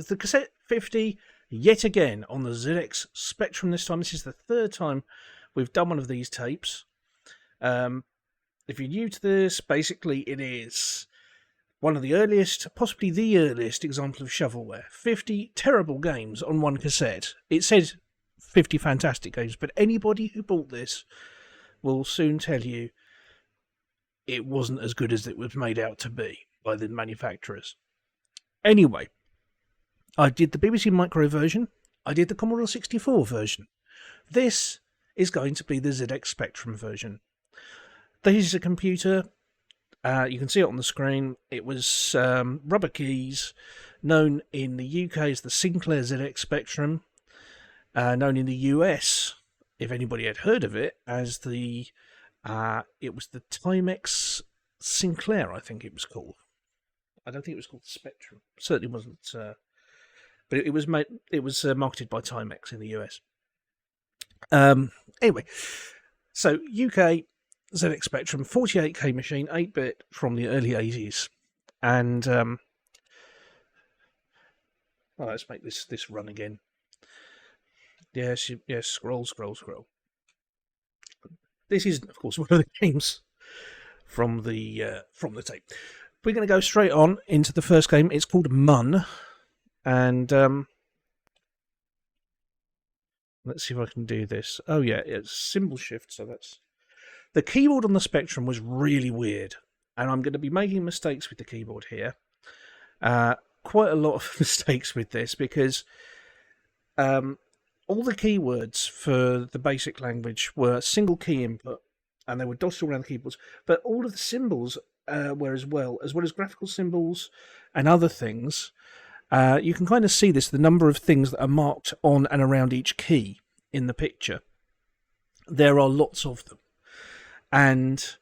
It's the Cassette 50 yet again on the ZX Spectrum this time. This is the third time we've done one of these tapes. If you're new to this, basically it is one of the earliest, possibly the earliest example of shovelware. 50 terrible games on one cassette. It said 50 fantastic games, but anybody who bought this will soon tell you it wasn't as good as it was made out to be by the manufacturers. Anyway, I did the BBC Micro version. I did the Commodore 64 version. This is going to be the ZX Spectrum version. This is a computer. You can see it on the screen. It was rubber keys, known in the UK as the Sinclair ZX Spectrum, known in the US, if anybody had heard of it, as the it was the Timex Sinclair, I think it was called. I don't think it was called the Spectrum. It certainly wasn't. But it was marketed by Timex in the US. Anyway, so UK ZX Spectrum, 48K machine, 8-bit from the early 80s. And let's make this run again. Yes, scroll. This is, of course, one of the games from the tape. We're going to go straight on into the first game. It's called Mun. And let's see if I can do this. Oh yeah, it's symbol shift, so that's... The keyboard on the Spectrum was really weird, and I'm going to be making mistakes with the keyboard here. Quite a lot of mistakes with this, because all the keywords for the basic language were single key input, and they were dotted all around the keyboards, but all of the symbols were as well as graphical symbols and other things. You can kind of see this, the number of things that are marked on and around each key in the picture. There are lots of them. And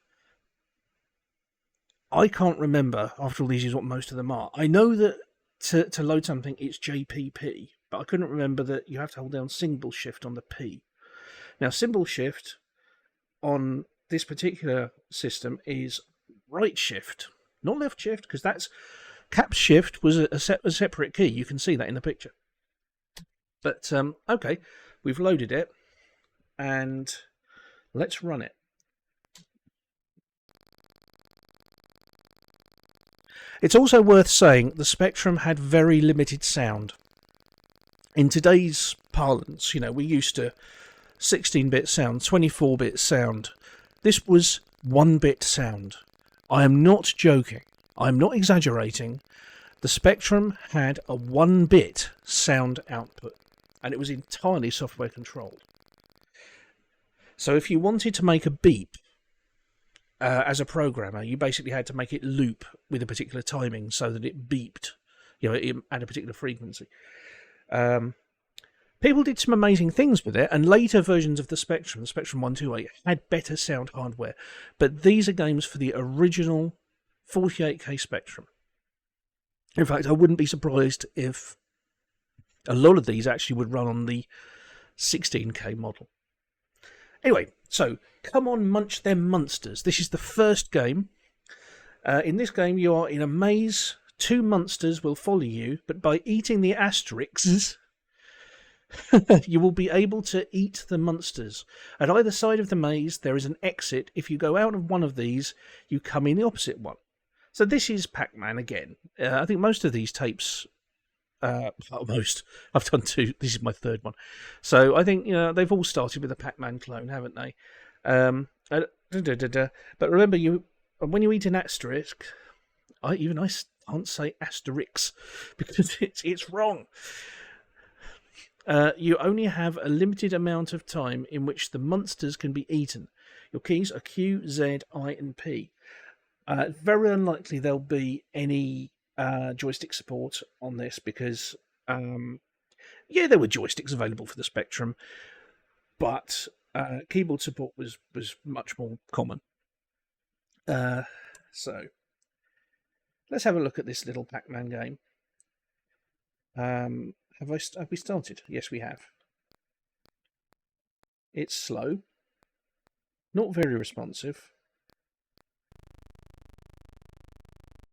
I can't remember, after all these years, what most of them are. I know that to load something, it's JPP, but I couldn't remember that you have to hold down symbol shift on the P. Now, symbol shift on this particular system is right shift, not left shift, because that's... Cap shift was a separate key. You can see that in the picture. But, okay, we've loaded it, and let's run it. It's also worth saying the Spectrum had very limited sound. In today's parlance, we're used to 16-bit sound, 24-bit sound. This was 1-bit sound. I am not joking. I'm not exaggerating. The Spectrum had a 1-bit sound output, and it was entirely software controlled. So if you wanted to make a beep as a programmer, you basically had to make it loop with a particular timing so that it beeped, at a particular frequency. People did some amazing things with it, and later versions of the Spectrum 128, had better sound hardware. But these are games for the original 48K Spectrum. In fact, I wouldn't be surprised if a lot of these actually would run on the 16K model. Anyway, so come on, munch them monsters. This is the first game. In this game, you are in a maze. 2 monsters will follow you, but by eating the asterisks, you will be able to eat the monsters. At either side of the maze, there is an exit. If you go out of one of these, you come in the opposite one. So this is Pac-Man again. I think most of these tapes, most, I've done 2, this is my 3rd one. So I think, they've all started with a Pac-Man clone, haven't they? But remember, when you eat an asterisk, I can't say asterix, because it's wrong. You only have a limited amount of time in which the monsters can be eaten. Your keys are Q, Z, I, and P. Very unlikely there'll be any joystick support on this because, there were joysticks available for the Spectrum, but keyboard support was much more common. So, let's have a look at this little Pac-Man game. Have we started? Yes, we have. It's slow, not very responsive.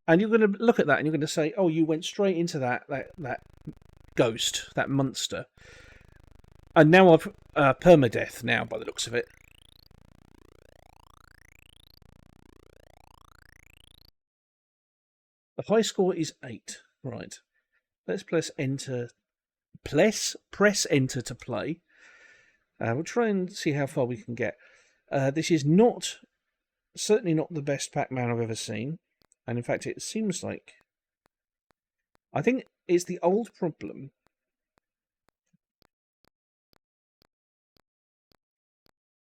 And you're going to look at that and you're going to say, oh, you went straight into that ghost, that monster. And now I've permadeath now, by the looks of it. The high score is 8. Right. Let's press enter. Press enter to play. We'll try and see how far we can get. This is certainly not the best Pac-Man I've ever seen. And in fact, it seems like... I think it's the old problem.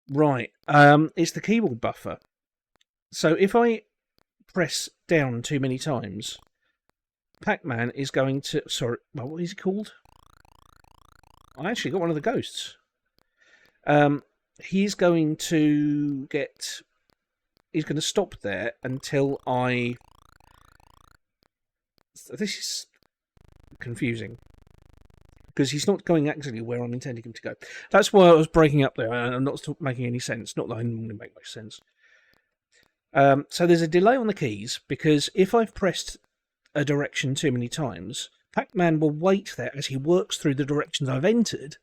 Right. It's the keyboard buffer. So if I press down too many times, Pac-Man is going to... Sorry, what is he called? I actually got one of the ghosts. He's going to get... He's going to stop there until I... This is confusing. Because he's not going actually where I'm intending him to go. That's why I was breaking up there, and I'm not making any sense. Not that I normally make much sense. So there's a delay on the keys, because if I've pressed a direction too many times, Pac-Man will wait there as he works through the directions I've entered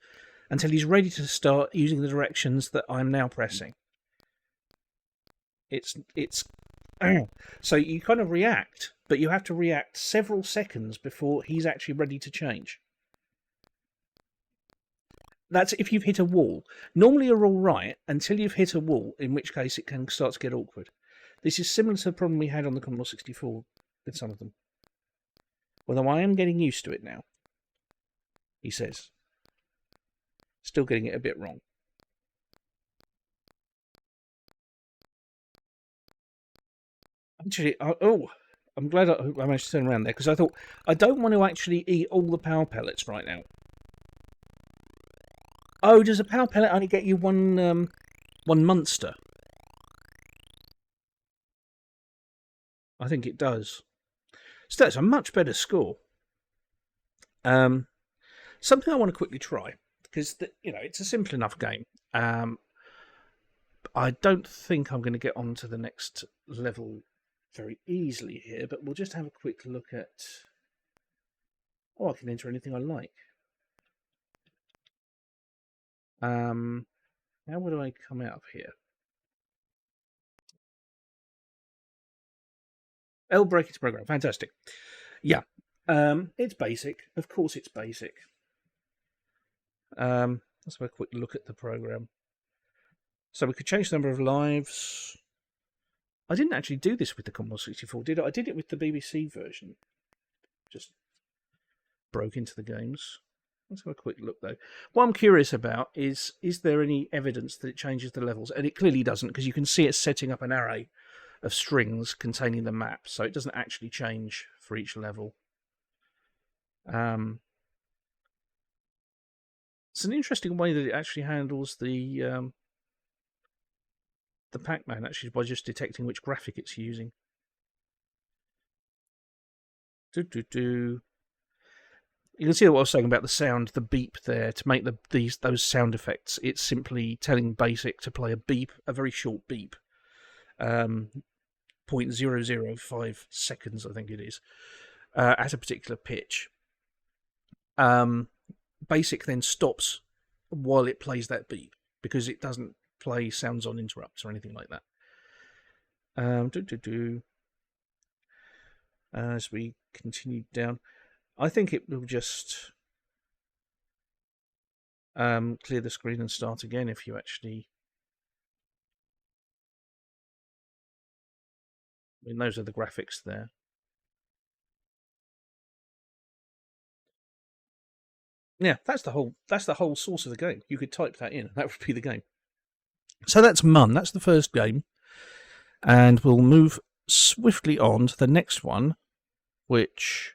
until he's ready to start using the directions that I'm now pressing. It's so you kind of react, but you have to react several seconds before he's actually ready to change. That's if you've hit a wall. Normally you're all right until you've hit a wall, in which case it can start to get awkward. This is similar to the problem we had on the Commodore 64 with some of them. Although I am getting used to it now, he says. Still getting it a bit wrong. Actually, I'm glad I managed to turn around there, because I thought, I don't want to actually eat all the power pellets right now. Oh, does a power pellet only get you one monster? I think it does. So that's a much better score. Something I want to quickly try, because it's a simple enough game. I don't think I'm going to get on to the next level very easily here, but we'll just have a quick look at... Oh, I can enter anything I like. How would I come out of here? L break its program. Fantastic. Yeah. It's basic. Of course it's basic. Let's have a quick look at the program. So we could change the number of lives. I didn't actually do this with the Commodore 64, did I? I did it with the BBC version. Just broke into the games. Let's have a quick look, though. What I'm curious about is there any evidence that it changes the levels? And it clearly doesn't, because you can see it setting up an array of strings containing the map, so it doesn't actually change for each level. It's an interesting way that it actually handles the Pac-Man, actually, by just detecting which graphic it's using. You can see what I was saying about the sound, the beep there. To make those sound effects, it's simply telling BASIC to play a beep, a very short beep. 0.005 seconds, I think it is, at a particular pitch. BASIC then stops while it plays that beep, because it doesn't play sounds on interrupts or anything like that. As we continue down, I think it will just clear the screen and start again if you actually... I mean, those are the graphics there. Yeah, that's the whole source of the game. You could type that in, and that would be the game. So that's Mun. That's the first game, and we'll move swiftly on to the next one, which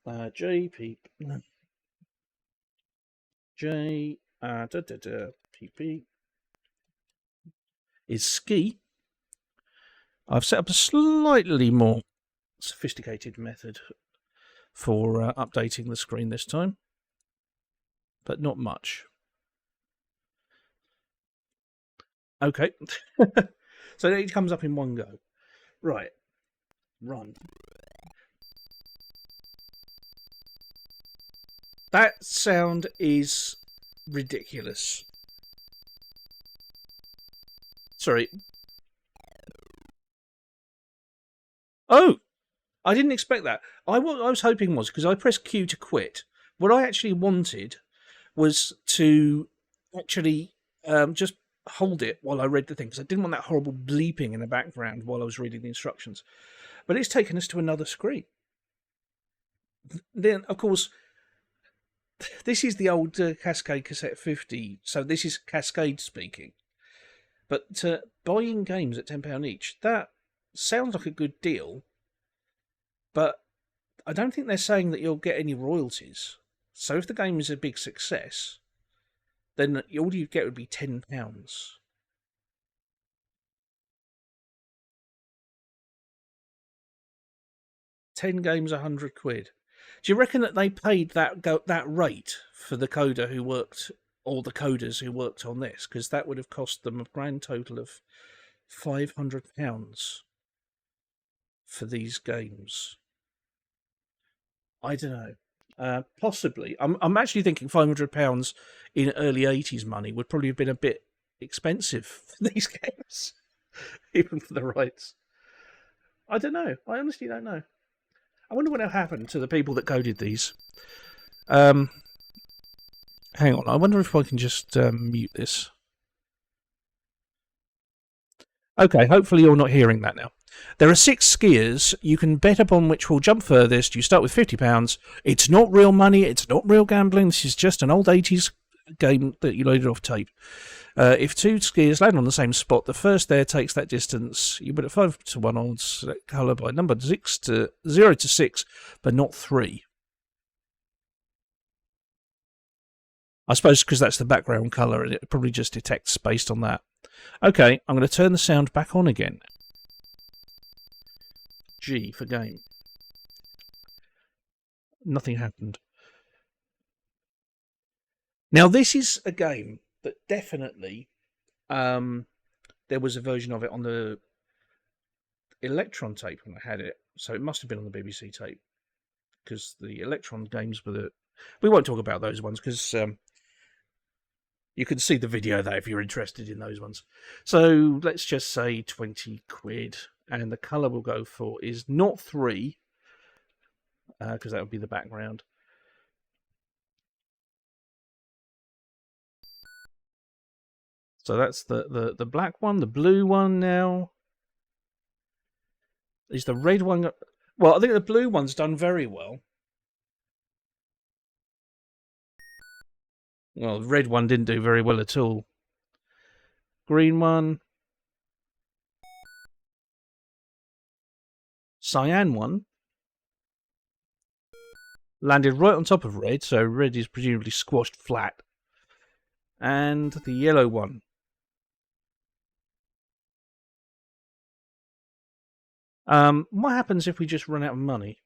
PP is Ski. I've set up a slightly more sophisticated method for updating the screen this time, but not much. Okay. So it comes up in one go. Right. Run. That sound is ridiculous. Sorry. Oh! I didn't expect that. I was hoping was, because I pressed Q to quit. What I actually wanted was to actually just hold it while I read the thing, because I didn't want that horrible bleeping in the background while I was reading the instructions. But it's taken us to another screen. Then, of course, this is the old Cascade Cassette 50, so this is Cascade speaking. But buying games at £10 each, that sounds like a good deal, but I don't think they're saying that you'll get any royalties. So if the game is a big success, then all you'd get would be £10. 10 games, £100. Do you reckon that they paid that rate for the coder who worked, or the coders who worked on this? Because that would have cost them a grand total of £500 for these games. I don't know. Possibly. I'm actually thinking £500 in early 80s money would probably have been a bit expensive for these games, even for the rights. I don't know. I honestly don't know. I wonder what happened to the people that coded these. Hang on. I wonder if I can just mute this. Okay, hopefully you're not hearing that now. There are 6 skiers. You can bet upon which will jump furthest. You start with £50. It's not real money. It's not real gambling. This is just an old 80s game that you loaded off tape. If 2 skiers land on the same spot, the first there takes that distance. You put it 5-1 odds. Select colour by number 0 to 6, but not 3. I suppose because that's the background colour, and it probably just detects based on that. Okay, I'm going to turn the sound back on again. G for game. Nothing happened. Now, this is a game that definitely there was a version of it on the Electron tape when I had it, so it must have been on the BBC tape, because the Electron games were the... We won't talk about those ones, because you can see the video there if you're interested in those ones. So let's just say £20, and the colour we'll go for is not 3, because that would be the background. So that's the black one. The blue one now is the red one. Well, I think the blue one's done very well. Well, the red one didn't do very well at all. Green one. Cyan one. Landed right on top of red, so red is presumably squashed flat. And the yellow one. What happens if we just run out of money?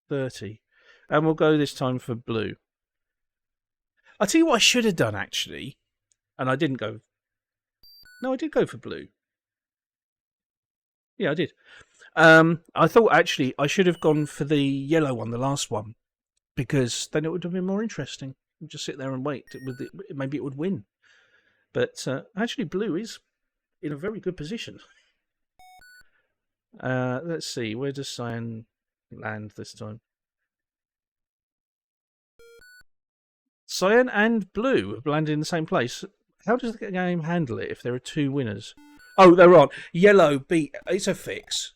30. And we'll go this time for blue. I'll tell you what I should have done, actually. And I didn't go... No, I did go for blue. Yeah, I did. I thought, actually, I should have gone for the yellow one, the last one. Because then it would have been more interesting. We'd just sit there and wait. Maybe it would win. But actually, blue is in a very good position. Let's see, where does cyan land this time? Cyan and blue have landed in the same place. How does the game handle it if there are 2 winners? Oh, they're on. Yellow beat. It's a fix.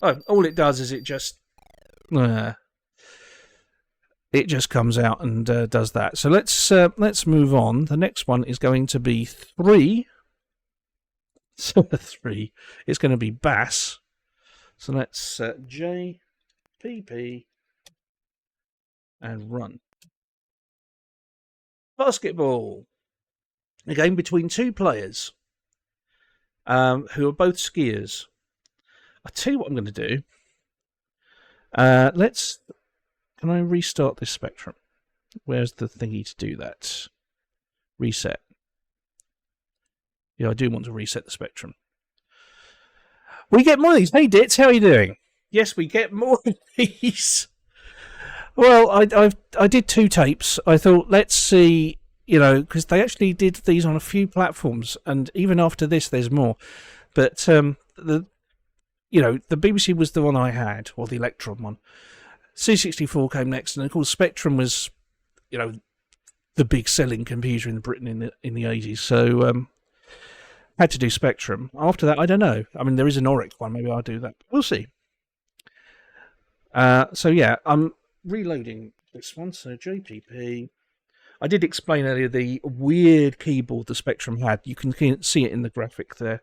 Oh, all it does is it just comes out and does that. So let's move on. The next one is going to be 3. So 3 is going to be bass. So let's J, P, P, and run. Basketball. A game between 2 players who are both skiers. I'll tell you what I'm going to do. Can I restart this Spectrum? Where's the thingy to do that? Reset. Yeah, I do want to reset the Spectrum. We get more of these. Hey, Ditz, how are you doing? Yes, we get more of these. Well, I did 2 tapes. I thought, let's see, because they actually did these on a few platforms, and even after this, there's more. But the BBC was the one I had, or the Electron one. C64 came next, and of course, Spectrum was, the big selling computer in Britain in the 80s. So had to do Spectrum. After that, I don't know. I mean, there is an Auric one. Maybe I'll do that. We'll see. So yeah, I'm reloading this one. So JPP. I did explain earlier the weird keyboard the Spectrum had. You can see it in the graphic there,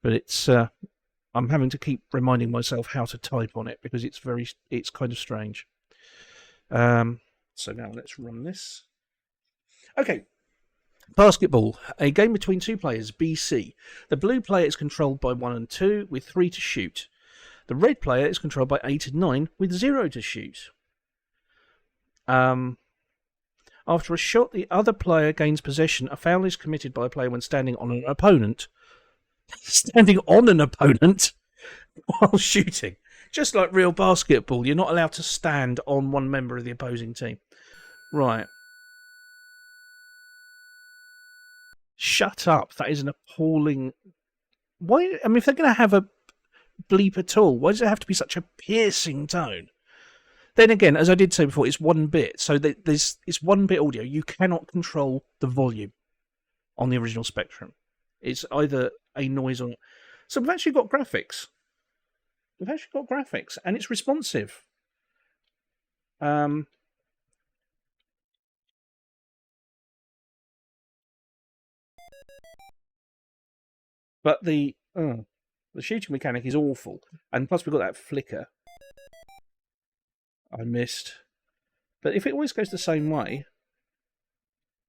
but it's I'm having to keep reminding myself how to type on it because it's kind of strange. So now let's run this. Okay. Basketball, a game between 2 players, BC. The blue player is controlled by 1 and 2 with 3 to shoot. The red player is controlled by 8 and 9 with 0 to shoot. After a shot, the other player gains possession. A foul is committed by a player when standing on an opponent. Standing on an opponent while shooting. Just like real basketball, you're not allowed to stand on one member of the opposing team. Right. Shut up. That is an appalling... Why? I mean, if they're going to have a bleep at all, why does it have to be such a piercing tone? Then again, as I did say before, it's 1 bit. So it's 1 bit audio. You cannot control the volume on the original Spectrum. It's either a noise or... So we've actually got graphics. And it's responsive. But the shooting mechanic is awful. And plus we've got that flicker. I missed. But if it always goes the same way...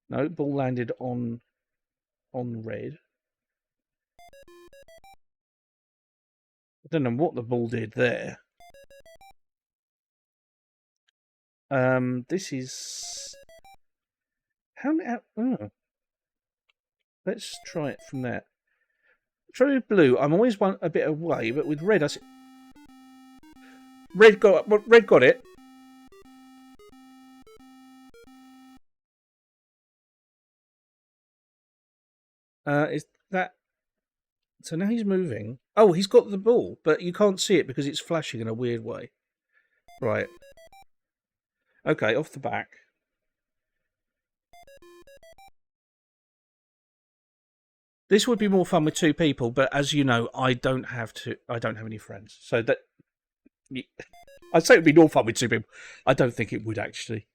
No, ball landed on red. I don't know what the ball did there. This is... Let's try it from there. Try with blue. I'm always a bit away, but with red, Red got it. Is that... So now he's moving. Oh, he's got the ball, but you can't see it because it's flashing in a weird way. Right. Okay, off the back. This would be more fun with 2 people, but as you know, I don't have any friends. So that... I'd say it would be more fun with 2 people. I don't think it would, actually.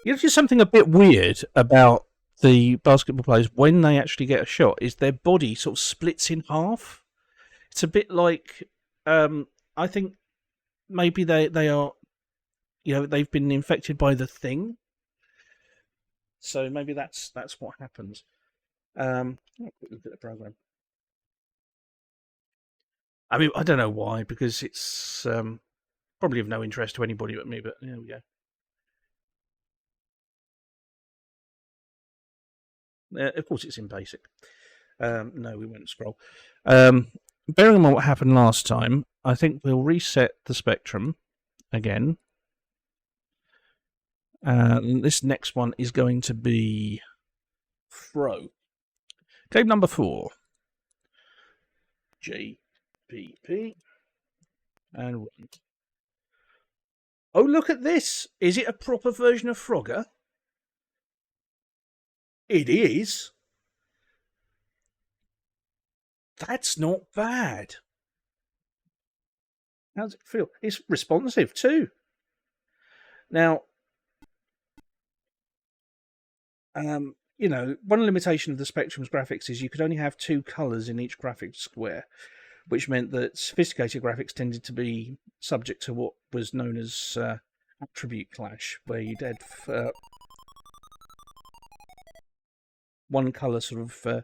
Just something a bit weird about the basketball players when they actually get a shot is their body sort of splits in half. It's a bit like... I think maybe they are... they've been infected by the thing. So maybe that's what happens. I'll quick look at the program. I mean, I don't know why, because it's probably of no interest to anybody but me, but there we go. Of course, it's in basic. No, we won't scroll. Bearing in mind what happened last time, I think we'll reset the Spectrum again. This next one is going to be Fro. Game number 4. JPP. And run. Oh, look at this. Is it a proper version of Frogger? It is. That's not bad. How does it feel? It's responsive too. Now, one limitation of the Spectrum's graphics is you could only have 2 colours in each graphic square, which meant that sophisticated graphics tended to be subject to what was known as attribute clash, where you'd have one colour sort of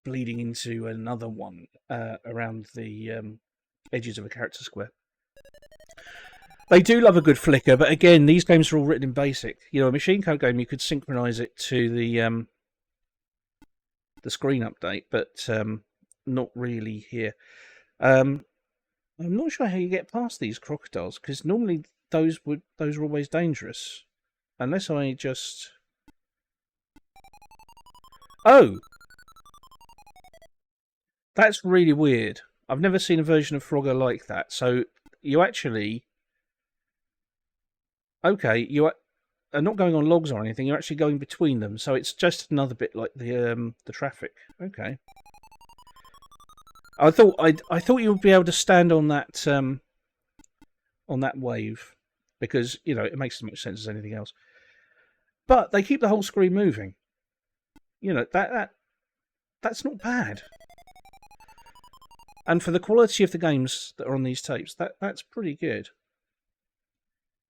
bleeding into another one around the edges of a character square. They do love a good flicker, but again, these games are all written in BASIC. You know, a machine code game, you could synchronize it to the screen update, but not really here. I'm not sure how you get past these crocodiles, because normally those are always dangerous, unless I just. Oh, that's really weird. I've never seen a version of Frogger like that. So you actually, okay, you are not going on logs or anything. You're actually going between them. So it's just another bit like the traffic. Okay. I thought you would be able to stand on that wave, because you know it makes as much sense as anything else. But they keep the whole screen moving. You know that's not bad. And for the quality of the games that are on these tapes, that's pretty good.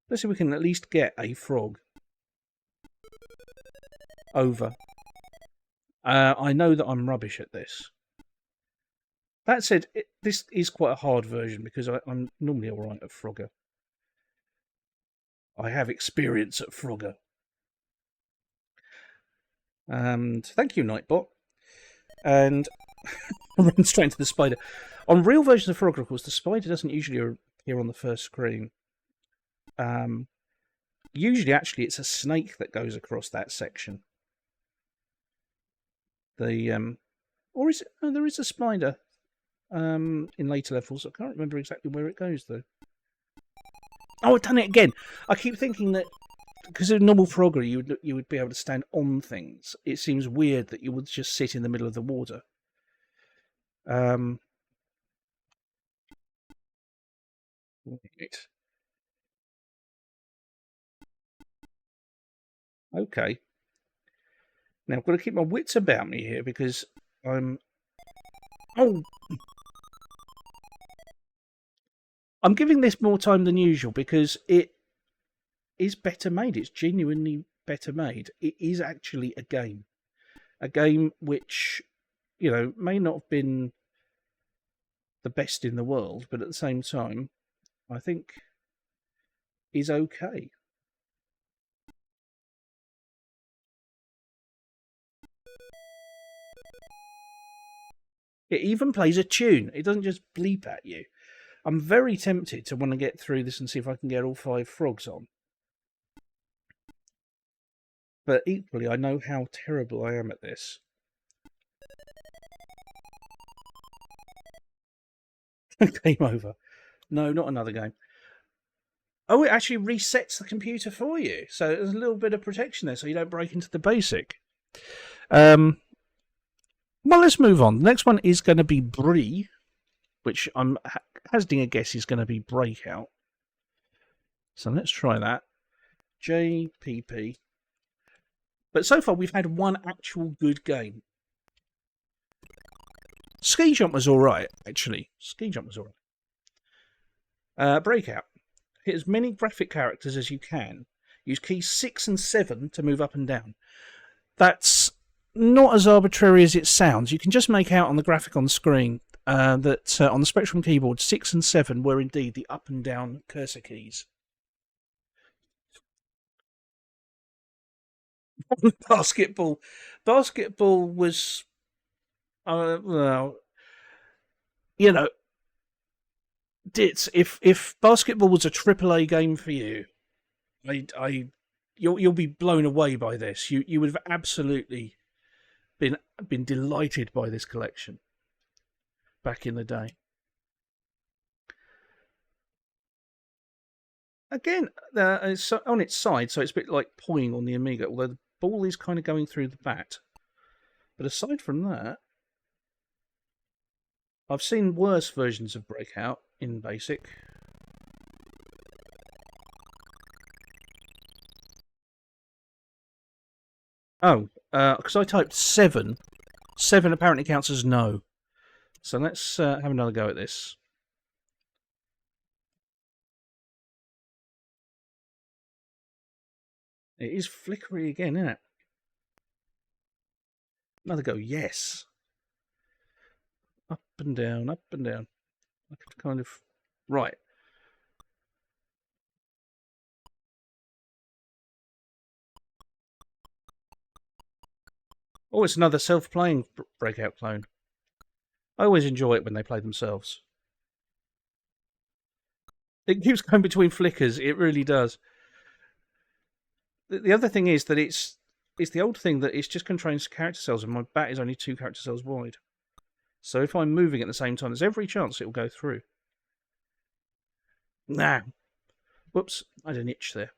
Let's see if we can at least get a frog. Over. I know that I'm rubbish at this. That said, this is quite a hard version because I'm normally alright at Frogger. I have experience at Frogger. And thank you, Nightbot. And I run straight into the spider. On real versions of Frogger, of course, the spider doesn't usually appear on the first screen. Usually, actually, it's a snake that goes across that section. Or is it? Oh, there is a spider in later levels. I can't remember exactly where it goes though. Oh, I've done it again. I keep thinking that because of normal Frogger, you would be able to stand on things. It seems weird that you would just sit in the middle of the water. Right. Okay. Now I've got to keep my wits about me here because I'm. Oh. I'm giving this more time than usual because it is better made. It's genuinely better made. It is actually a game which, you know, may not have been the best in the world, but at the same time, I think is okay. It even plays a tune. It doesn't just bleep at you. I'm very tempted to want to get through this and see if I can get all 5 frogs on. But equally, I know how terrible I am at this. Game over. No, not another game. Oh, it actually resets the computer for you. So there's a little bit of protection there so you don't break into the basic. Well, let's move on. The next one is going to be Brie, which I'm hazarding a guess is going to be Breakout. So let's try that. JPP. But so far, we've had one actual good game. Ski Jump was alright, actually. Ski Jump was alright. Breakout. Hit as many graphic characters as you can. Use keys 6 and 7 to move up and down. That's not as arbitrary as it sounds. You can just make out on the graphic on screen that on the Spectrum keyboard, 6 and 7 were indeed the up and down cursor keys. Basketball was, well, you know, if basketball was a AAA game for you, you'll be blown away by this. You would have absolutely been delighted by this collection back in the day. Again, it's on its side, so it's a bit like pawing on the Amiga, although the ball is kind of going through the bat. But aside from that, I've seen worse versions of Breakout in BASIC. Oh, because I typed 7. 7 apparently counts as no. So let's have another go at this. It is flickery again, isn't it? Another go, yes. Up and down, up and down. Kind of. Right. Oh, it's another self-playing Breakout clone. I always enjoy it when they play themselves. It keeps going between flickers. It really does. The other thing is that it's the old thing that it's just contains character cells, and my bat is only 2 character cells wide. So if I'm moving at the same time, there's every chance it will go through. Nah. Whoops, I had an itch there.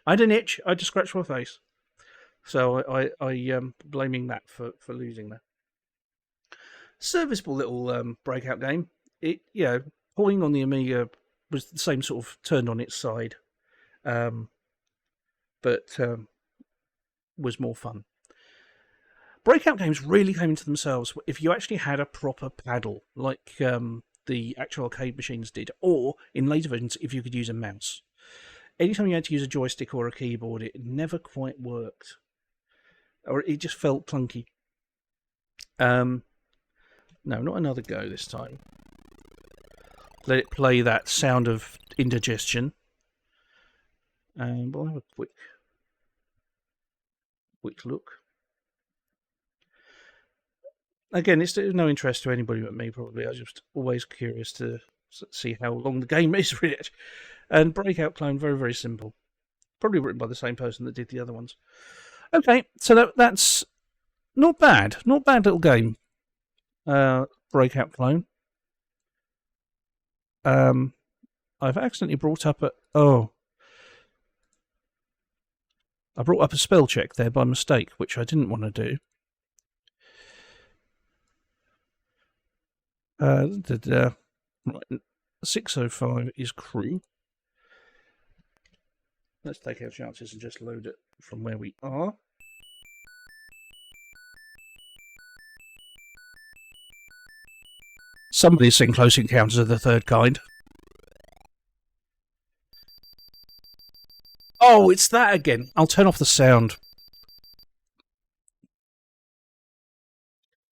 I had an itch. I just scratched my face. So I blaming that for losing that. Serviceable little Breakout game. It pulling on the Amiga was the same sort of turned on its side, but was more fun. Breakout games really came into themselves if you actually had a proper paddle, like the actual arcade machines did, or in later versions, if you could use a mouse. Anytime you had to use a joystick or a keyboard, it never quite worked, or it just felt clunky. No, not another go this time. Let it play that sound of indigestion. And we'll have a quick look. Again, it's of no interest to anybody but me, probably. I'm just always curious to see how long the game is, really. And Breakout clone, very, very simple. Probably written by the same person that did the other ones. Okay, so that's not bad. Not bad little game. Breakout clone. I've accidentally brought up I brought up a spell check there by mistake, which I didn't want to do. Right, 605 is crew. Let's take our chances and just load it from where we are. Somebody's seen Close Encounters of the Third Kind. Oh, it's that again. I'll turn off the sound.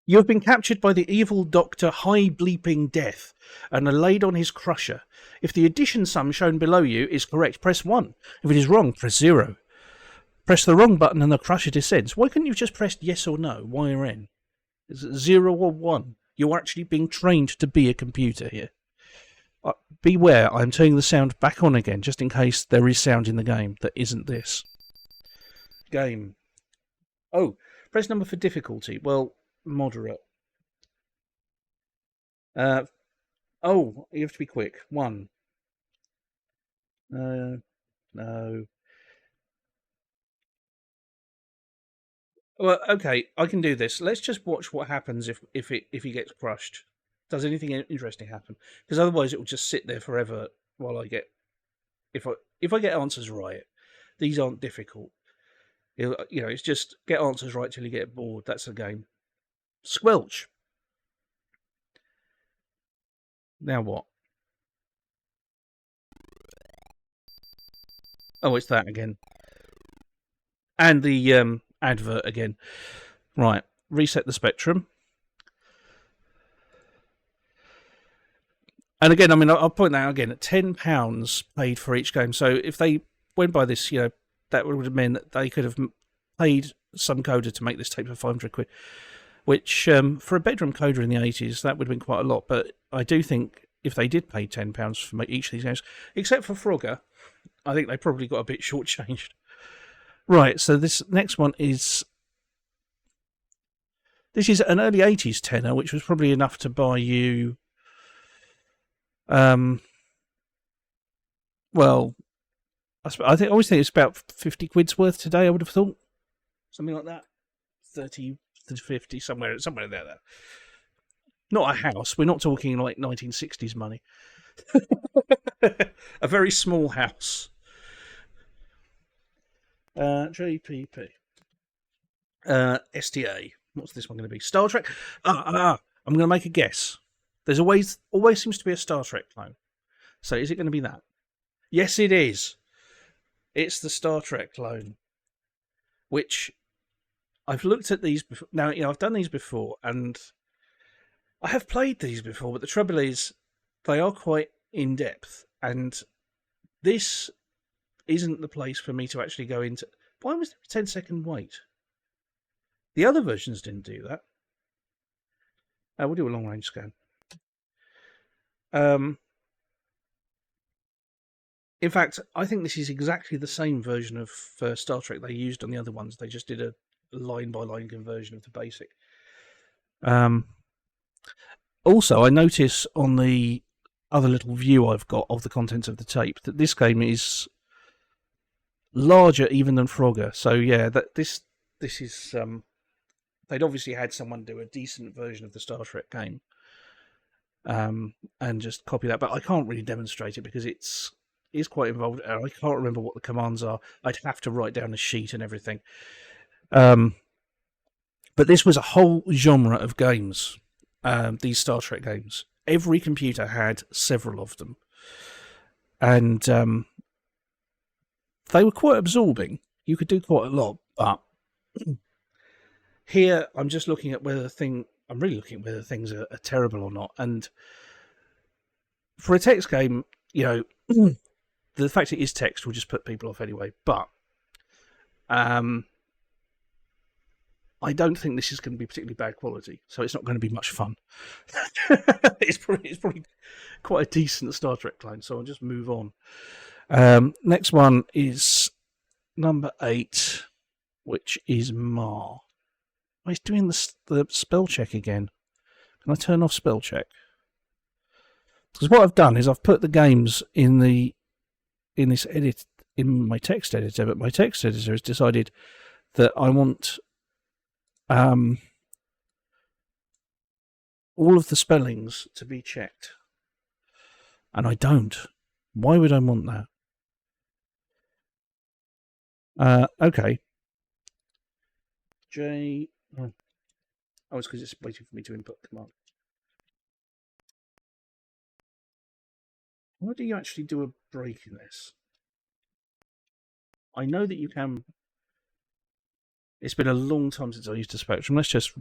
You have been captured by the evil Dr. High Bleeping Death and are laid on his crusher. If the addition sum shown below you is correct, press 1. If it is wrong, press 0. Press the wrong button and the crusher descends. Why couldn't you have just pressed yes or no? Y or N? Is it 0 or 1? You're actually being trained to be a computer here. Beware, I'm turning the sound back on again, just in case there is sound in the game that isn't this. Game. Oh, press number for difficulty. Well, moderate. You have to be quick. 1. No. Well, okay, I can do this. Let's just watch what happens if he gets crushed. Does anything interesting happen? Because otherwise it will just sit there forever while I get... If I get answers right, these aren't difficult. It's just get answers right till you get bored. That's the game. Squelch. Now what? Oh, it's that again. And the advert again. Right, reset the spectrum. And again, I mean, I'll point that out again, at £10 paid for each game. So if they went by this, that would have meant that they could have paid some coder to make this tape for 500 quid, which for a bedroom coder in the 80s, that would have been quite a lot. But I do think if they did pay £10 for each of these games, except for Frogger, I think they probably got a bit shortchanged. Right, so this next one is... This is an early 80s tenner, which was probably enough to buy you... well, I always think it's about 50 quid's worth today, I would have thought. Something like that. 30 to 50, somewhere there. Not a house. We're not talking like 1960s money. A very small house. JPP. STA. What's this one going to be? Star Trek? I'm going to make a guess. There's always seems to be a Star Trek clone. So is it going to be that? Yes, it is. It's the Star Trek clone. Which I've looked at these before. Now, I've done these before, and I have played these before, but the trouble is they are quite in-depth, and this isn't the place for me to actually go into... Why was there a 10-second wait? The other versions didn't do that. We'll do a long-range scan. In fact, I think this is exactly the same version of Star Trek they used on the other ones. They just did a line-by-line conversion of the basic. Also, I notice on the other little view I've got of the contents of the tape that this game is larger even than Frogger. So yeah, that this is they'd obviously had someone do a decent version of the Star Trek game, and just copy that. But I can't really demonstrate it because it's quite involved. I can't remember what the commands are. I'd have to write down a sheet and everything. But this was a whole genre of games. These Star Trek games. Every computer had several of them, and they were quite absorbing. You could do quite a lot, but here I'm just looking at whether I'm really looking at whether things are terrible or not. And for a text game, you know, the fact it is text will just put people off anyway. But I don't think this is going to be particularly bad quality, so it's not going to be much fun. It's probably quite a decent Star Trek clone, so I'll just move on. Next one is number 8, which is Ma. Oh, he's doing the spell check again. Can I turn off spell check? Because what I've done is I've put the games in this edit in my text editor, but my text editor has decided that I want all of the spellings to be checked, and I don't. Why would I want that? Okay. J. Oh, it's because it's waiting for me to input the command. Why do you actually do a break in this? I know that you can. It's been a long time since I used a Spectrum. Let's just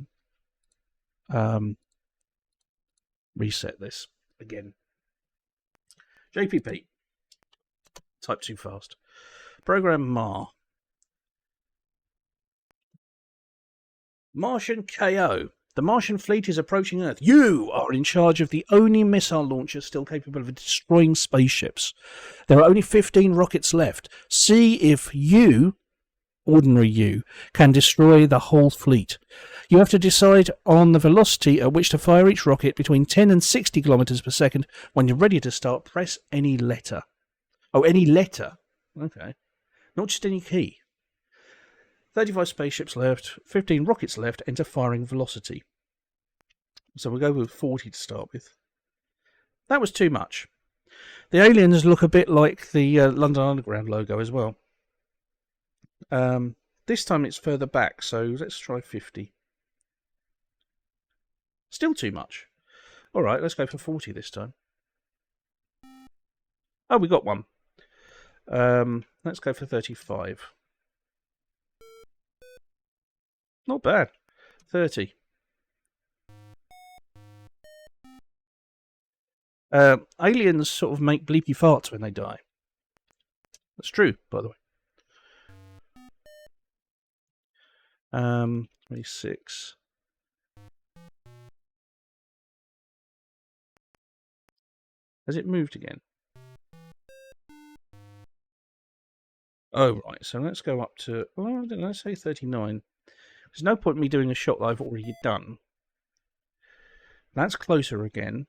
reset this again. JPP. Type too fast. Program MAR. Martian KO. The Martian fleet is approaching Earth. You are in charge of the only missile launcher still capable of destroying spaceships. There are only 15 rockets left. See if you, ordinary you, can destroy the whole fleet. You have to decide on the velocity at which to fire each rocket between 10 and 60 kilometers per second. When you're ready to start, press any letter. Oh, any letter? Okay. Not just any key. 35 spaceships left, 15 rockets left, enter firing velocity. So we'll go with 40 to start with. That was too much. The aliens look a bit like the London Underground logo as well. This time it's further back, so let's try 50. Still too much. Alright, let's go for 40 this time. Oh, we got one. Let's go for 35. Not bad. 30. Aliens sort of make bleepy farts when they die. That's true, by the way. 26. Has it moved again? Oh, right. So let's go up to, well, I don't know, let's say 39. There's no point in me doing a shot that I've already done. That's closer again.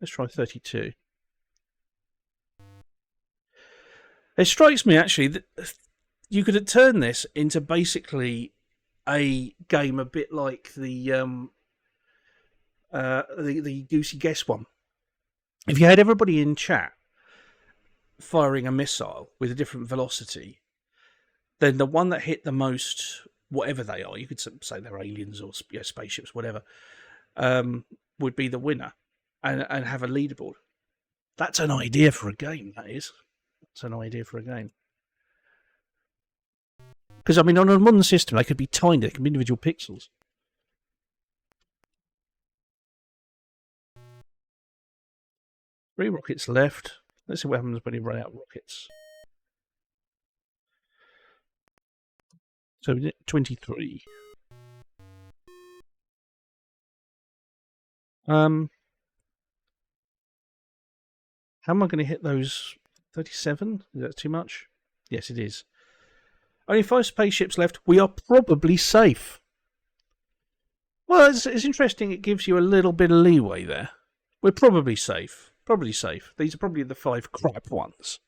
Let's try 32. It strikes me, actually, that you could turn this into basically a game a bit like the Goosey Guess one. If you had everybody in chat firing a missile with a different velocity, then the one that hit the most, whatever they are, you could say they're aliens or spaceships, whatever, would be the winner and have a leaderboard. That's an idea for a game, that is. That's an idea for a game. Because, I mean, on a modern system, they could be tiny, they could be individual pixels. Three rockets left. Let's see what happens when you run out of rockets. So 23. How am I going to hit those 37? Is that too much? Yes, it is. Only 5 spaceships left. We are probably safe. Well, it's interesting. It gives you a little bit of leeway there. We're probably safe. Probably safe. These are probably the 5 crap ones.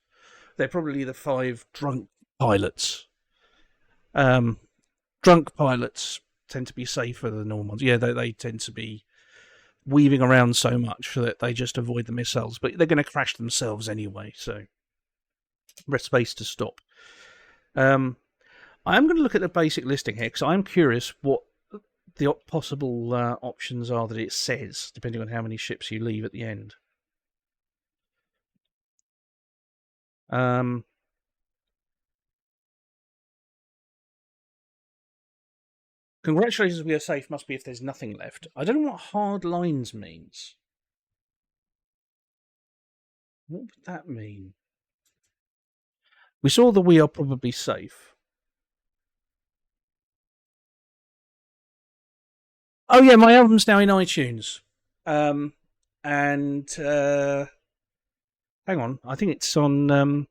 They're probably the 5 drunk pilots. Drunk pilots tend to be safer than normal ones. Yeah, they tend to be weaving around so much that they just avoid the missiles, but they're going to crash themselves anyway, so rest space to stop. I am going to look at the basic listing here because I'm curious what the possible options are that it says, depending on how many ships you leave at the end. Congratulations, we are safe must be if there's nothing left. I don't know what hard lines means. What would that mean? We saw that we are probably safe. Oh yeah, my album's now in iTunes. And hang on, I think it's on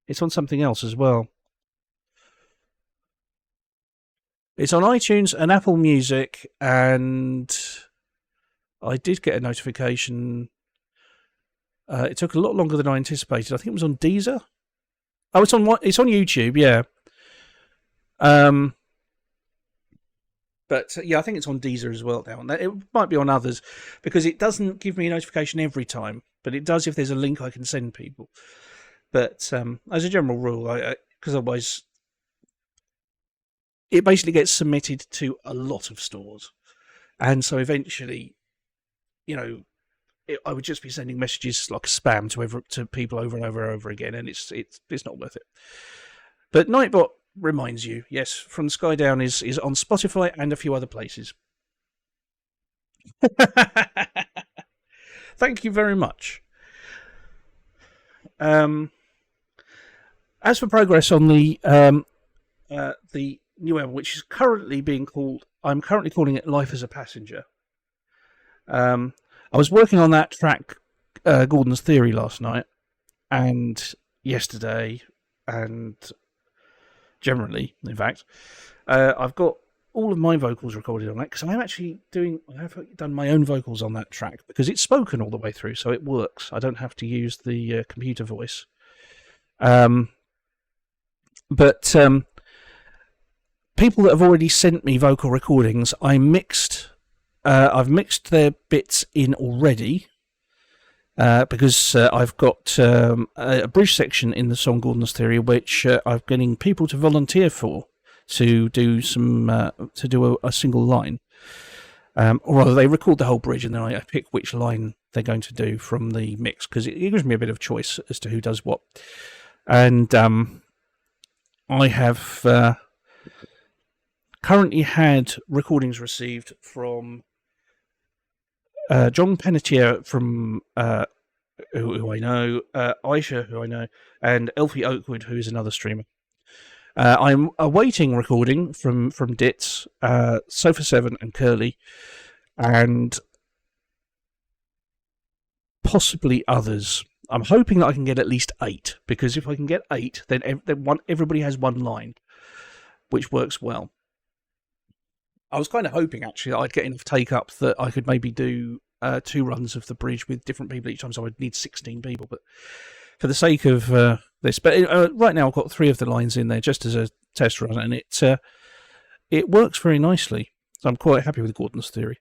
something else as well. It's on iTunes and Apple Music, and I did get a notification. It took a lot longer than I anticipated. I think it was on Deezer. Oh, it's on YouTube, yeah. But yeah, I think it's on Deezer as well now. It might be on others because it doesn't give me a notification every time, but it does if there's a link I can send people. But as a general rule, because otherwise it basically gets submitted to a lot of stores, and so eventually, I would just be sending messages like spam to people over and over and over again, and it's not worth it. But Nightbot reminds you, yes, From the Sky Down is on Spotify and a few other places. Thank you very much. As for progress on the new album, which is currently I'm currently calling it Life as a Passenger. I was working on that track, Gordon's Theory, last night and yesterday, and generally, in fact. I've got all of my vocals recorded on that because I have done my own vocals on that track because it's spoken all the way through, so it works. I don't have to use the computer voice. But people that have already sent me vocal recordings, I've mixed their bits in already because I've got a bridge section in the song Gordon's Theory, which I'm getting people to volunteer for to do a single line, or rather they record the whole bridge and then I pick which line they're going to do from the mix because it gives me a bit of choice as to who does what. And I have currently had recordings received from John Pennetier from who I know, Aisha, who I know, and Elfie Oakwood, who is another streamer. I'm awaiting recording from Ditz, Sofa 7 and Curly, and possibly others. I'm hoping that I can get at least 8, because if I can get 8, then everybody has one line, which works well. I was kind of hoping, actually, that I'd get enough take-up that I could maybe do 2 runs of the bridge with different people each time, so I'd need 16 people. But for the sake of this, but right now I've got 3 of the lines in there just as a test run, and it works very nicely. So I'm quite happy with Gordon's Theory.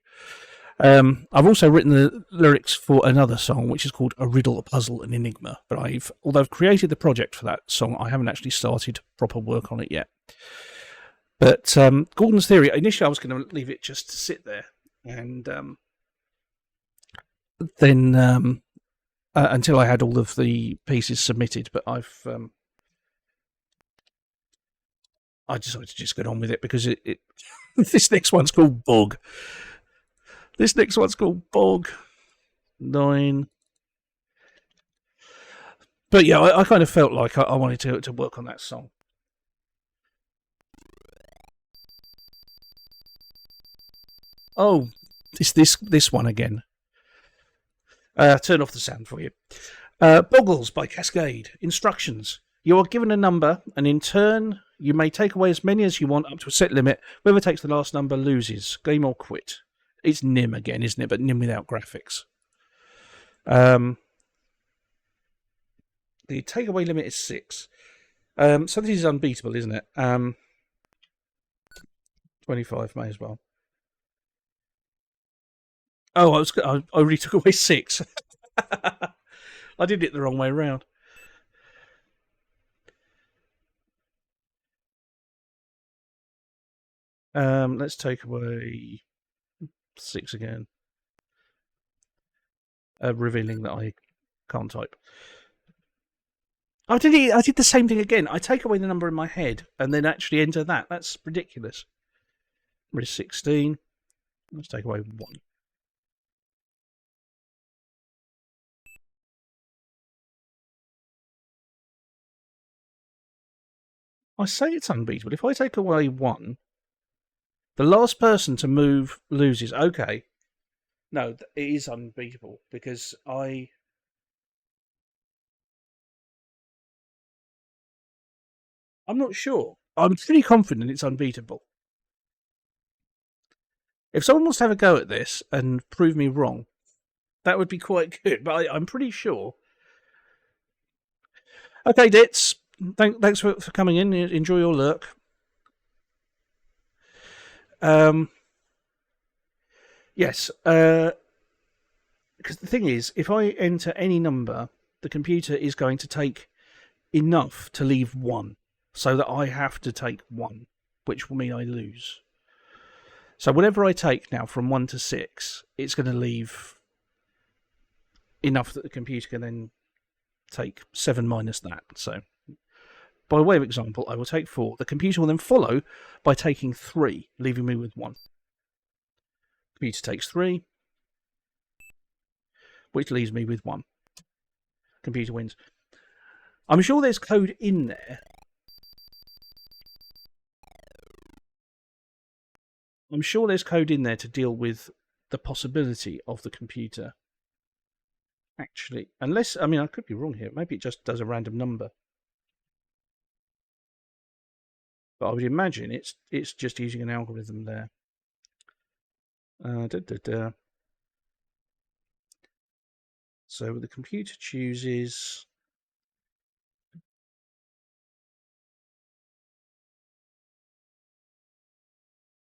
I've also written the lyrics for another song, which is called A Riddle, a Puzzle, an Enigma. But although I've created the project for that song, I haven't actually started proper work on it yet. But Gordon's Theory, initially I was going to leave it just to sit there, and then until I had all of the pieces submitted. But I decided to just get on with it because this next one's called Bog. This next one's called Bog 9. But yeah, I kind of felt like I wanted to work on that song. Oh, it's this one again. Turn off the sound for you. Boggles by Cascade. Instructions. You are given a number, and in turn, you may take away as many as you want up to a set limit. Whoever takes the last number loses. Game or quit. It's NIM again, isn't it? But NIM without graphics. The takeaway limit is 6. So this is unbeatable, isn't it? 25 may as well. Oh, I already took away 6. I did it the wrong way around. Let's take away 6 again. Revealing that I can't type. I did the same thing again. I take away the number in my head and then actually enter that. That's ridiculous. Number is 16. Let's take away 1. I say it's unbeatable. If I take away 1, the last person to move loses. Okay. No, it is unbeatable because I'm not sure. I'm pretty confident it's unbeatable. If someone wants to have a go at this and prove me wrong, that would be quite good. But I'm pretty sure. Okay, Ditz. Thanks for coming in. Enjoy your lurk. Yes. Because the thing is, if I enter any number, the computer is going to take enough to leave 1, so that I have to take 1, which will mean I lose. So whatever I take now from 1 to 6, it's going to leave enough that the computer can then take 7 minus that. So by way of example, I will take 4. The computer will then follow by taking 3, leaving me with 1. Computer takes 3, which leaves me with 1. Computer wins. I'm sure there's code in there. I'm sure there's code in there to deal with the possibility of the computer actually, unless, I mean, I could be wrong here. Maybe it just does a random number. But I would imagine it's just using an algorithm there. So the computer chooses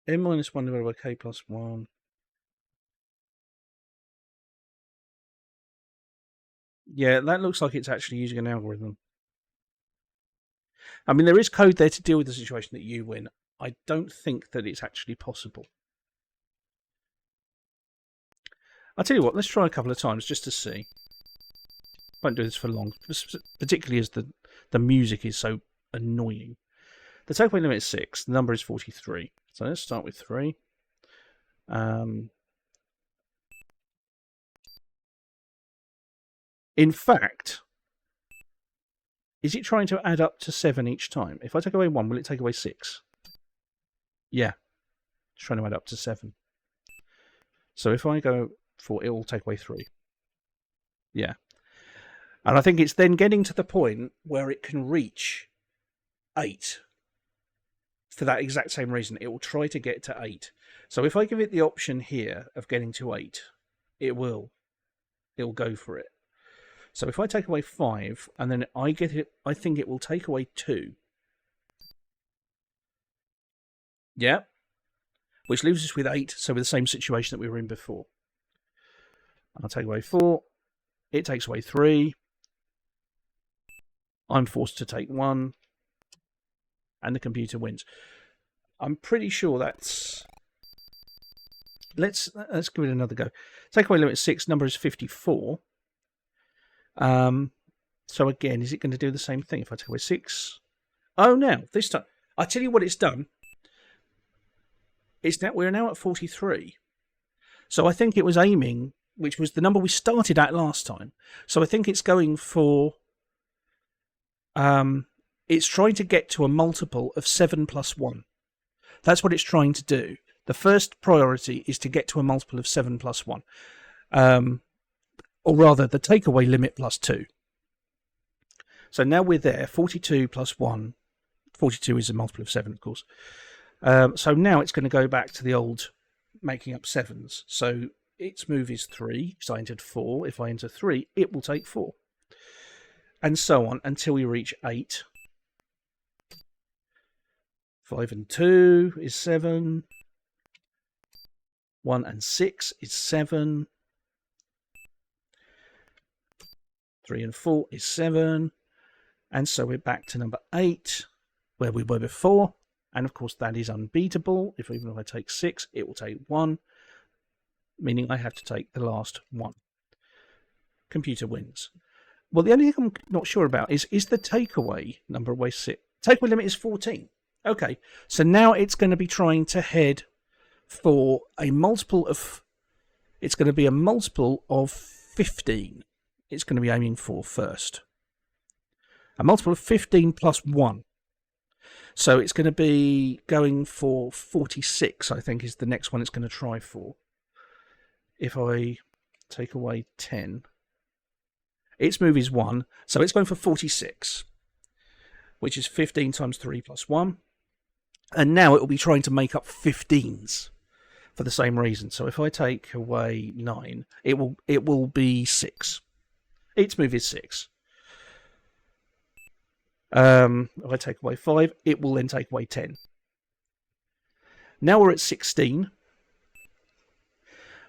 n minus 1 divided by k plus 1. Yeah, that looks like it's actually using an algorithm. I mean, there is code there to deal with the situation that you win. I don't think that it's actually possible. I'll tell you what, let's try a couple of times just to see. Won't do this for long, particularly as the music is so annoying. The takeaway limit is 6. The number is 43. So let's start with 3. In fact, is it trying to add up to 7 each time? If I take away 1, will it take away 6? Yeah, it's trying to add up to 7. So if I go 4, it will take away 3. Yeah. And I think it's then getting to the point where it can reach 8. For that exact same reason, it will try to get to 8. So if I give it the option here of getting to 8, it'll go for it. So if I take away 5, and then I get it, I think it will take away 2. Yeah. Which leaves us with 8, so with the same situation that we were in before. I'll take away 4. It takes away 3. I'm forced to take 1. And the computer wins. I'm pretty sure that's... Let's give it another go. Takeaway limit 6, number is 54. So again, is it going to do the same thing if I take away 6? Oh, now, this time, I tell you what it's done. We're now at 43. So I think it was aiming, which was the number we started at last time. So I think it's going for... it's trying to get to a multiple of 7 plus 1. That's what it's trying to do. The first priority is to get to a multiple of 7 plus 1. Or rather, the takeaway limit plus 2. So now we're there. 42 plus 1. 42 is a multiple of 7, of course. So now it's going to go back to the old making up 7s. So its move is 3, because I entered 4. If I enter 3, it will take 4. And so on until we reach 8. 5 and 2 is 7. 1 and 6 is 7. 3 and 4 is 7. And so we're back to number 8, where we were before. And of course, that is unbeatable. Even if I take 6, it will take 1, meaning I have to take the last 1. Computer wins. Well, the only thing I'm not sure about is the takeaway number away 6. Takeaway limit is 14. Okay, so now it's going to be trying to head for a multiple of... It's going to be a multiple of 15. It's going to be aiming for first. A multiple of 15 plus 1. So it's going to be going for 46, I think, is the next one it's going to try for. If I take away 10. Its move is 1, so it's going for 46, which is 15 times 3 plus 1. And now it will be trying to make up 15s for the same reason. So if I take away 9, it will be 6. Its move is 6. If I take away 5, it will then take away 10. Now we're at 16,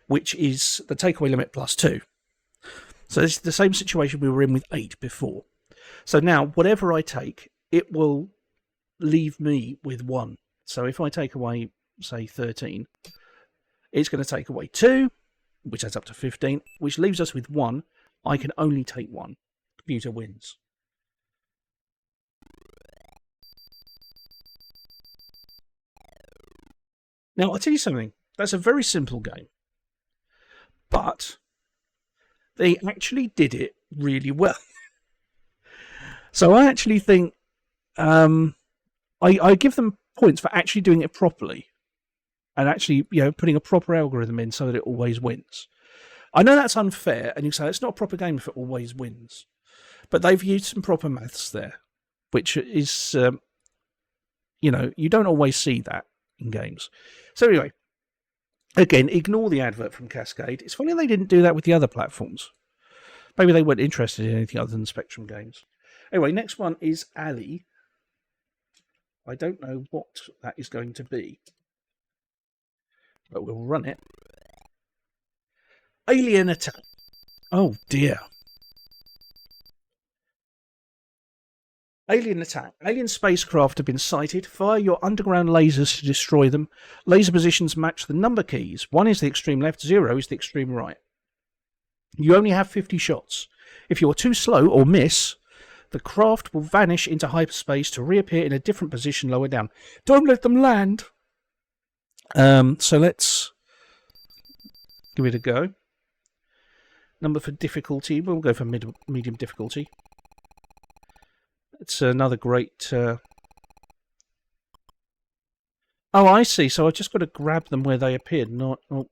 which is the takeaway limit plus 2. So this is the same situation we were in with 8 before. So now, whatever I take, it will leave me with 1. So if I take away, say, 13, it's going to take away 2, which adds up to 15, which leaves us with 1. I can only take 1. Computer wins. Now, I'll tell you something. That's a very simple game. But they actually did it really well. So I actually think I give them points for actually doing it properly and actually, putting a proper algorithm in so that it always wins. I know that's unfair, and you say it's not a proper game if it always wins, but they've used some proper maths there, which is, you don't always see that in games. So anyway, again, ignore the advert from Cascade. It's funny they didn't do that with the other platforms. Maybe they weren't interested in anything other than Spectrum games. Anyway, next one is Ali. I don't know what that is going to be, but we'll run it. Alien attack. Oh dear. Alien attack. Alien spacecraft have been sighted. Fire your underground lasers to destroy them. Laser positions match the number keys. 1 is the extreme left, 0 is the extreme right. You only have 50 shots. If you're too slow or miss, the craft will vanish into hyperspace to reappear in a different position lower down. Don't let them land. So let's give it a go. Number for difficulty, we'll go for medium difficulty. It's another great... Oh, I see. So I've just got to grab them where they appeared. Not. Oh.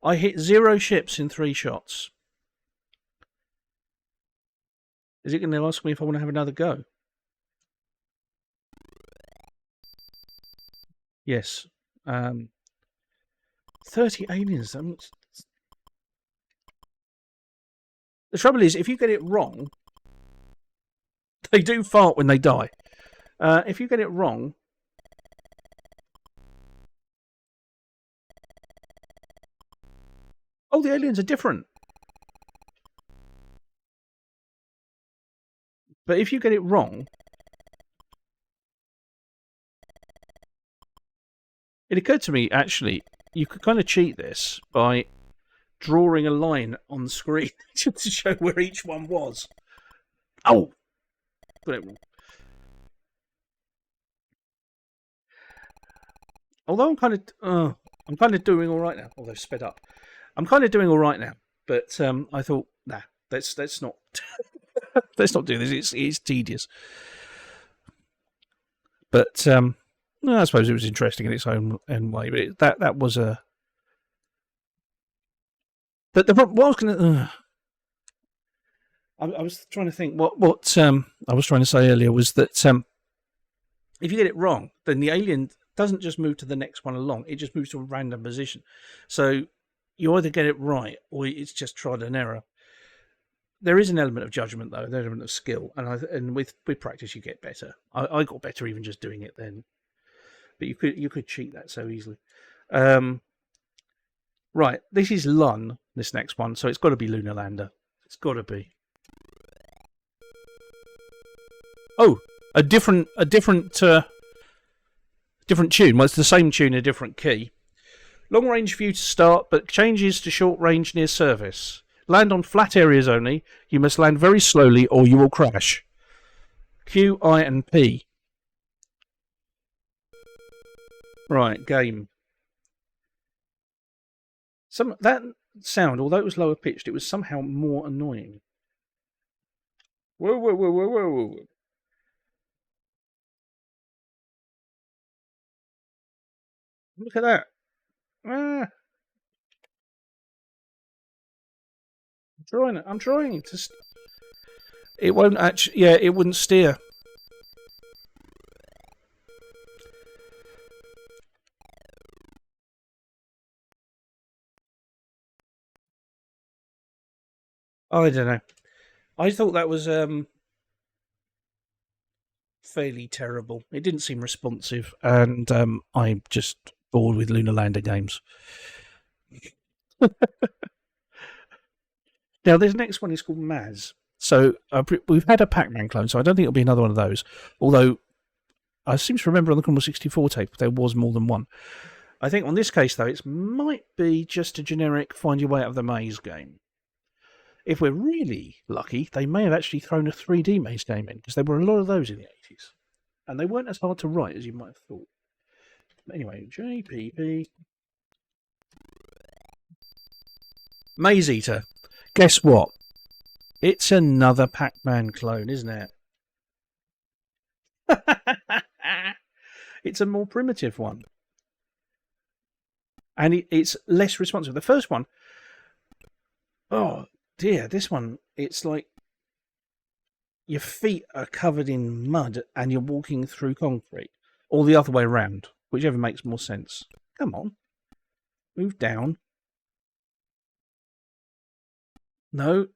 I hit 0 ships in 3 shots. Is it going to ask me if I want to have another go? Yes. 30 aliens. The trouble is, if you get it wrong, they do fart when they die. If you get it wrong... Oh, the aliens are different. But if you get it wrong... It occurred to me, actually, you could kind of cheat this by drawing a line on the screen just to show where each one was. Oh! Got it wrong. Although I'm kind of doing all right now. Although sped up, I'm kind of doing all right now. But I thought, nah, let's not let's not do this. It's tedious. But No, I suppose it was interesting in its own way, but that was a. But what I was going to. I was trying to think what I was trying to say earlier was that if you get it wrong, then the alien doesn't just move to the next one along; it just moves to a random position. So you either get it right or it's just trial and error. There is an element of judgment, though, an element of skill, and with practice you get better. I got better even just doing it then, but you could cheat that so easily. Right, this is Lun. This next one, so it's got to be Lunar Lander. It's got to be. Oh, a different tune. Well, it's the same tune, a different key. Long range view to start, but changes to short range near surface. Land on flat areas only. You must land very slowly or you will crash. Q, I, and P. Right, game. That sound, although it was lower pitched, it was somehow more annoying. Whoa, whoa, whoa, whoa, whoa, whoa. Look at that. I'm trying to. It won't actually. Yeah, it wouldn't steer. I don't know. I thought that was fairly terrible. It didn't seem responsive, and I'm just bored with Lunar Lander games. Now, this next one is called Maz. So we've had a Pac-Man clone, so I don't think it'll be another one of those. Although I seem to remember on the Commodore 64 tape there was more than one. I think on this case, though, it might be just a generic find your way out of the maze game. If we're really lucky, they may have actually thrown a 3D maze game in, because there were a lot of those in the 80s. And they weren't as hard to write as you might have thought. Anyway, JPP. Maze Eater. Guess what? It's another Pac-Man clone, isn't it? It's a more primitive one. And it's less responsive. The first one, oh dear, this one, it's like your feet are covered in mud and you're walking through concrete. Or the other way around, whichever makes more sense. Come on. Move down. No.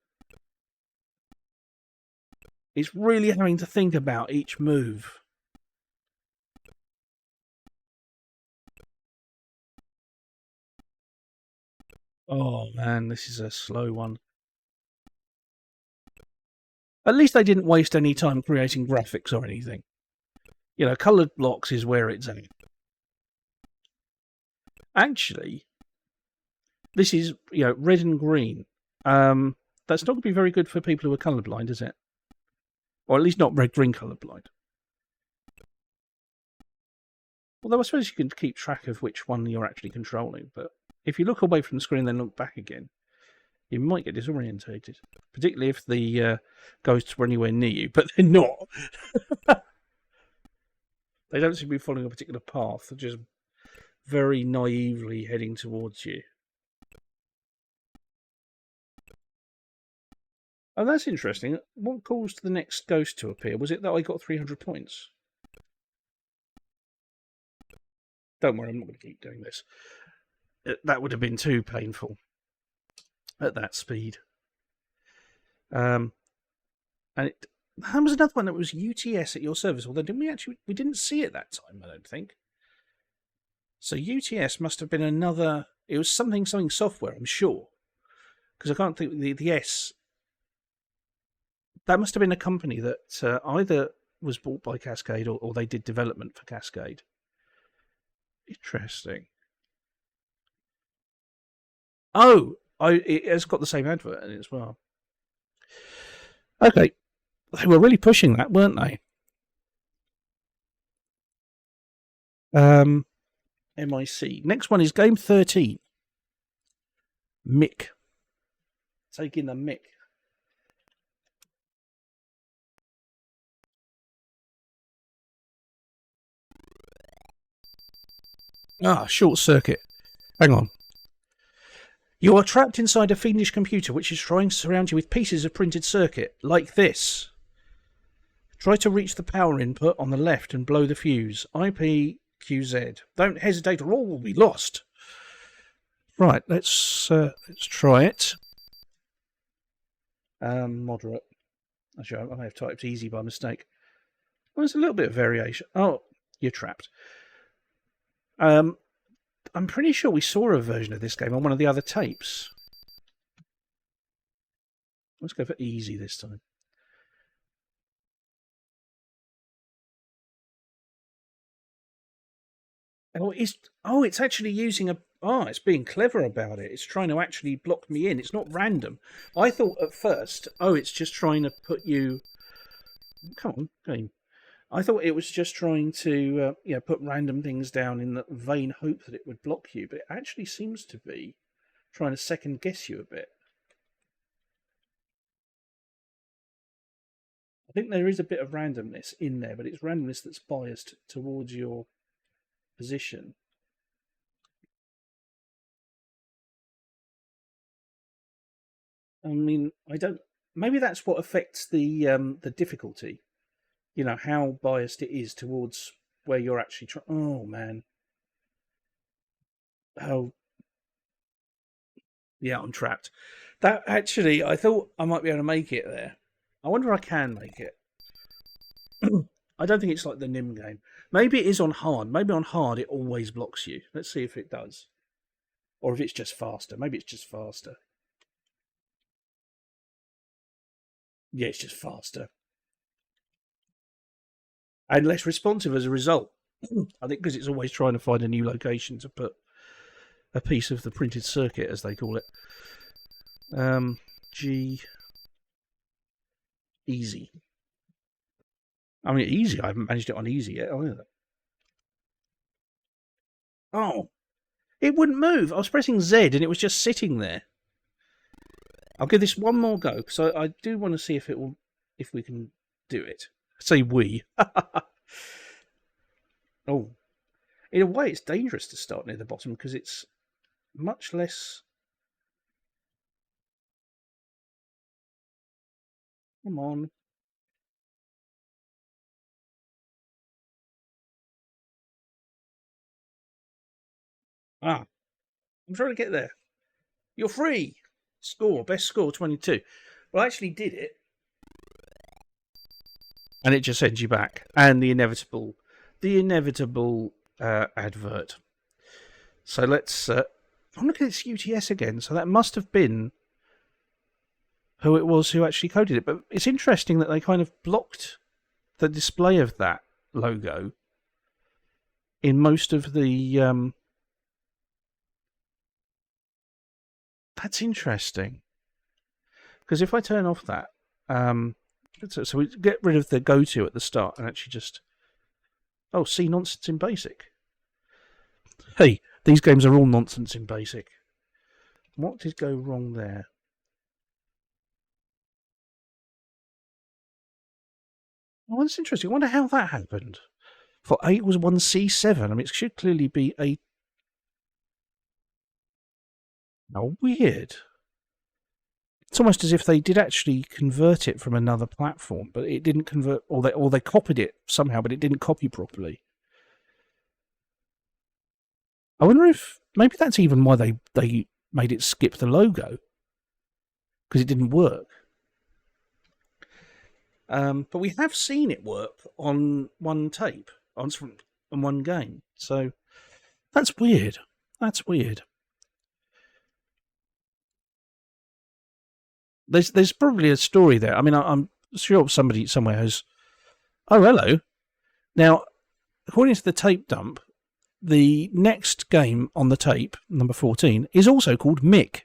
It's really having to think about each move. Oh man, this is a slow one. At least they didn't waste any time creating graphics or anything. You know, coloured blocks is where it's at. Actually, this is, red and green. That's not going to be very good for people who are colourblind, is it? Or at least not red-green colourblind. Although I suppose you can keep track of which one you're actually controlling. But if you look away from the screen and then look back again, you might get disorientated. Particularly if the ghosts were anywhere near you, but they're not. They don't seem to be following a particular path. They're just very naively heading towards you. Oh, that's interesting. What caused the next ghost to appear? Was it that I got 300 points? Don't worry, I'm not going to keep doing this. That would have been too painful at that speed. And that was another one that was UTS at your service. Although we didn't see it that time, I don't think. So UTS must have been another. It was something software, I'm sure, because I can't think the S. That must have been a company that either was bought by Cascade or they did development for Cascade. Interesting. Oh, it has got the same advert in it as well. Okay. They were really pushing that, weren't they? MIC. Next one is game 13. Mick. Taking the Mick. Ah, short circuit. Hang on. You are trapped inside a fiendish computer which is trying to surround you with pieces of printed circuit, like this. Try to reach the power input on the left and blow the fuse. IPQZ. Don't hesitate or all will be lost. Right, let's try it. Moderate. Actually, I may have typed easy by mistake. Well, there's a little bit of variation. Oh, you're trapped. I'm pretty sure we saw a version of this game on one of the other tapes. Let's go for easy this time. It's actually using a... Oh, it's being clever about it. It's trying to actually block me in. It's not random. I thought at first, it's just trying to put you... Come on, game. I thought it was just trying to put random things down in the vain hope that it would block you, but it actually seems to be trying to second guess you a bit. I think there is a bit of randomness in there, but it's randomness that's biased towards your position. I mean, I don't... Maybe that's what affects the difficulty. You know, how biased it is towards where you're actually trying. Oh, man. Oh. Yeah, I'm trapped. That actually, I thought I might be able to make it there. I wonder if I can make it. I don't think it's like the NIM game. Maybe it is on hard. Maybe on hard it always blocks you. Let's see if it does. Or if it's just faster. Maybe it's just faster. Yeah, it's just faster. And less responsive as a result. I think because it's always trying to find a new location to put a piece of the printed circuit, as they call it. G... Easy. I mean, easy. I haven't managed it on easy yet either. Oh, it wouldn't move. I was pressing Z and it was just sitting there. I'll give this one more go because I do want to see if we can do it. I say we. Oh, in a way, it's dangerous to start near the bottom because it's much less. Come on. Ah, I'm trying to get there. You're free. Score, best score, 22. Well, I actually did it. And it just sends you back. And the inevitable advert. So let's... I'm looking at this UTS again. So that must have been who it was who actually coded it. But it's interesting that they kind of blocked the display of that logo in most of the... That's interesting. Because if I turn off that... so we get rid of the go-to at the start and actually just... Oh, see nonsense in BASIC. Hey, these games are all nonsense in BASIC. What did go wrong there? Oh, that's interesting. I wonder how that happened. For 8 was 1C7. I mean, it should clearly be a... Oh, weird. It's almost as if they did actually convert it from another platform, but it didn't convert, or they copied it somehow, but it didn't copy properly. I wonder if maybe that's even why they made it skip the logo, because it didn't work. But we have seen it work on one tape, on one game, so that's weird. That's weird. There's probably a story there. I mean, I'm sure somebody somewhere has... Oh, hello. Now, according to the tape dump, the next game on the tape, number 14, is also called Mick.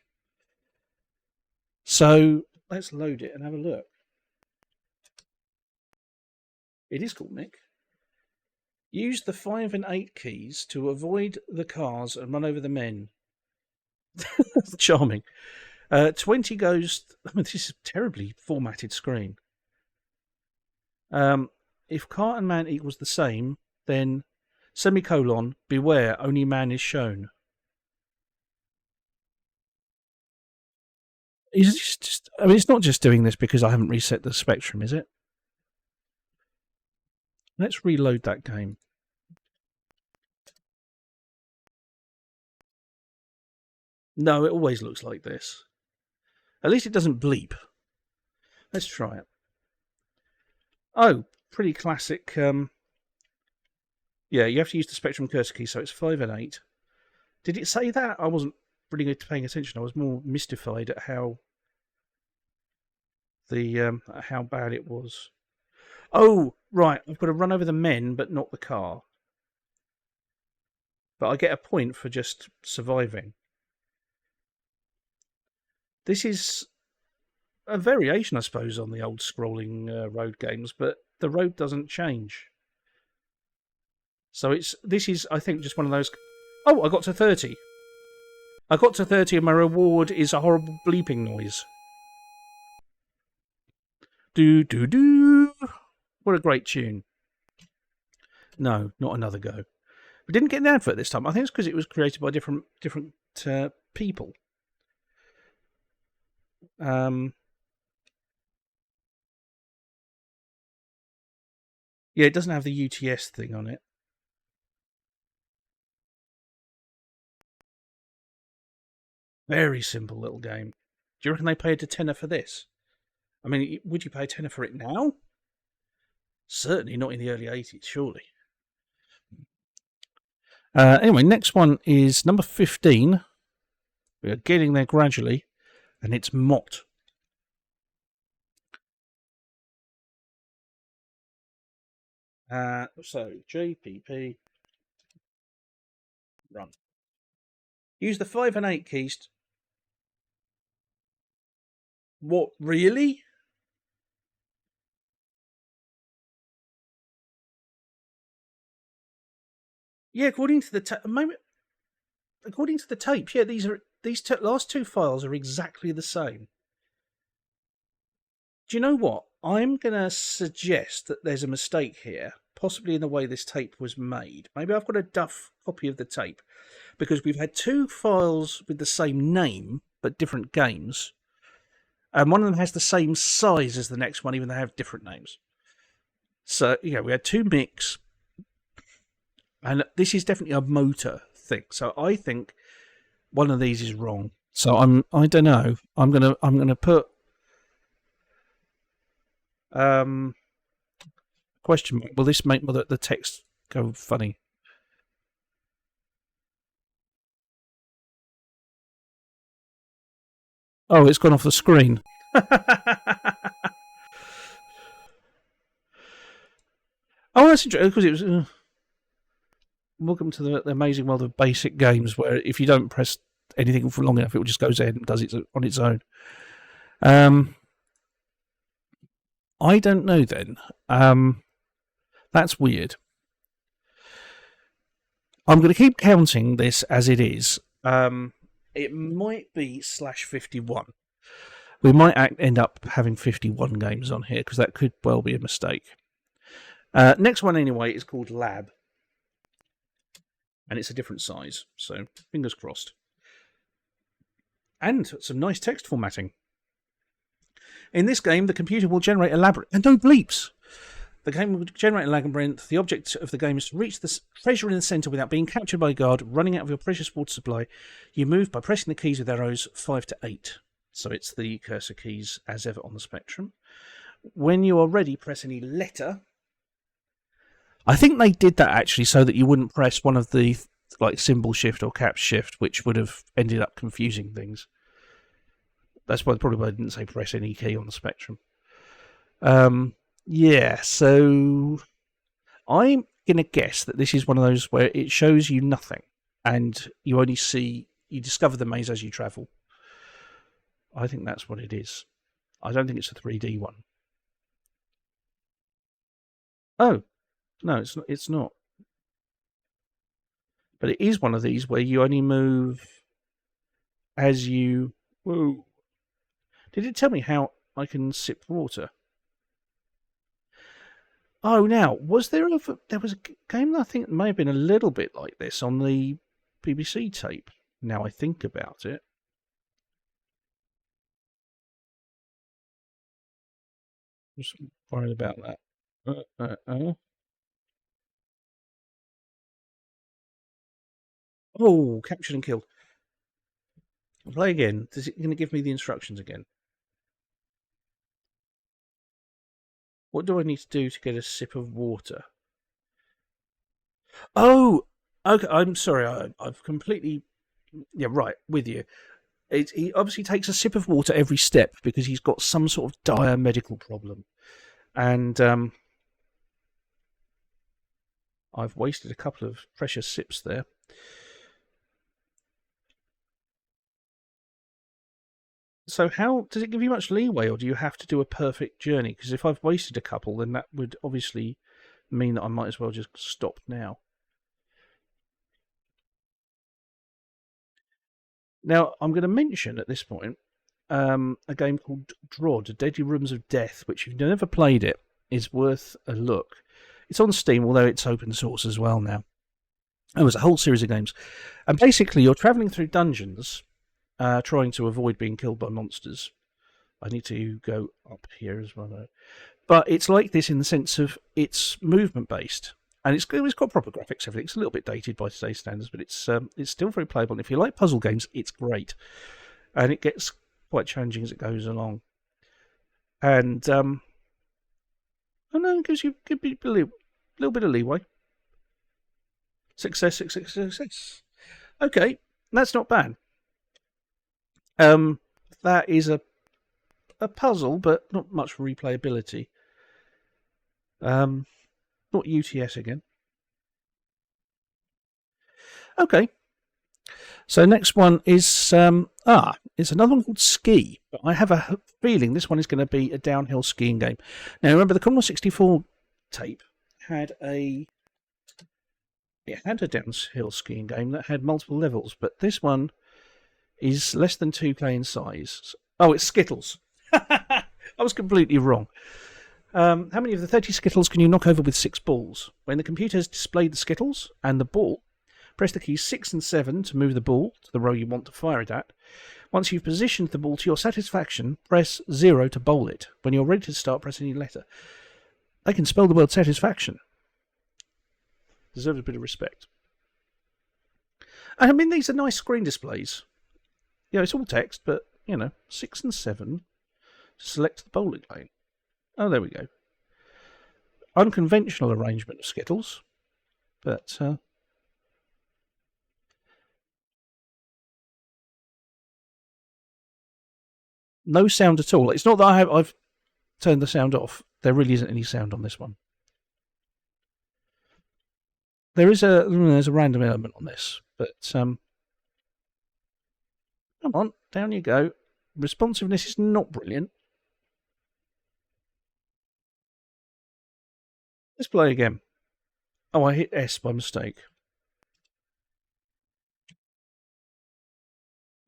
So let's load it and have a look. It is called Mick. Use the 5 and 8 keys to avoid the cars and run over the men. That's charming. 20 goes... I mean, this is a terribly formatted screen. If car and man equals the same, then semicolon, beware, only man is shown. I mean, it's not just doing this because I haven't reset the Spectrum, is it? Let's reload that game. No, it always looks like this. At least it doesn't bleep. Let's try it. Oh, pretty classic. Yeah, you have to use the Spectrum cursor key, so it's 5 and 8. Did it say that? I wasn't really paying attention. I was more mystified at how how bad it was. Oh, right. I've got to run over the men, but not the car. But I get a point for just surviving. This is a variation, I suppose, on the old scrolling road games, but the road doesn't change. So this is, I think, just one of those. Oh, I got to 30. I got to 30 and my reward is a horrible bleeping noise. Do, do, do. What a great tune. No, not another go. We didn't get an advert this time. I think it's because it was created by different people. Yeah, it doesn't have the UTS thing on it. Very simple little game. Do you reckon they paid a tenner for this? I mean, would you pay a tenner for it now? Certainly not in the early 80s, surely. Anyway, next one is number 15. We are getting there gradually, and it's Mott. So, JPP, run. Use the 5 and 8 keys. What, really? Yeah, according to the tape, yeah, these last two files are exactly the same. Do you know what? I'm going to suggest that there's a mistake here, possibly in the way this tape was made. Maybe I've got a duff copy of the tape, because we've had two files with the same name, but different games. And one of them has the same size as the next one, even though they have different names. So, yeah, we had two mix. And this is definitely a motor thing. So I think one of these is wrong. So I don't know. I'm gonna put question mark. Will this make the text go funny? Oh, it's gone off the screen. Oh, that's interesting because it was. Welcome to the amazing world of basic games, where if you don't press anything for long enough, it just goes ahead and does it on its own. I don't know then. That's weird. I'm going to keep counting this as it is. It might be /51. We might end up having 51 games on here, because that could well be a mistake. Next one, anyway, is called Lab. And it's a different size, so fingers crossed. And some nice text formatting. In this game, the computer will generate a labyrinth. And no bleeps! The game will generate a labyrinth. The object of the game is to reach the treasure in the centre without being captured by a guard, running out of your precious water supply. You move by pressing the keys with arrows 5 to 8. So it's the cursor keys as ever on the Spectrum. When you are ready, press any letter. I think they did that actually so that you wouldn't press one of the like symbol shift or cap shift, which would have ended up confusing things. That's probably why I didn't say press any key on the Spectrum. Yeah, so I'm going to guess that this is one of those where it shows you nothing and you only you discover the maze as you travel. I think that's what it is. I don't think it's a 3D one. Oh, no, it's not. But it is one of these where you only move as you... Whoa. Did it tell me how I can sip water? Oh, now, there was a game that I think may have been a little bit like this on the BBC tape, now I think about it. Just worried about that. Oh, captured and killed. Play again. Is it going to give me the instructions again? What do I need to do to get a sip of water? Oh, okay. I'm sorry. I've completely. Yeah, right. With you. He obviously takes a sip of water every step because he's got some sort of dire medical problem. And I've wasted a couple of precious sips there. So how does it give you much leeway, or do you have to do a perfect journey? Because if I've wasted a couple, then that would obviously mean that I might as well just stop now. Now, I'm going to mention at this point a game called Drod, Deadly Rooms of Death, which if you've never played it, is worth a look. It's on Steam, although it's open source as well now. It was a whole series of games. And basically, you're travelling through dungeons, trying to avoid being killed by monsters. I need to go up here as well. But it's like this in the sense of it's movement-based. And it's got proper graphics, everything. It's a little bit dated by today's standards, but it's still very playable. And if you like puzzle games, it's great. And it gets quite challenging as it goes along. And I know it gives you a little bit of leeway. Success. Okay, that's not bad. That is a puzzle, but not much replayability. Not UTS again. Okay. So next one is it's another one called Ski, but I have a feeling this one is going to be a downhill skiing game. Now remember, the Commodore 64 tape had a downhill skiing game that had multiple levels, but this one is less than 2K in size. Oh, it's Skittles. I was completely wrong. How many of the 30 Skittles can you knock over with 6 balls? When the computer has displayed the Skittles and the ball, press the keys 6 and 7 to move the ball to the row you want to fire it at. Once you've positioned the ball to your satisfaction, press 0 to bowl it. When you're ready to start, press any letter. They can spell the word satisfaction. Deserves a bit of respect. I mean, these are nice screen displays. Yeah, it's all text, but, 6 and 7 to select the bowling lane. Oh, there we go. Unconventional arrangement of Skittles, but no sound at all. It's not that I've turned the sound off. There really isn't any sound on this one. There's a random element on this, but come on, down you go. Responsiveness is not brilliant. Let's play again. Oh, I hit S by mistake.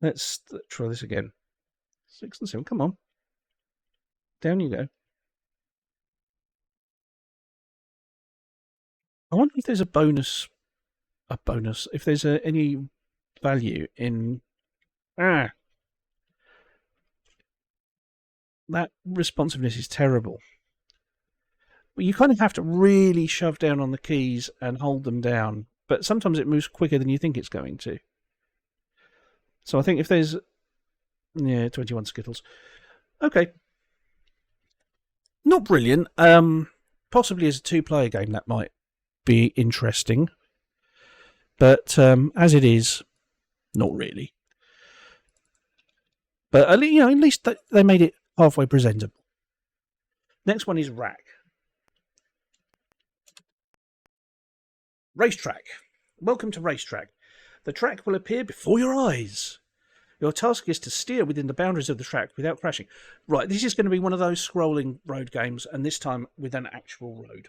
Let's try this again. 6 and 7, come on. Down you go. I wonder if there's a bonus. If there's any value in... that responsiveness is terrible. But you kind of have to really shove down on the keys and hold them down. But sometimes it moves quicker than you think it's going to. So I think if there's... Yeah, 21 Skittles. Okay. Not brilliant. Possibly as a 2-player game that might be interesting. But as it is, not really. But at least they made it halfway presentable. Next one is Rack. Racetrack. Welcome to Racetrack. The track will appear before your eyes. Your task is to steer within the boundaries of the track without crashing. Right, this is going to be one of those scrolling road games, and this time with an actual road.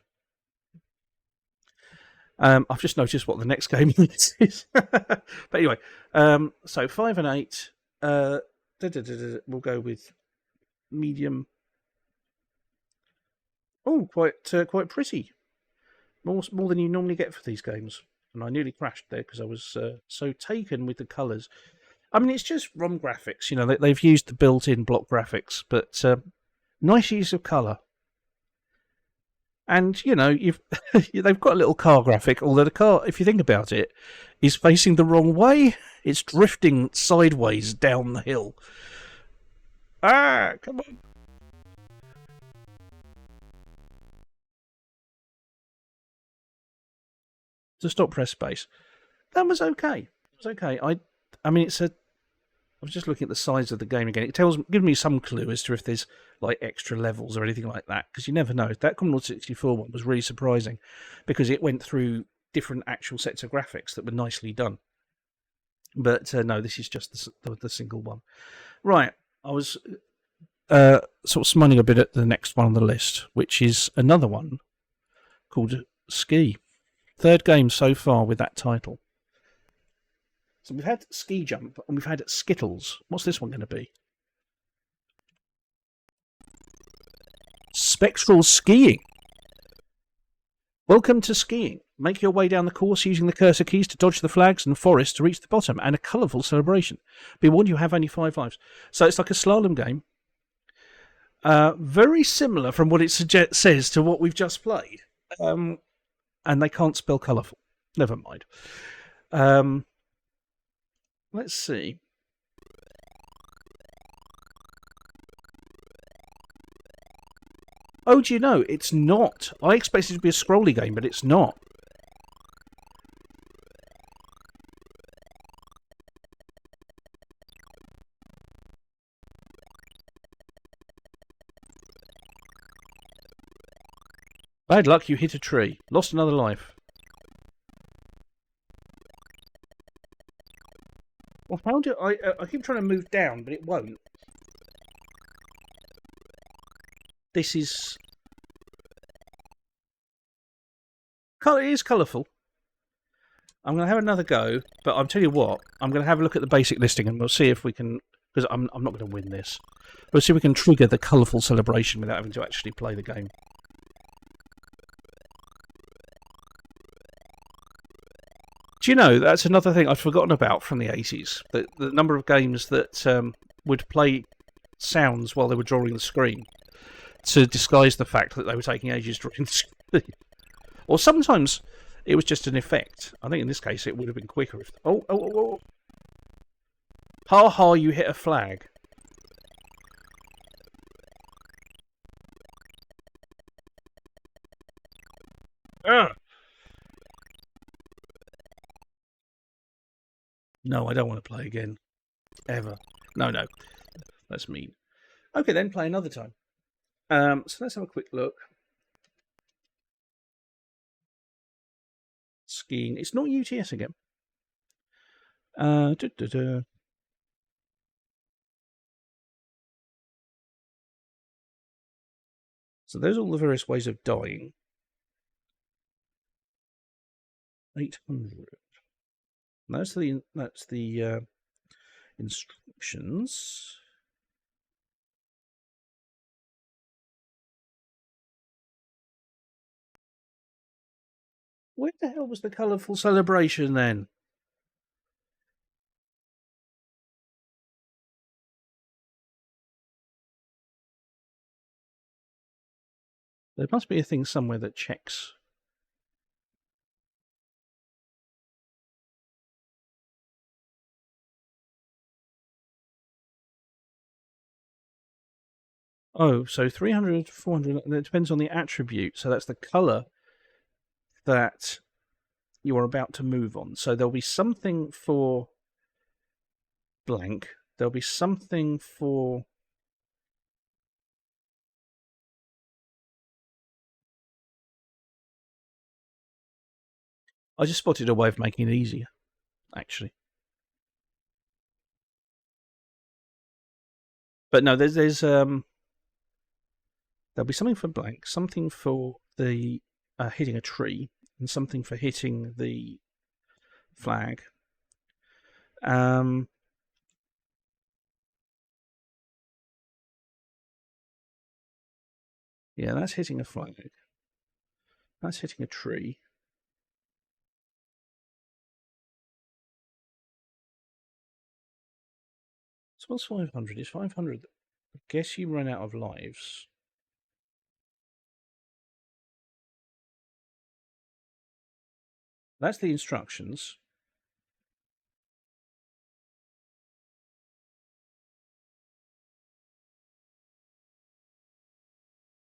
I've just noticed what the next game is. But anyway, so 5 and 8. We'll go with medium. Oh, quite pretty. More than you normally get for these games. And I nearly crashed there because I was so taken with the colours. I mean, it's just ROM graphics. They've used the built-in block graphics, but nice use of colour. And you've they've got a little car graphic. Although the car, if you think about it, is facing the wrong way. It's drifting sideways down the hill. Ah, come on! To stop, press space. That was okay. It was okay. I mean, I was just looking at the size of the game again. It gives me some clue as to if there's like extra levels or anything like that, because you never know. That Commodore 64 one was really surprising because it went through different actual sets of graphics that were nicely done. But no, this is just the single one. Right, I was sort of smiling a bit at the next one on the list, which is another one called Ski. Third game so far with that title. So we've had Ski Jump and we've had Skittles. What's this one going to be? Spectral Skiing. Welcome to skiing. Make your way down the course using the cursor keys to dodge the flags and forests to reach the bottom, and a colourful celebration. Be warned, you have only 5 lives. So it's like a slalom game. Very similar from what it says to what we've just played. And they can't spell colourful. Never mind. Let's see. Oh, do you know, it's not. I expected it to be a scrolly game, but it's not. Bad luck, you hit a tree. Lost another life. Well, how do I keep trying to move down, but it won't. This is... It is colourful. I'm going to have another go, but I'll tell you what, I'm going to have a look at the basic listing and we'll see if we can... Because I'm not going to win this. We'll see if we can trigger the colourful celebration without having to actually play the game. Do you know, that's another thing I'd forgotten about from the 80s. The number of games that would play sounds while they were drawing the screen to disguise the fact that they were taking ages drawing the screen. Or sometimes it was just an effect. I think in this case it would have been quicker if... Oh. Ha ha, you hit a flag. Ugh. No, I don't want to play again. Ever. No. That's mean. Okay, then, play another time. So let's have a quick look. Skiing. It's not UTS again. So there's all the various ways of dying. 800. That's the instructions. Where the hell was the colourful celebration then? There must be a thing somewhere that checks. Oh, so 300, 400, and it depends on the attribute. So that's the colour that you are about to move on. So there'll be something for blank. There'll be something for... I just spotted a way of making it easier, actually. But no, there'll be something for blank, something for the hitting a tree, and something for hitting the flag. Yeah, that's hitting a flag. That's hitting a tree. So what's 500? Is 500? I guess you run out of lives. That's the instructions.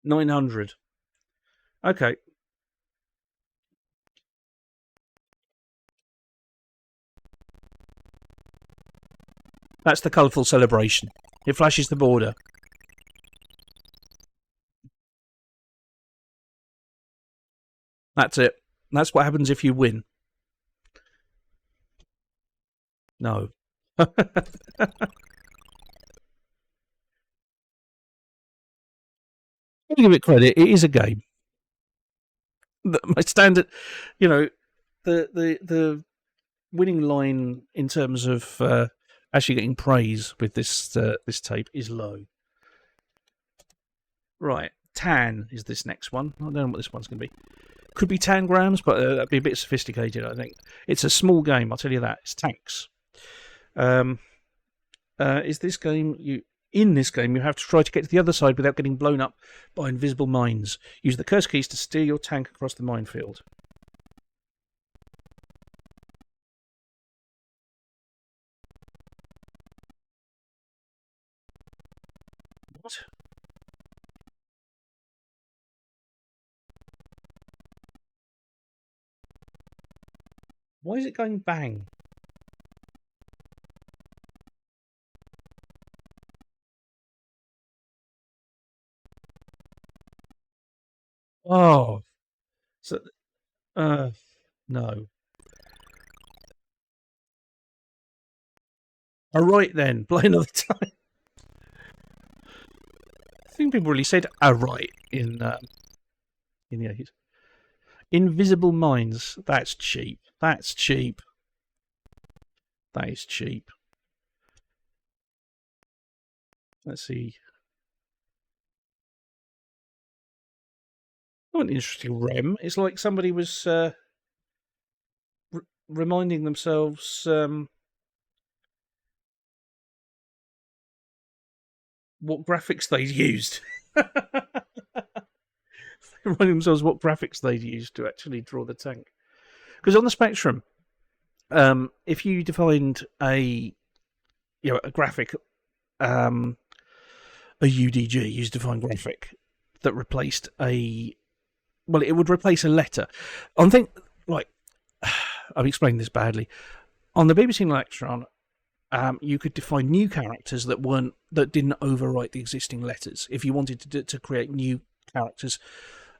$900. Okay. That's the colourful celebration. It flashes the border. That's it. That's what happens if you win. No. Give it credit. It is a game. My standard, the winning line in terms of actually getting praise with this tape is low. Right, tan is this next one. I don't know what this one's going to be. Could be tangrams, but that'd be a bit sophisticated, I think. It's a small game, I'll tell you that. It's tanks. Is this game In this game, you have to try to get to the other side without getting blown up by invisible mines. Use the curse keys to steer your tank across the minefield. What? Why is it going bang? Oh, so no. All right then, play another time. I think people really said "all right" in the 80s. Invisible mines. That's cheap. That's cheap. That is cheap. Let's see. Oh, an interesting rem. It's like somebody was reminding themselves what graphics they'd used. Reminding themselves what graphics they'd used to actually draw the tank. Because on the Spectrum, if you defined a graphic, a UDG, user defined graphic that replaced it would replace a letter. I've explained this badly. On the BBC Electron, you could define new characters that didn't overwrite the existing letters. If you wanted to create new characters,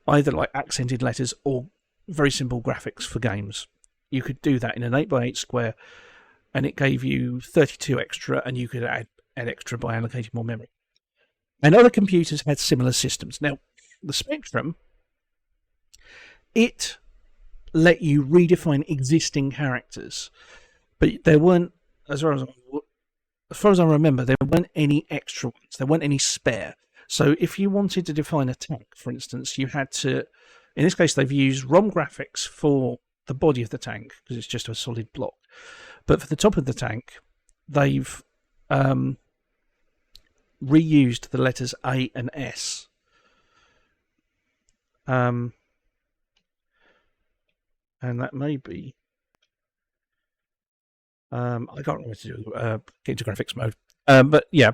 either like accented letters or very simple graphics for games, you could do that in an 8x8 square, and it gave you 32 extra, and you could add extra by allocating more memory. And other computers had similar systems. Now, the Spectrum, it let you redefine existing characters, but there weren't, as far as I remember, there weren't any extra ones. There weren't any spare. So if you wanted to define a tank, for instance, you had to, in this case, they've used ROM graphics for the body of the tank because it's just a solid block. But for the top of the tank, they've reused the letters A and S. And that may be... I can't remember what to do. Get into graphics mode. But yeah.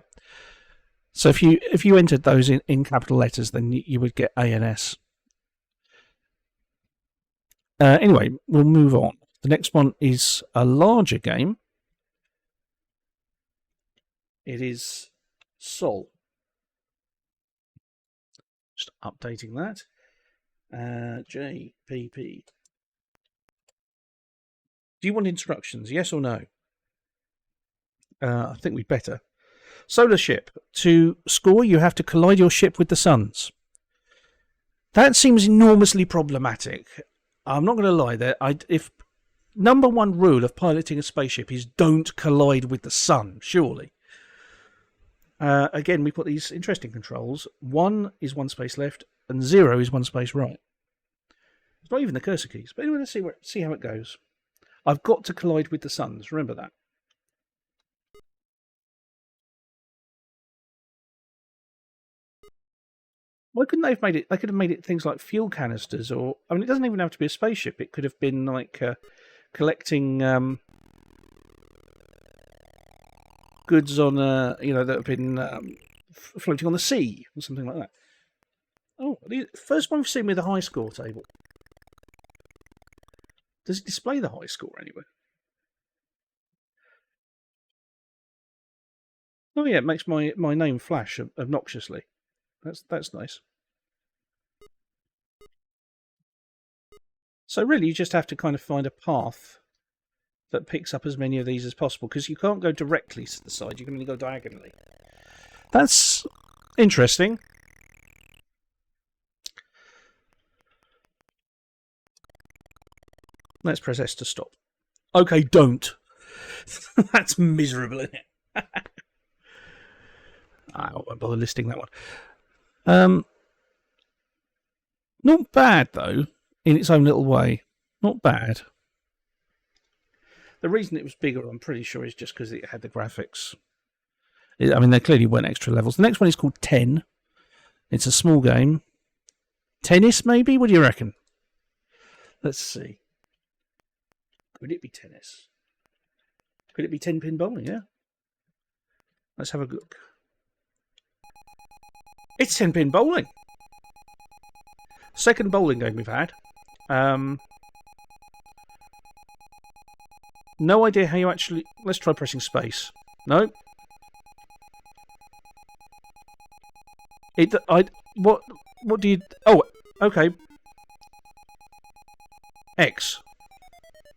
So if you entered those in capital letters, then you would get A and S. Anyway, we'll move on. The next one is a larger game. It is Sol. Just updating that. JPP. Do you want instructions? Yes or no? I think we'd better. Solar ship. To score, you have to collide your ship with the sun's. That seems enormously problematic. I'm not going to lie there. If number one rule of piloting a spaceship is don't collide with the sun, surely. Again, we put these interesting controls. One is one space left. and 0 is 1 space right. It's not even the cursor keys. But anyway, let's see how it goes. I've got to collide with the suns. Remember that. Why couldn't they have made it? They could have made it things like fuel canisters, or I mean, it doesn't even have to be a spaceship. It could have been like collecting goods on that have been floating on the sea or something like that. Oh, the first one we've seen with a high score table. Does it display the high score anywhere? Oh yeah, it makes my name flash obnoxiously. That's nice. So really, you just have to kind of find a path that picks up as many of these as possible, because you can't go directly to the side. You can only go diagonally. That's interesting. Let's press S to stop. Okay, don't. That's miserable, isn't it? I won't bother listing that one. Not bad, though, in its own little way. Not bad. The reason it was bigger, I'm pretty sure, is just because it had the graphics. I mean, they clearly went extra levels. The next one is called 10. It's a small game. Tennis, maybe? What do you reckon? Let's see. Could it be tennis? Could it be 10-pin bowling? Yeah. Let's have a look. It's 10-pin bowling. Second bowling game we've had. No idea how you actually... Let's try pressing space. No. What do you... Oh, okay. X.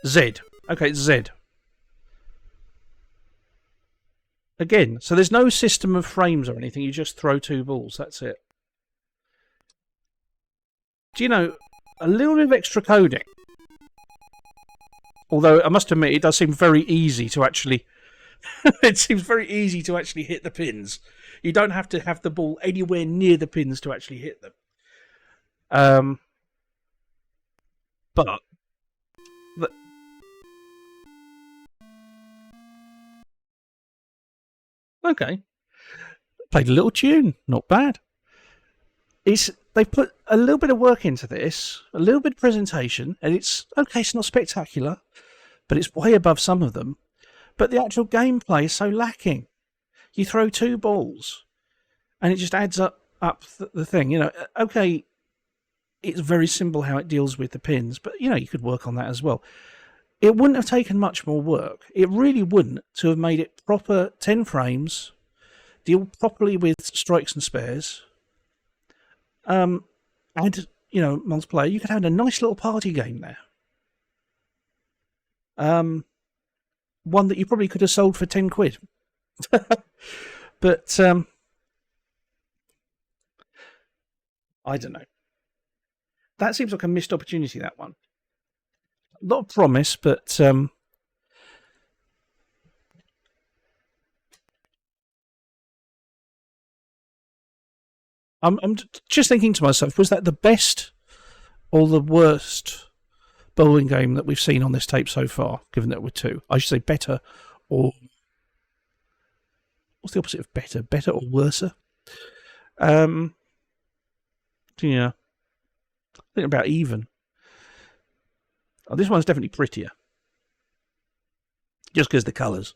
Z. Okay, it's Z. Again, so there's no system of frames or anything. You just throw 2 balls. That's it. Do you know, a little bit of extra coding. Although, I must admit, it does seem very easy to actually... it seems very easy to actually hit the pins. You don't have to have the ball anywhere near the pins to actually hit them. But... Okay. Played a little tune. Not bad. They've put a little bit of work into this, a little bit of presentation, and it's okay, it's not spectacular, but it's way above some of them. But the actual gameplay is so lacking. You throw 2 balls, and it just adds up the thing. You know, okay, it's very simple how it deals with the pins, but, you know, you could work on that as well. It wouldn't have taken much more work. It really wouldn't to have made it proper 10 frames, deal properly with strikes and spares, and, you know, multiplayer. You could have a nice little party game there. One that you probably could have sold for 10 quid. But, I don't know. That seems like a missed opportunity, that one. A lot of promise, but I'm just thinking to myself, was that the best or the worst bowling game that we've seen on this tape so far, given that we're 2? I should say better or... What's the opposite of better? Better or worser? Yeah. I think about even. Oh, this one's definitely prettier. Just because the colours.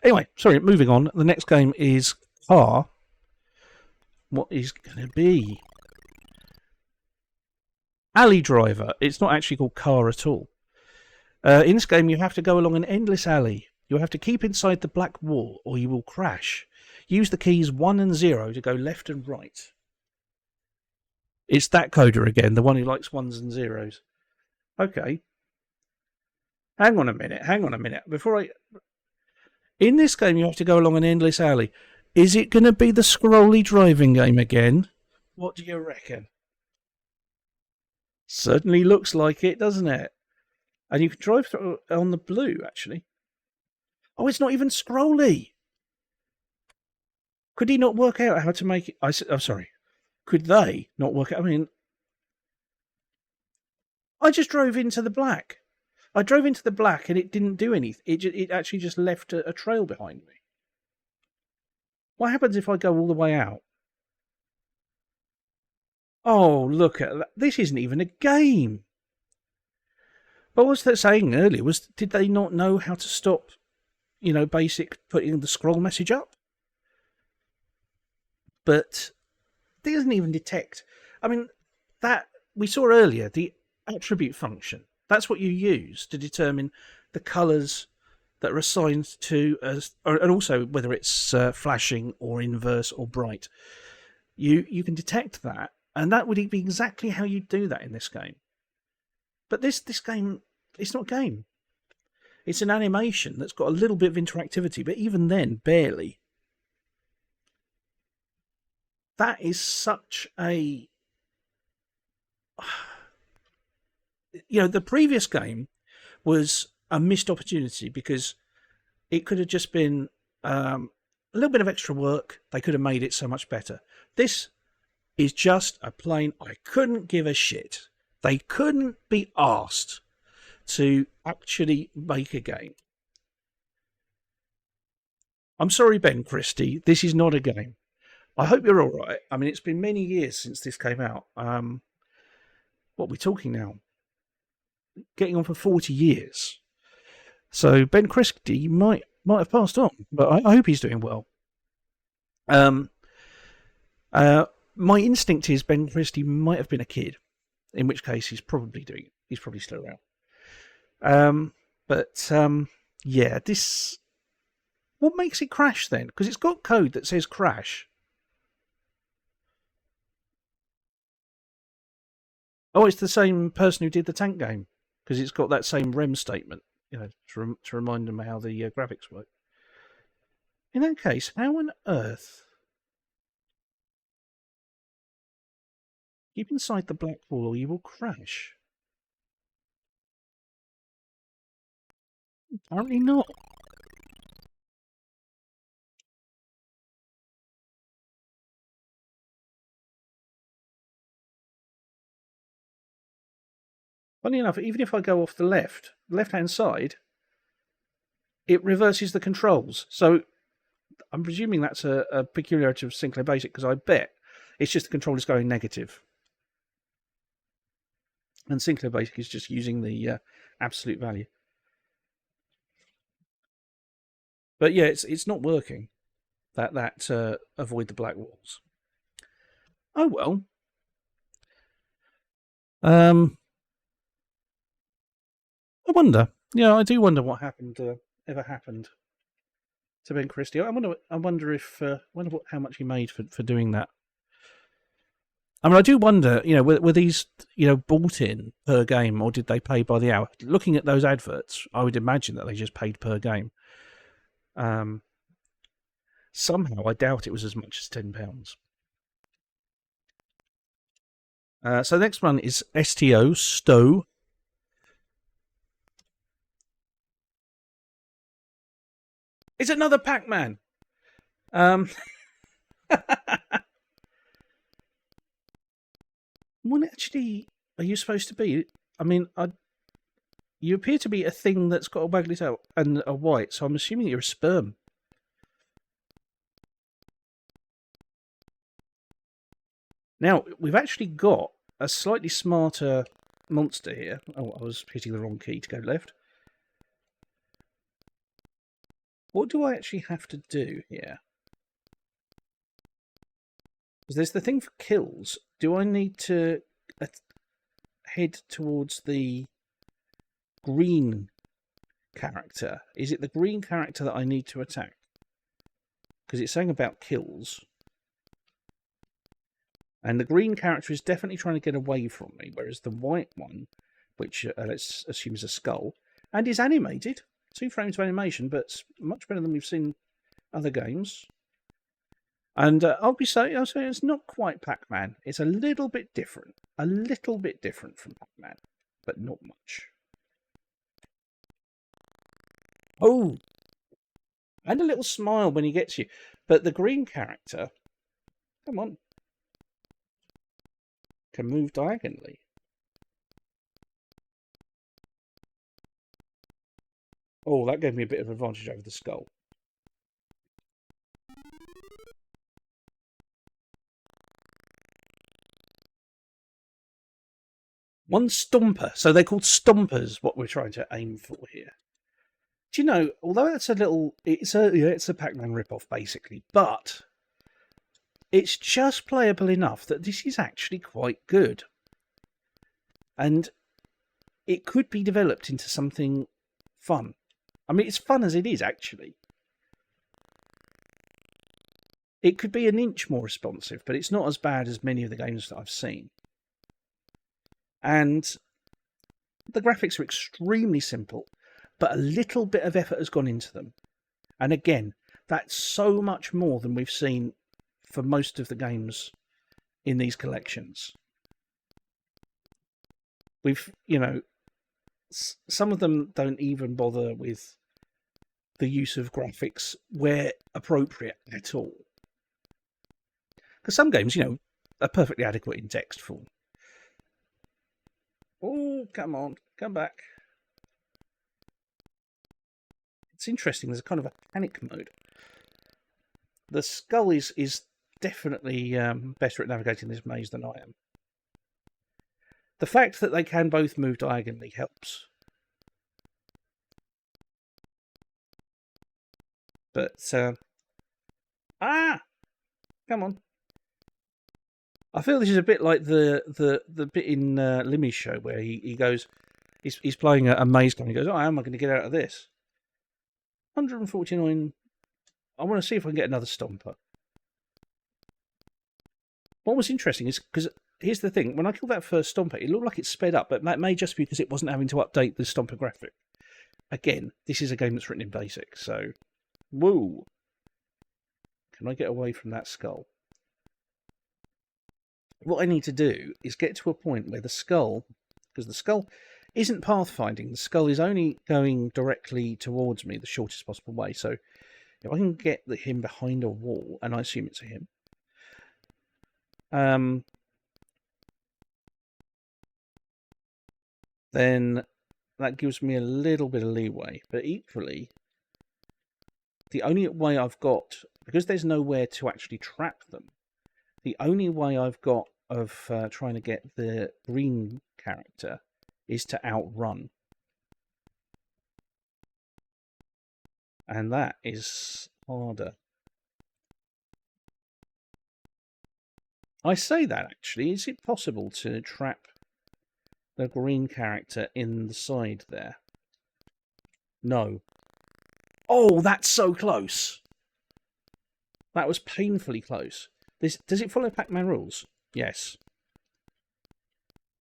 Anyway, sorry, moving on. The next game is Car. What is going to be? Alley Driver. It's not actually called Car at all. In this game, you have to go along an endless alley. You'll have to keep inside the black wall or you will crash. Use the keys 1 and 0 to go left and right. It's that coder again, the one who likes 1s and 0s. Okay. Hang on a minute. In this game, you have to go along an endless alley. Is it going to be the scrolly driving game again? What do you reckon? Certainly looks like it, doesn't it? And you can drive through on the blue, actually. Oh, it's not even scrolly. Could he not work out how to make it? I'm sorry. Could they not work out? I mean, I just drove into the black. I drove into the black and it didn't do anything. It actually just left a trail behind me. What happens if I go all the way out? Oh, look at that. This isn't even a game. But what was that saying earlier? Did they not know how to stop, basic putting the scroll message up? But it doesn't even detect. I mean, that we saw earlier, the attribute function. That's what you use to determine the colours that are assigned to, and also whether it's flashing or inverse or bright. You can detect that, and that would be exactly how you do that in this game. But this game, it's not a game. It's an animation that's got a little bit of interactivity, but even then, barely. That is such a... the previous game was a missed opportunity because it could have just been a little bit of extra work. They could have made it so much better. This is just a plain, I couldn't give a shit. They couldn't be asked to actually make a game. I'm sorry, Ben Christie, this is not a game. I hope you're all right. I mean, it's been many years since this came out. What are we talking now? Getting on for 40 years. So Ben Christie might have passed on, but I hope he's doing well. My instinct is Ben Christie might have been a kid, in which case he's probably still around. Yeah, this... What makes it crash then? Because it's got code that says crash. Oh, it's the same person who did the tank game, because it's got that same REM statement, to remind them how the graphics work. In that case, how on earth... Keep inside the black ball or you will crash. Apparently not. Funny enough, even if I go off the left-hand side, it reverses the controls. So I'm presuming that's a peculiarity of Sinclair Basic, because I bet it's just the controller's going negative. And Sinclair Basic is just using the absolute value. But yeah, it's not working. That avoid the black walls. Oh well. I wonder. Yeah, I do wonder what happened. Ever happened to Ben Christie? I wonder if how much he made for doing that. I mean, I do wonder. Were these bought in per game, or did they pay by the hour? Looking at those adverts, I would imagine that they just paid per game. Somehow, I doubt it was as much as £10. So the next one is STO, Stow. It's another Pac-Man. What actually are you supposed to be? I mean, you appear to be a thing that's got a waggly tail and a white, so I'm assuming you're a sperm. Now, we've actually got a slightly smarter monster here. Oh, I was hitting the wrong key to go left. What do I actually have to do here? Because there's the thing for kills. Do I need to head towards the green character? Is it the green character that I need to attack? Because it's saying about kills. And the green character is definitely trying to get away from me, whereas the white one, which let's assume is a skull, and is animated. 2 frames of animation, but much better than we've seen other games. And I'll say it's not quite Pac-Man. It's a little bit different. A little bit different from Pac-Man, but not much. Oh! And a little smile when he gets you. But the green character, come on, can move diagonally. Oh, that gave me a bit of advantage over the skull. One stomper. So they're called stompers, what we're trying to aim for here. Do you know, although it's a Pac-Man rip-off, basically, but it's just playable enough that this is actually quite good. And it could be developed into something fun. I mean, it's fun as it is, actually. It could be an inch more responsive, but it's not as bad as many of the games that I've seen. And the graphics are extremely simple, but a little bit of effort has gone into them. And again, that's so much more than we've seen for most of the games in these collections. Some of them don't even bother with the use of graphics where appropriate at all. Because some games, are perfectly adequate in text form. Oh, come on, come back. It's interesting, there's a kind of a panic mode. The skull is definitely better at navigating this maze than I am. The fact that they can both move diagonally helps. But, come on. I feel this is a bit like the bit in Limmy's show where he goes, he's playing a maze game. He goes, how am I going to get out of this? 149. I want to see if I can get another stomper. What was interesting is, because here's the thing, when I killed that first stomper, it looked like it sped up, but that may just be because it wasn't having to update the stomper graphic. Again, this is a game that's written in BASIC, so woo. Can I get away from that skull? What I need to do is get to a point where the skull, because the skull isn't pathfinding, the skull is only going directly towards me the shortest possible way. So if I can get him behind a wall, and I assume it's a him, then that gives me a little bit of leeway. But equally, the only way I've got, because there's nowhere to actually trap them, the only way I've got of trying to get the green character is to outrun. And that is harder. I say that, actually. Is it possible to trap the green character in the side there? No. Oh, that's so close. That was painfully close. Does it follow Pac-Man rules? Yes.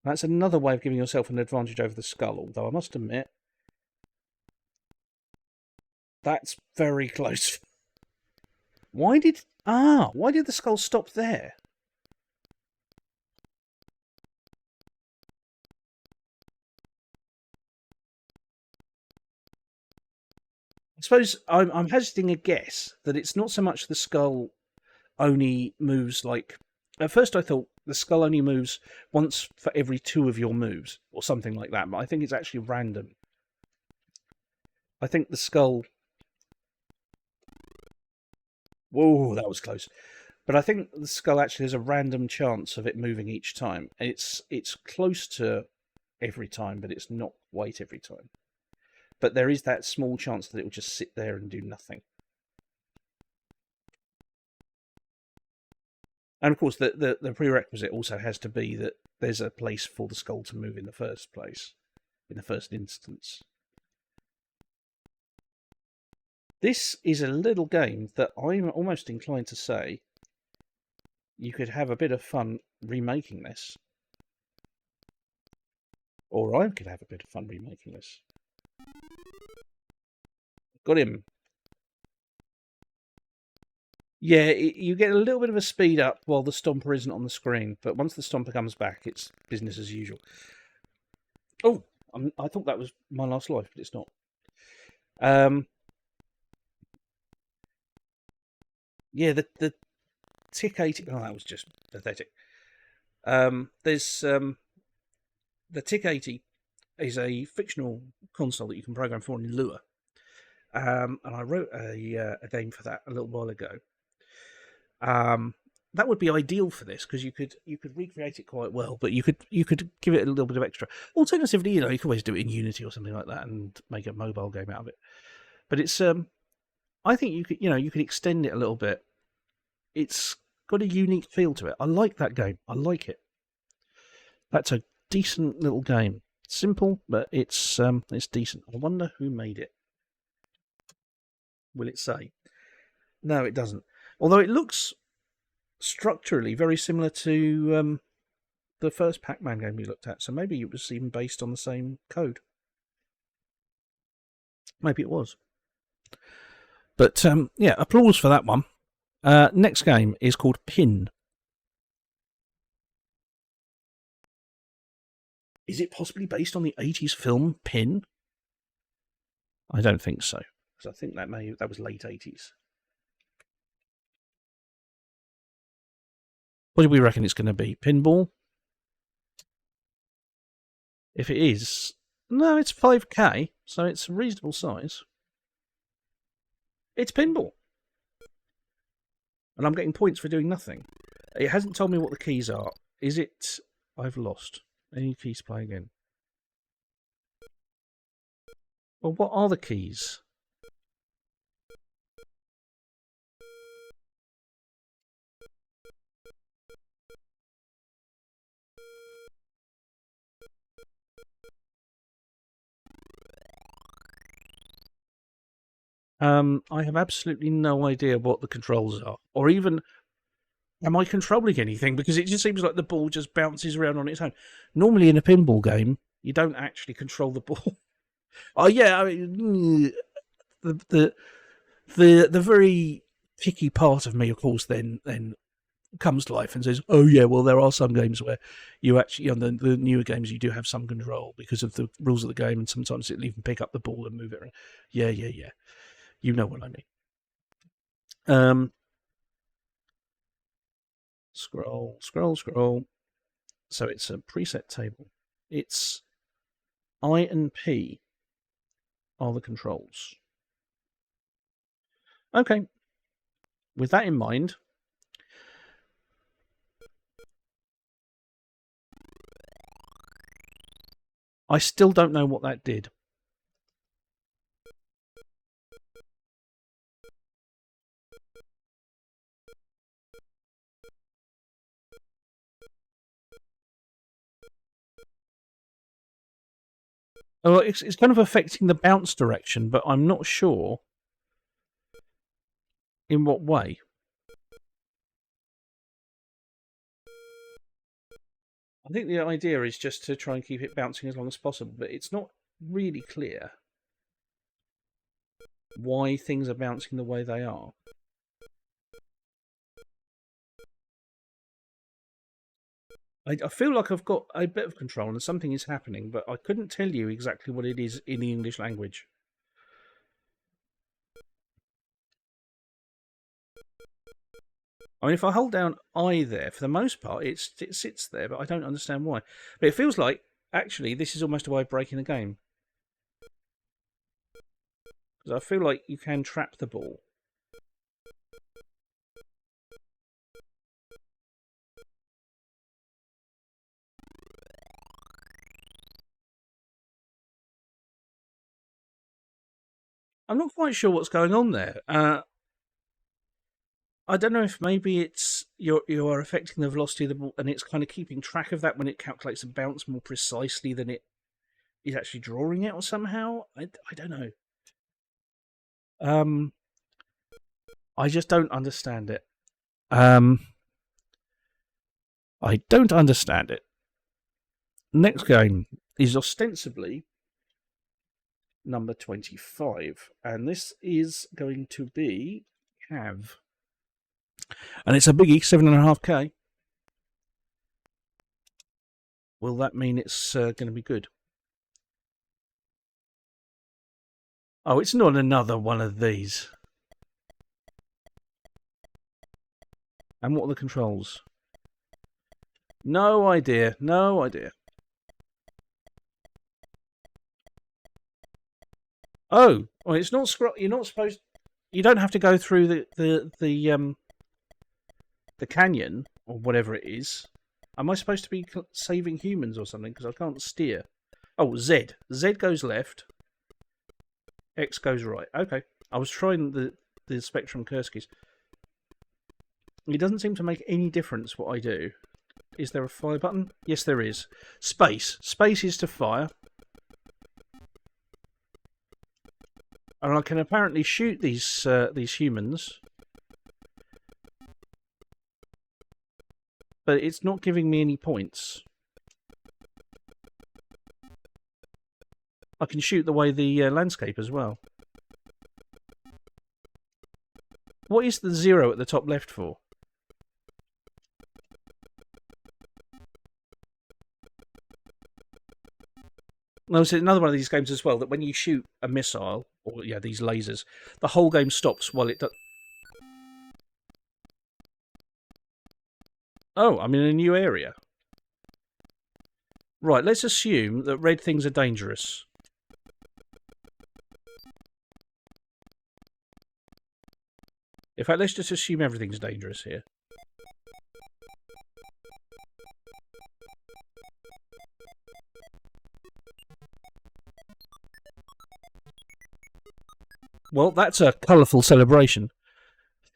That's another way of giving yourself an advantage over the skull, although I must admit, that's very close. Why did the skull stop there? I suppose I'm hazarding a guess that it's not so much the skull only moves like... At first I thought the skull only moves once for every 2 of your moves, or something like that, but I think it's actually random. I think the skull... Whoa, that was close. But I think the skull actually has a random chance of it moving each time. It's close to every time, but it's not quite every time. But there is that small chance that it will just sit there and do nothing. And of course, the prerequisite also has to be that there's a place for the skull to move in the first place, in the first instance. This is a little game that I'm almost inclined to say you could have a bit of fun remaking this. Or I could have a bit of fun remaking this. Got him. Yeah, you get a little bit of a speed up while the Stomper isn't on the screen, but once the Stomper comes back, it's business as usual. Oh, I thought that was my last life, but it's not. Yeah, the Tick 80... Oh, that was just pathetic. There's... the Tick 80 is a fictional console that you can program for in Lua. and I wrote a game for that a little while ago. That would be ideal for this because you could recreate it quite well, but you could give it a little bit of extra. Alternatively, you could always do it in Unity or something like that and make a mobile game out of it. But it's I think you could extend it a little bit. It's got a unique feel to it. I like that game. I like it. That's a decent little game. Simple, but it's decent. I wonder who made it. Will it say? No, it doesn't. Although it looks structurally very similar to the first Pac-Man game we looked at, so maybe it was even based on the same code. Maybe it was. But yeah, applause for that one. Next game is called Pin. Is it possibly based on the 80s film Pin? I don't think so, because I think that was late 80s. What do we reckon it's going to be? Pinball? If it is, no, it's 5K, so it's a reasonable size. It's pinball. And I'm getting points for doing nothing. It hasn't told me what the keys are. Is it... I've lost. Any keys to play again? Well, what are the keys? I have absolutely no idea what the controls are. Or even, am I controlling anything? Because it just seems like the ball just bounces around on its own. Normally in a pinball game, you don't actually control the ball. Oh yeah, I mean, the very picky part of me, of course, then comes to life and says, "Oh yeah, well there are some games where you actually, the newer games, you do have some control because of the rules of the game, and sometimes it'll even pick up the ball and move it around." Yeah. You know what I mean. Scroll. So it's a preset table. It's I and P are the controls. Okay. With that in mind, I still don't know what that did. Oh, it's kind of affecting the bounce direction, but I'm not sure in what way. I think the idea is just to try and keep it bouncing as long as possible, but it's not really clear why things are bouncing the way they are. I feel like I've got a bit of control and something is happening, but I couldn't tell you exactly what it is in the English language. I mean, if I hold down I there, for the most part, it sits there, but I don't understand why. But it feels like, actually, this is almost a way of breaking the game. Because I feel like you can trap the ball. I'm not quite sure what's going on there. I don't know if maybe it's you are affecting the velocity of the ball, and it's kind of keeping track of that when it calculates the bounce more precisely than it is actually drawing it, or somehow. I don't know. I just don't understand it. I don't understand it. Next game is ostensibly number 25, and this is going to be Cav. And it's a biggie, 7.5K. Will that mean it's going to be good? Oh, it's not another one of these. And what are the controls? No idea. Oh, well, it's not scroll. You're not supposed. You don't have to go through the canyon or whatever it is. Am I supposed to be saving humans or something? Because I can't steer. Oh, Z. Z goes left. X goes right. Okay. I was trying the Spectrum curse keys. It doesn't seem to make any difference what I do. Is there a fire button? Yes, there is. Space. Space is to fire. And I can apparently shoot these humans. But it's not giving me any points. I can shoot the way the landscape as well. What is the 0 at the top left for? No, it's another one of these games as well that when you shoot a missile, or yeah, these lasers, the whole game stops while it does. Oh, I'm in a new area. Right, let's assume that red things are dangerous. In fact, let's just assume everything's dangerous here. Well, that's a colourful celebration.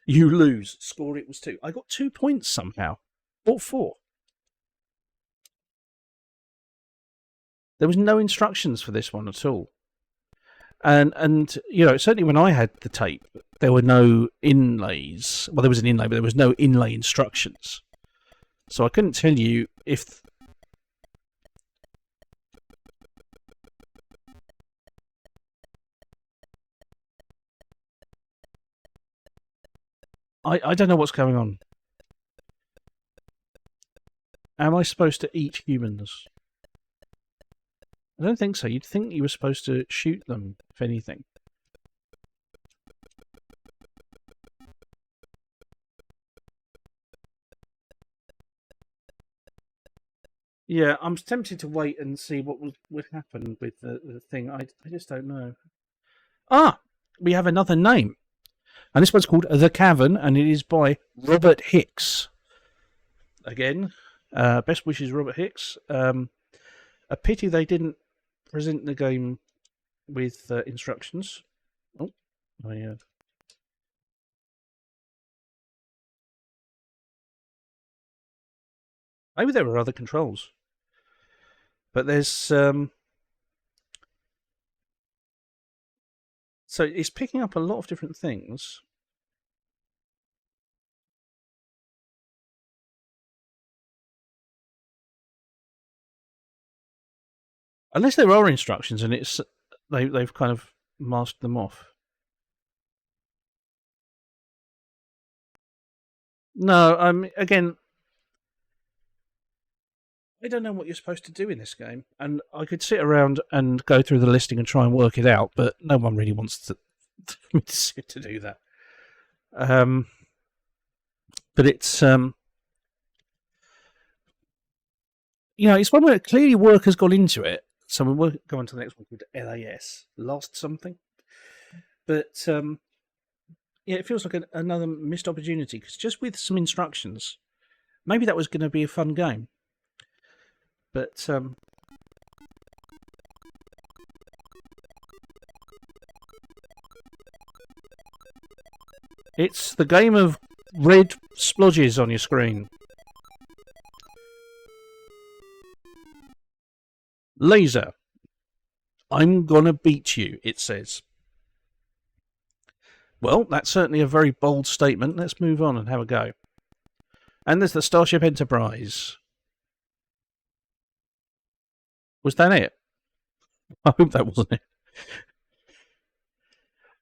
You lose. Score it was 2. I got 2 points somehow. Or 4. There was no instructions for this one at all. And you know, certainly when I had the tape, there were no inlays. Well, there was an inlay, but there was no inlay instructions. So I couldn't tell you if... I don't know what's going on. Am I supposed to eat humans? I don't think so. You'd think you were supposed to shoot them, if anything. Yeah, I'm tempted to wait and see what would happen with the thing. I just don't know. Ah! We have another name. And this one's called The Cavern, and it is by Robert Hicks. Again, best wishes, Robert Hicks. A pity they didn't present the game with instructions. Oh, maybe there were other controls. But there's... So it's picking up a lot of different things. Unless there are instructions and they've kind of masked them off. No, again, I don't know what you're supposed to do in this game, and I could sit around and go through the listing and try and work it out, but no one really wants to do that. But it's it's one where clearly work has gone into it. So we'll go on to the next one called LAS, Lost Something. But it feels like another missed opportunity, because just with some instructions, maybe that was going to be a fun game. But it's the game of red splodges on your screen. Laser. I'm gonna beat you, it says. Well, that's certainly a very bold statement. Let's move on and have a go. And there's the Starship Enterprise. Was that it? I hope that wasn't it.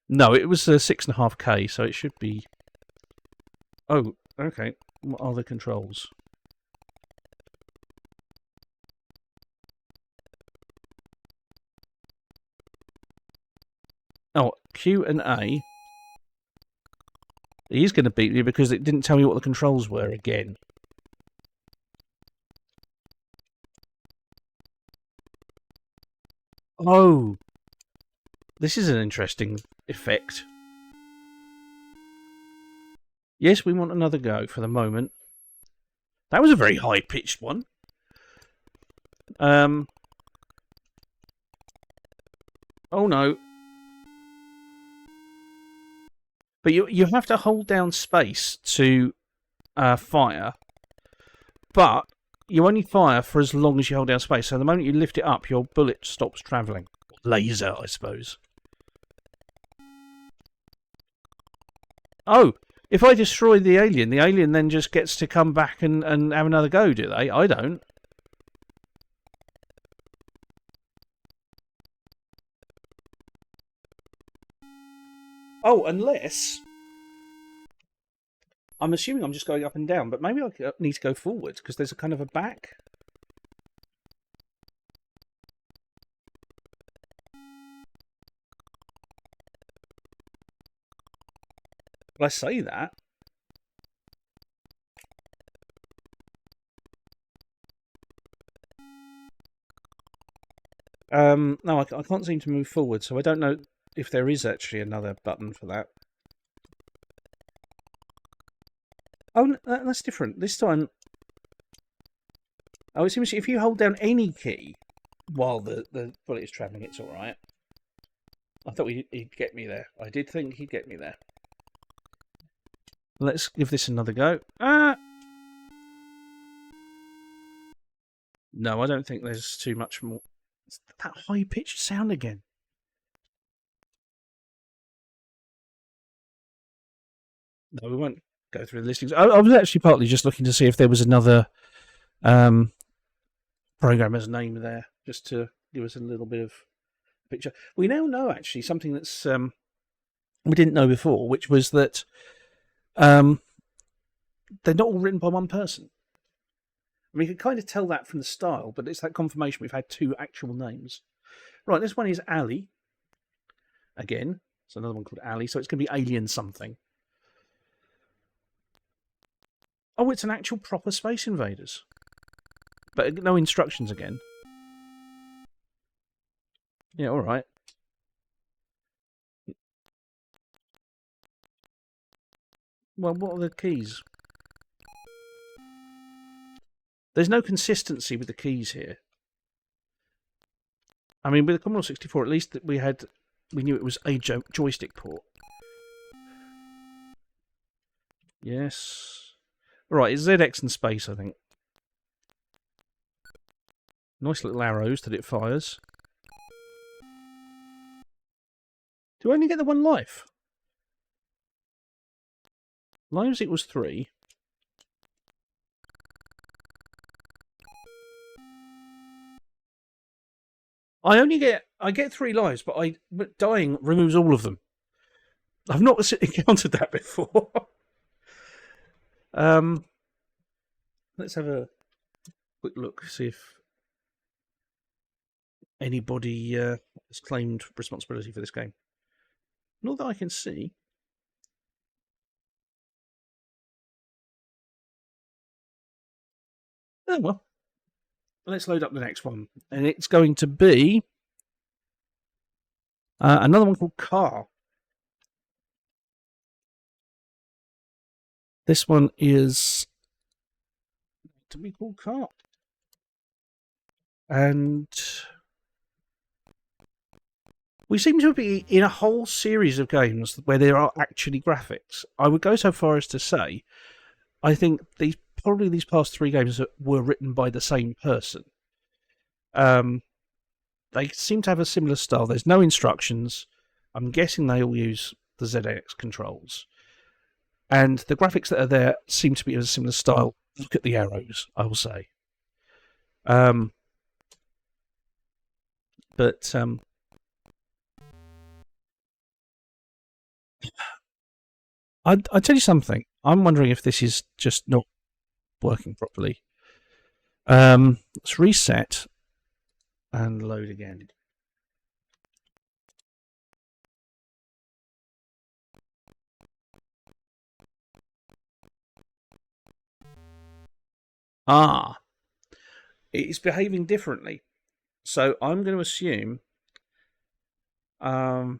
No, it was 6.5K, so it should be... Oh, okay. What are the controls? Oh, Q and A. He's going to beat me because it didn't tell me what the controls were again. Oh. This is an interesting effect. Yes, we want another go for the moment. That was a very high-pitched one. Oh no. But you have to hold down space to fire, but you only fire for as long as you hold down space. So the moment you lift it up, your bullet stops travelling. Laser, I suppose. Oh, if I destroy the alien then just gets to come back and have another go, do they? I don't. Oh, unless... I'm assuming I'm just going up and down, but maybe I need to go forward, because there's a kind of a back. Well, I say that. No, I can't seem to move forward, so I don't know if there is actually another button for that. Oh, that's different. This time... Oh, it seems if you hold down any key while the bullet is travelling, it's alright. I thought he'd get me there. I did think he'd get me there. Let's give this another go. No, I don't think there's too much more. It's that high-pitched sound again. No, we won't go through the listings. I was actually partly just looking to see if there was another programmer's name there, just to give us a little bit of picture. We now know, actually, something that's we didn't know before, which was that they're not all written by one person. I mean, you can kind of tell that from the style, but it's that confirmation we've had two actual names. Right, this one is Ali. Again, it's another one called Ali, so it's going to be Alien something. Oh, it's an actual proper Space Invaders. But no instructions again. Yeah, alright. Well, what are the keys? There's no consistency with the keys here. I mean, with the Commodore 64, at least we knew it was a joystick port. Yes. Right, it's ZX and space, I think. Nice little arrows that it fires. Do I only get the one life? Lives equals 3. I get 3 lives, but dying removes all of them. I've not encountered that before. Let's have a quick look, see if anybody has claimed responsibility for this game. Not that I can see. Oh well. Let's load up the next one. And it's going to be another one called Car. This one is to be called Car. And we seem to be in a whole series of games where there are actually graphics. I would go so far as to say, I think these past 3 games were written by the same person. They seem to have a similar style. There's no instructions. I'm guessing they all use the ZX controls. And the graphics that are there seem to be of a similar style. Look at the arrows, I will say. But I'll tell you something. I'm wondering if this is just not working properly. Let's reset and load again. Ah, it's behaving differently. So I'm going to assume I'm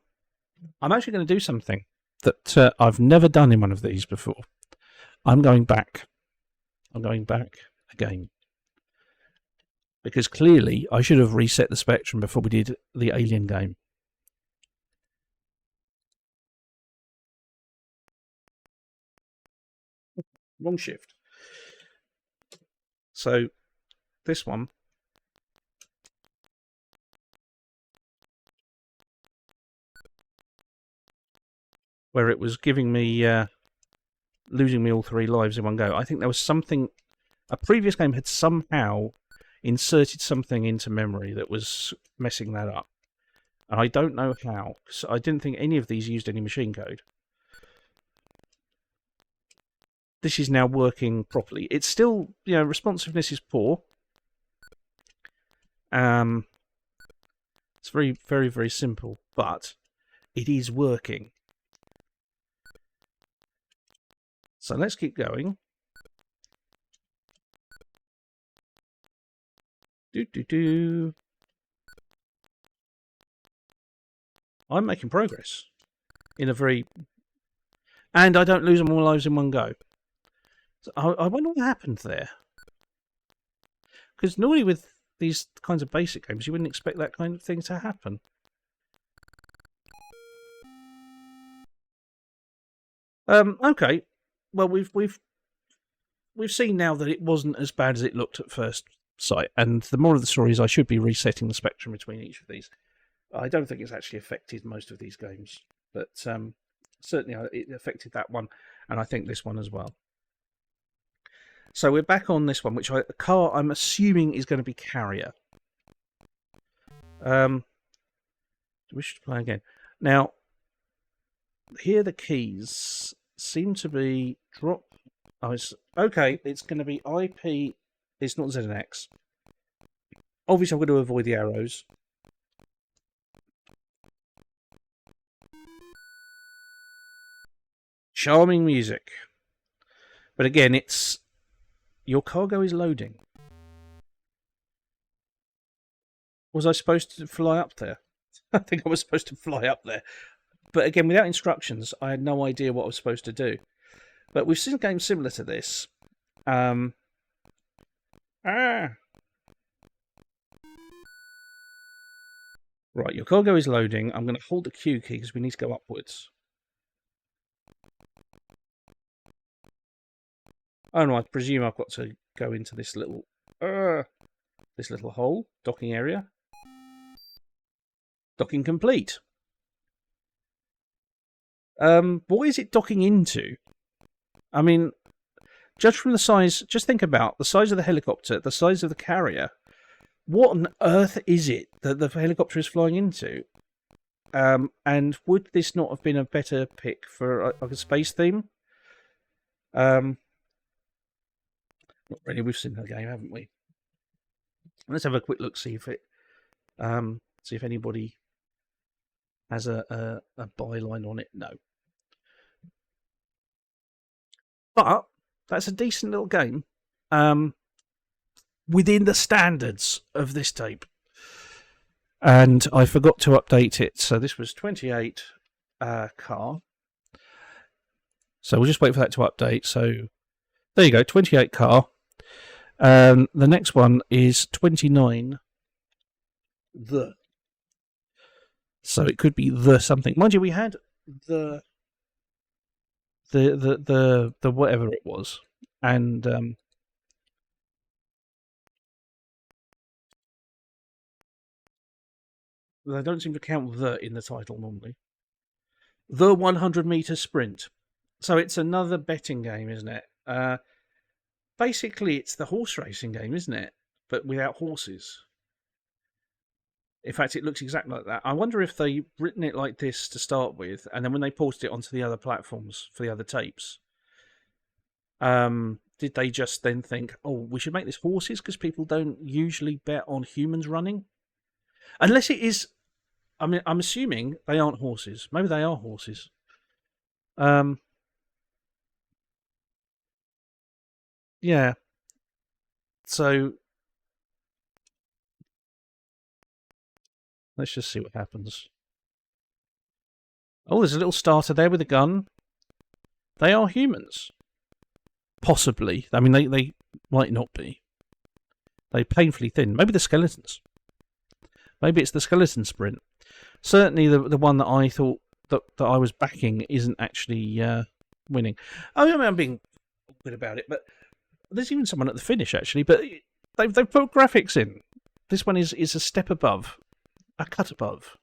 actually going to do something that I've never done in one of these before. I'm going back. I'm going back again. Because clearly I should have reset the Spectrum before we did the Alien game. Wrong shift. So this one, where it was giving me losing me all 3 lives in one go. I think there was something. A previous game had somehow inserted something into memory that was messing that up. And I don't know how. So I didn't think any of these used any machine code. This is now working properly. It's still, responsiveness is poor. It's very, very, very simple, but it is working. So let's keep going. I'm making progress in a very... And I don't lose all my lives in one go. So I wonder what happened there. Because normally with these kinds of basic games, you wouldn't expect that kind of thing to happen. Okay. Well, we've seen now that it wasn't as bad as it looked at first sight, and the moral of the story is I should be resetting the Spectrum between each of these. I don't think it's actually affected most of these games, but certainly it affected that one, and I think this one as well. So we're back on this one, which the car I'm assuming is going to be Carrier. We should play again. Now, here the keys seem to be drop. Okay, it's going to be IP. It's not ZNX. Obviously, I'm going to avoid the arrows. Charming music. But again, it's... Your cargo is loading. Was I supposed to fly up there? I think I was supposed to fly up there. But again, without instructions, I had no idea what I was supposed to do. But we've seen games similar to this. Right, your cargo is loading. I'm going to hold the Q key because we need to go upwards. Oh no, I presume I've got to go into this little hole, docking area. Docking complete. What is it docking into? I mean, judge from the size, just think about the size of the helicopter, the size of the carrier. What on earth is it that the helicopter is flying into? And would this not have been a better pick for a space theme? Not really. We've seen the game, haven't we? Let's have a quick look, see if anybody has a byline on it. No. But that's a decent little game within the standards of this tape. And I forgot to update it. So this was 28 car. So we'll just wait for that to update. So there you go, 28 car. The next one is 29 the. So it could be the something. Mind you, we had the whatever it was, and they don't seem to count the in the title normally. The 100-meter sprint. So it's another betting game, isn't it? Basically, it's the horse racing game, isn't it? But without horses. In fact, it looks exactly like that. I wonder if they've written it like this to start with, and then when they ported it onto the other platforms for the other tapes, did they just then think, oh, we should make this horses because people don't usually bet on humans running? Unless it is... I mean, I'm assuming they aren't horses. Maybe they are horses. Yeah. So let's just see what happens. Oh, there's a little starter there with a gun. They are humans. Possibly. I mean, they might not be. They're painfully thin. Maybe the skeletons. Maybe it's the skeleton sprint. Certainly the one that I thought that I was backing isn't actually winning. I mean, I'm being awkward about it, but there's even someone at the finish, actually. But they've put graphics in. This one is a step above. A cut above.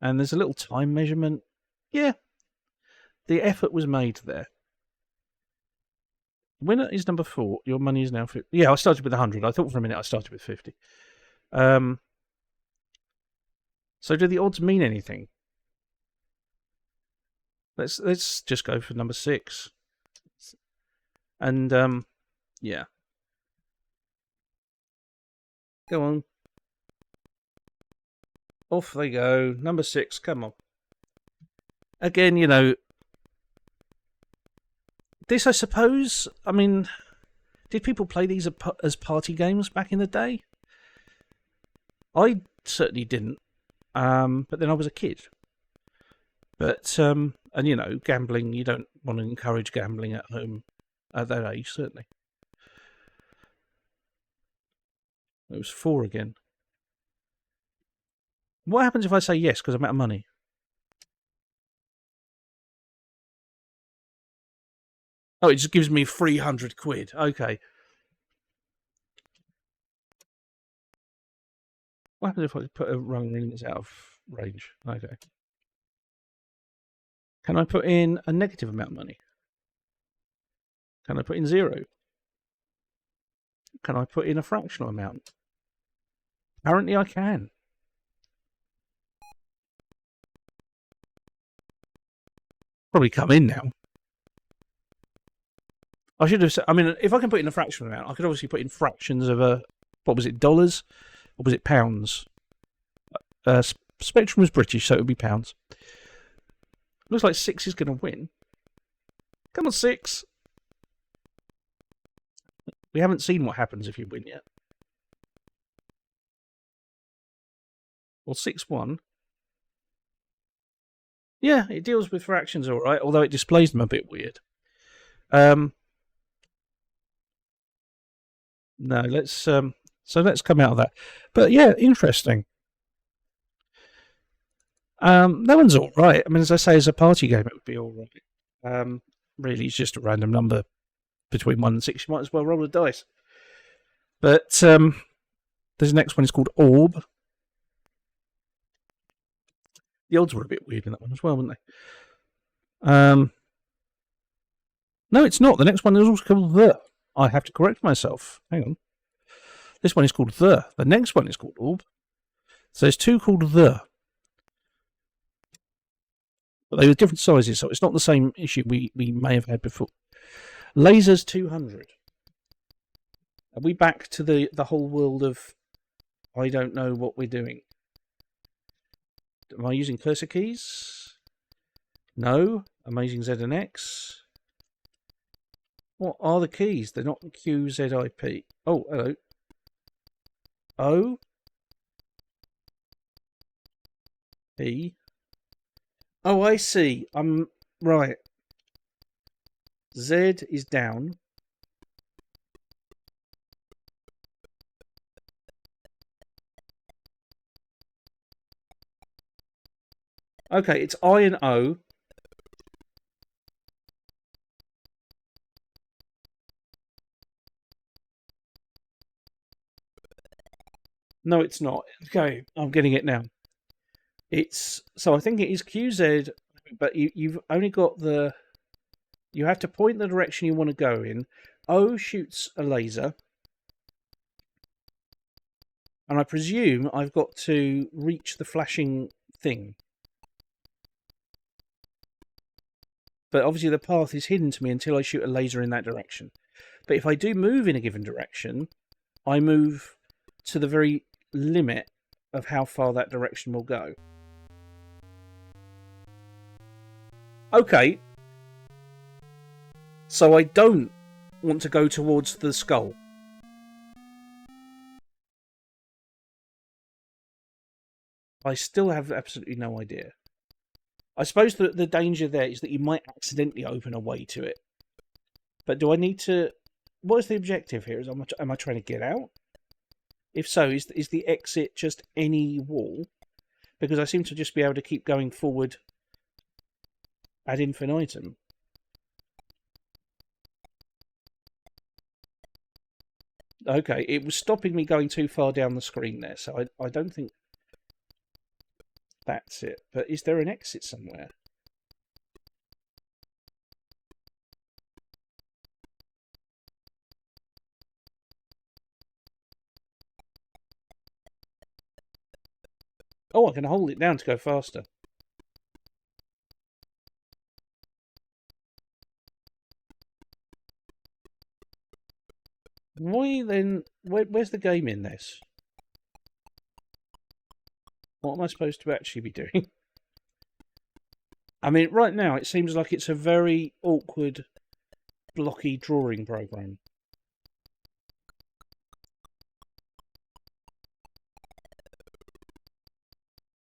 And there's a little time measurement. Yeah. The effort was made there. Winner is number 4. Your money is now 50. Yeah, I started with 100. I thought for a minute I started with 50. So do the odds mean anything? Let's just go for number 6. And yeah. Go on. Off they go. Number 6, come on. Again, you know, this I suppose, I mean, did people play these as party games back in the day? I certainly didn't, but then I was a kid. But, and you know, gambling, you don't want to encourage gambling at home at that age, certainly. It was 4 again. What happens if I say yes because I'm out of money? Oh, it just gives me 300 quid. Okay. What happens if I put a rung ring that's out of range? Okay. Can I put in a negative amount of money? Can I put in 0? Can I put in a fractional amount? Apparently I can. Probably come in now. I should have said, I mean, if I can put in a fractional amount, I could obviously put in fractions of what was it, dollars? Or was it pounds? Spectrum was British, so it would be pounds. Looks like 6 is going to win. Come on, 6. We haven't seen what happens if you win yet. Well, 6-1. Yeah, it deals with fractions all right, although it displays them a bit weird. No, let's let's come out of that. But yeah, interesting. That one's all right. I mean, as I say, as a party game, it would be all right. Really, it's just a random number between 1 and 6. You might as well roll the dice. But this next one is called Orb. The odds were a bit weird in that one as well, weren't they? No, it's not. The next one is also called The. I have to correct myself. Hang on. This one is called The. The next one is called Orb. So there's 2 called The. But they were different sizes, so it's not the same issue we may have had before. Lasers 200. Are we back to the whole world of I don't know what we're doing? Am I using cursor keys? No. Amazing Z and X. What are the keys? They're not Q, Z, I, P. Oh, hello. O. P. Oh, I see. I'm right. Z is down. Okay, it's I and O. No, it's not. Okay, I'm getting it now. It's so I think it is QZ, but you've only got the. You have to point the direction you want to go in. O shoots a laser, and I presume I've got to reach the flashing thing. But obviously the path is hidden to me until I shoot a laser in that direction. But if I do move in a given direction, I move to the very limit of how far that direction will go. Okay. So I don't want to go towards the skull. I still have absolutely no idea. I suppose that the danger there is that you might accidentally open a way to it. But do I need to? What is the objective here? Am I trying to get out? If so, is the exit just any wall? Because I seem to just be able to keep going forward ad infinitum. Okay, it was stopping me going too far down the screen there, so I don't think that's it. But is there an exit somewhere? Oh, I can hold it down to go faster. Why then? Where's the game in this? What am I supposed to actually be doing? I mean, right now it seems like it's a very awkward, blocky drawing program.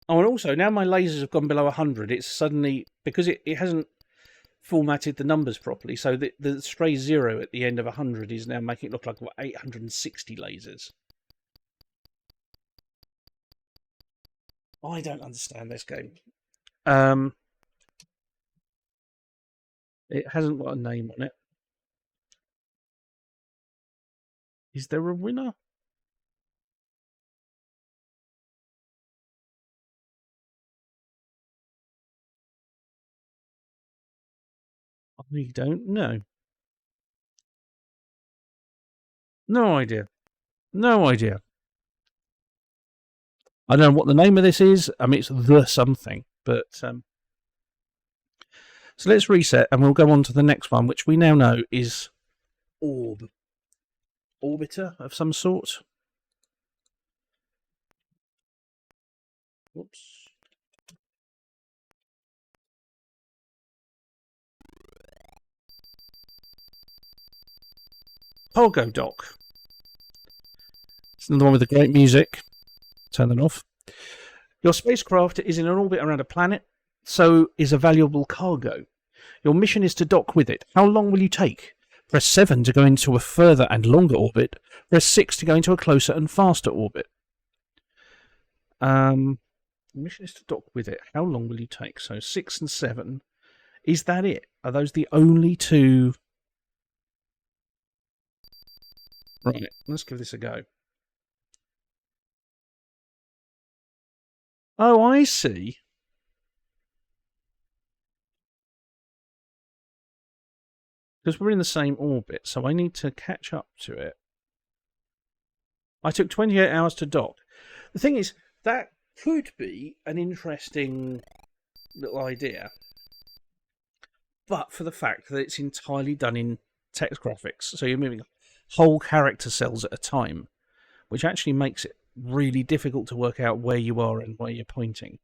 Oh, and also, now my lasers have gone below 100, it's suddenly, because it hasn't formatted the numbers properly, so the stray 0 at the end of 100 is now making it look like, what, 860 lasers. I don't understand this game. It hasn't got a name on it. Is there a winner? I don't know. No idea. No idea. I don't know what the name of this is. I mean, it's the something, but so let's reset and we'll go on to the next one, which we now know is orb. Orbiter of some sort. Whoops. Pogo Dock. It's another one with the great music. Turn that off. Your spacecraft is in an orbit around a planet, so is a valuable cargo. Your mission is to dock with it. How long will you take? Press 7 to go into a further and longer orbit. Press 6 to go into a closer and faster orbit. The mission is to dock with it. How long will you take? So 6 and 7. Is that it? Are those the only two? Right, let's give this a go. Oh, I see. Because we're in the same orbit, so I need to catch up to it. I took 28 hours to dock. The thing is, that could be an interesting little idea, but for the fact that it's entirely done in text graphics, so you're moving whole character cells at a time, which actually makes it really difficult to work out where you are and where you're pointing.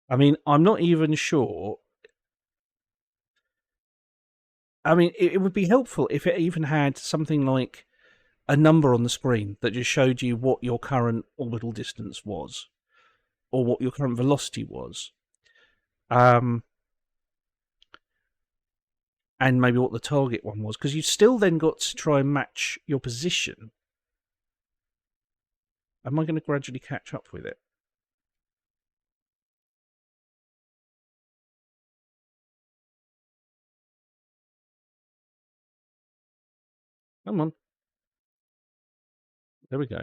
I mean, I'm not even sure. I mean, it would be helpful if it even had something like a number on the screen that just showed you what your current orbital distance was, or what your current velocity was. And maybe what the target one was, because you've still then got to try and match your position. Am I going to gradually catch up with it? Come on. There we go.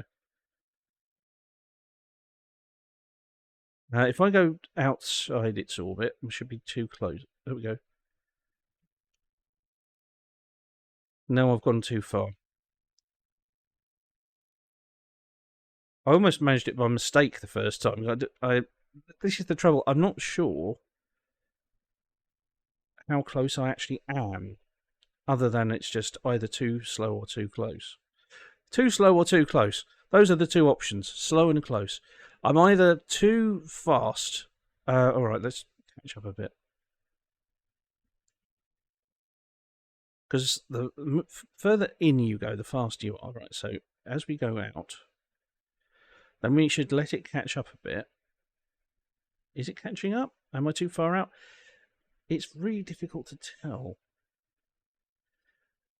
If I go outside its orbit, we should be too close. There we go. No, I've gone too far. I almost managed it by mistake the first time. This is the trouble. I'm not sure how close I actually am, other than it's just either too slow or too close. Too slow or too close. Those are the two options, slow and close. I'm either too fast. Alright, let's catch up a bit. Because the further in you go, the faster you are. Right, so as we go out, then we should let it catch up a bit. Is it catching up? Am I too far out? It's really difficult to tell.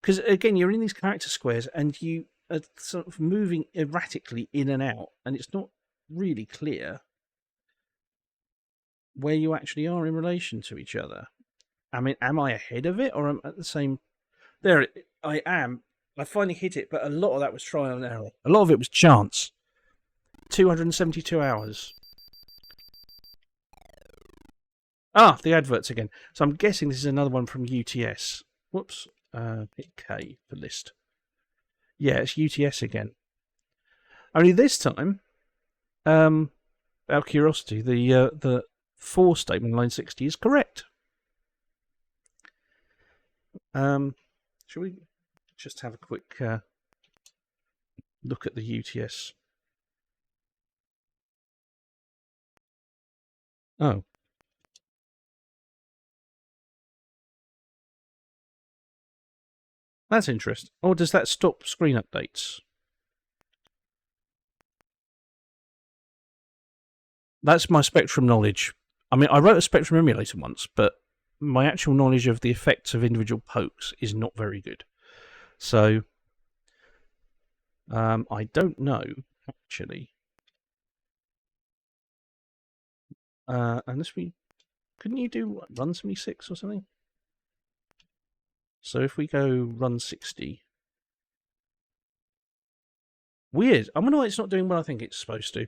Because, again, you're in these character squares and you are sort of moving erratically in and out, and it's not really clear where you actually are in relation to each other. I mean, am I ahead of it, or am I at the same... There, I am. I finally hit it, but a lot of that was trial and error. A lot of it was chance. 272 hours. Ah, the adverts again. So I'm guessing this is another one from UTS. Whoops. Hit K for list. Yeah, it's UTS again. Only this time, out of curiosity, the for statement, line 60, is correct. Shall we just have a quick look at the UTS? Oh. That's interesting. Or does that stop screen updates? That's my Spectrum knowledge. I mean, I wrote a Spectrum emulator once, but my actual knowledge of the effects of individual pokes is not very good. So, I don't know, actually. Unless we... Couldn't you do run 76 or something? So if we go run 60... Weird. I wonder why it's not doing what I think it's supposed to.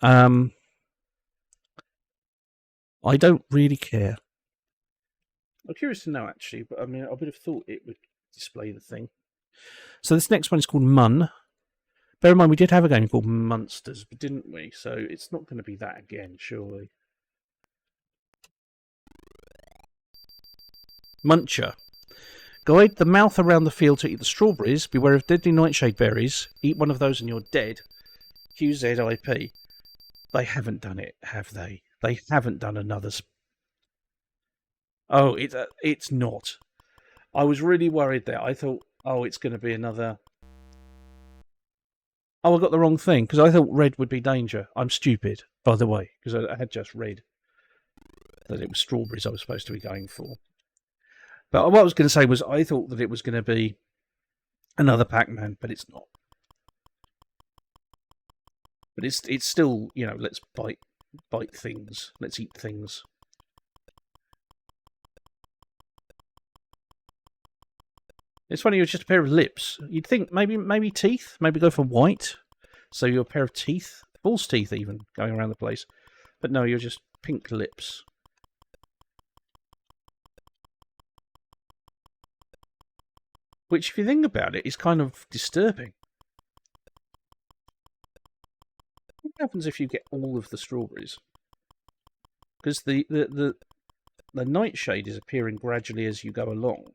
I don't really care. I'm curious to know, actually, but I mean, I would have thought it would display the thing. So this next one is called Mun. Bear in mind, we did have a game called Munsters, but didn't we? So it's not going to be that again, surely. Muncher. Guide the mouth around the field to eat the strawberries. Beware of deadly nightshade berries. Eat one of those and you're dead. QZIP. They haven't done it, have they? They haven't done another... Oh, it's not. I was really worried there. I thought, oh, it's going to be another... Oh, I got the wrong thing, because I thought red would be danger. I'm stupid, by the way, because I had just read that it was strawberries I was supposed to be going for. But what I was going to say was I thought that it was going to be another Pac-Man, but it's not. But it's still, you know, let's bite things. Let's eat things. It's funny, it was just a pair of lips. You'd think maybe teeth, maybe go for white. So you're a pair of teeth, false teeth even, going around the place. But no, you're just pink lips. Which, if you think about it, is kind of disturbing. What happens if you get all of the strawberries? Because the nightshade is appearing gradually as you go along.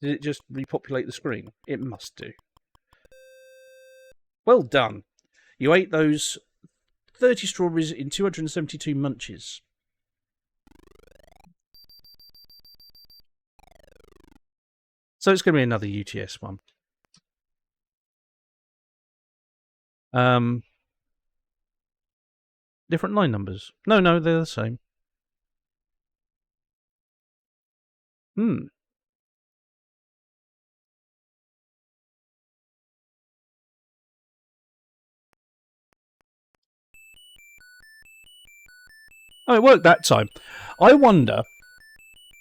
Did it just repopulate the screen? It must do. Well done. You ate those 30 strawberries in 272 munches. So it's going to be another UTS one. Different line numbers. No, they're the same. Oh, it worked that time. I wonder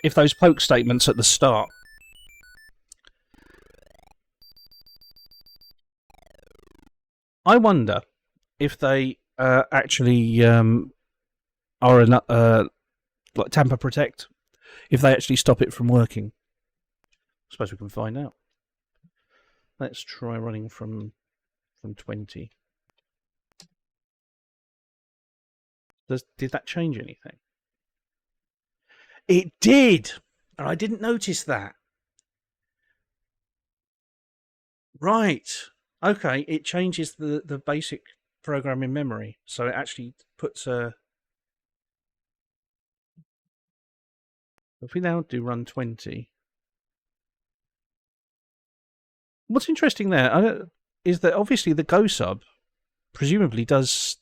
if those poke statements at the start... I wonder if they actually are like tamper protect. If they actually stop it from working. I suppose we can find out. Let's try running from 20. Did that change anything? It did! And I didn't notice that. Right. Okay, it changes the basic program in memory. So it actually puts a... If we now do run 20, what's interesting there is that obviously the Go sub presumably does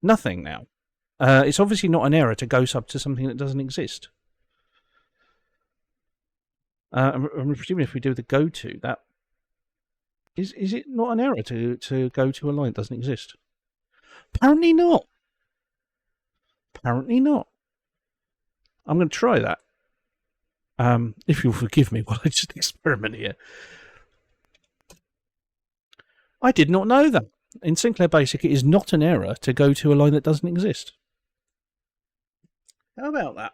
nothing now. It's obviously not an error to Go sub to something that doesn't exist. I'm presuming if we do the go to, that is it not an error to go to a line that doesn't exist? Apparently not. Apparently not. I'm going to try that. If you'll forgive me while I just experiment here. I did not know that. In Sinclair Basic, it is not an error to go to a line that doesn't exist. How about that?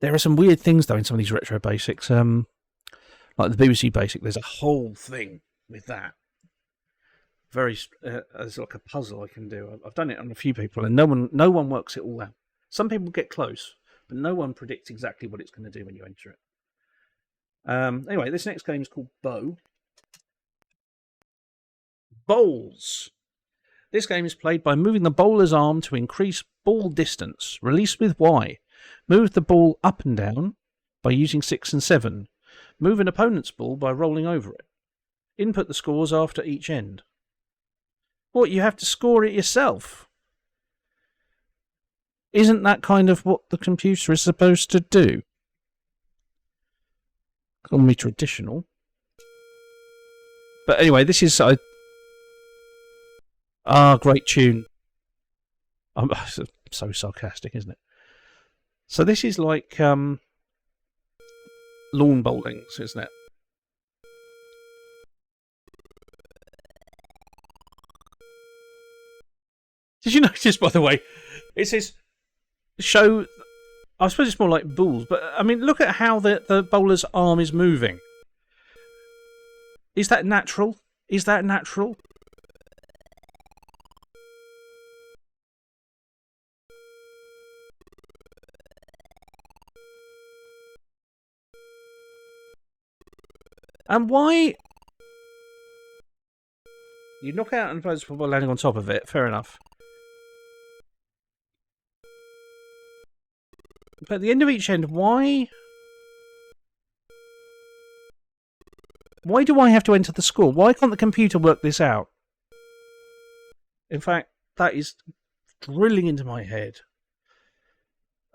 There are some weird things, though, in some of these retro basics. Like the BBC Basic, there's a whole thing with that. There's like a puzzle I can do. I've done it on a few people, and no one works it all out. Some people get close, but no one predicts exactly what it's going to do when you enter it. Anyway, this next game is called Bow. Bowls. This game is played by moving the bowler's arm to increase ball distance. Release with Y. Move the ball up and down by using 6 and 7. Move an opponent's ball by rolling over it. Input the scores after each end. What, you have to score it yourself? Isn't that kind of what the computer is supposed to do? Call me traditional. But anyway, this is... great tune. I'm so sarcastic, isn't it? So this is like lawn bowling, isn't it? Did you notice, by the way, it says show... I suppose it's more like balls, but I mean, look at how the bowler's arm is moving. Is that natural? Is that natural? And why... You knock out an opponent's ball by landing on top of it, fair enough. But at the end of each end, why do I have to enter the score? Why can't the computer work this out? In fact, that is drilling into my head.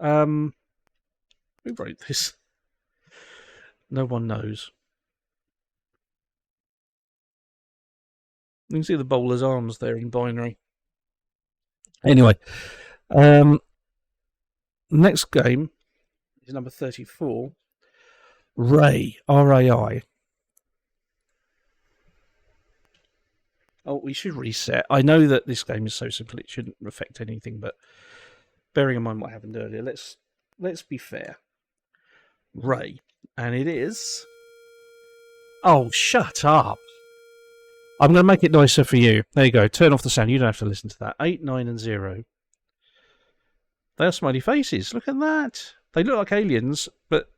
Who wrote this? No one knows. You can see the bowler's arms there in binary. Anyway, next game is number 34. Rai, R-A-I. Oh, we should reset. I know that this game is so simple it shouldn't affect anything, but bearing in mind what happened earlier, let's be fair. Rai, and it is... Oh, shut up. I'm going to make it nicer for you. There you go. Turn off the sound. You don't have to listen to that. 8, 9, and 0. They are smiley faces. Look at that. They look like aliens, but...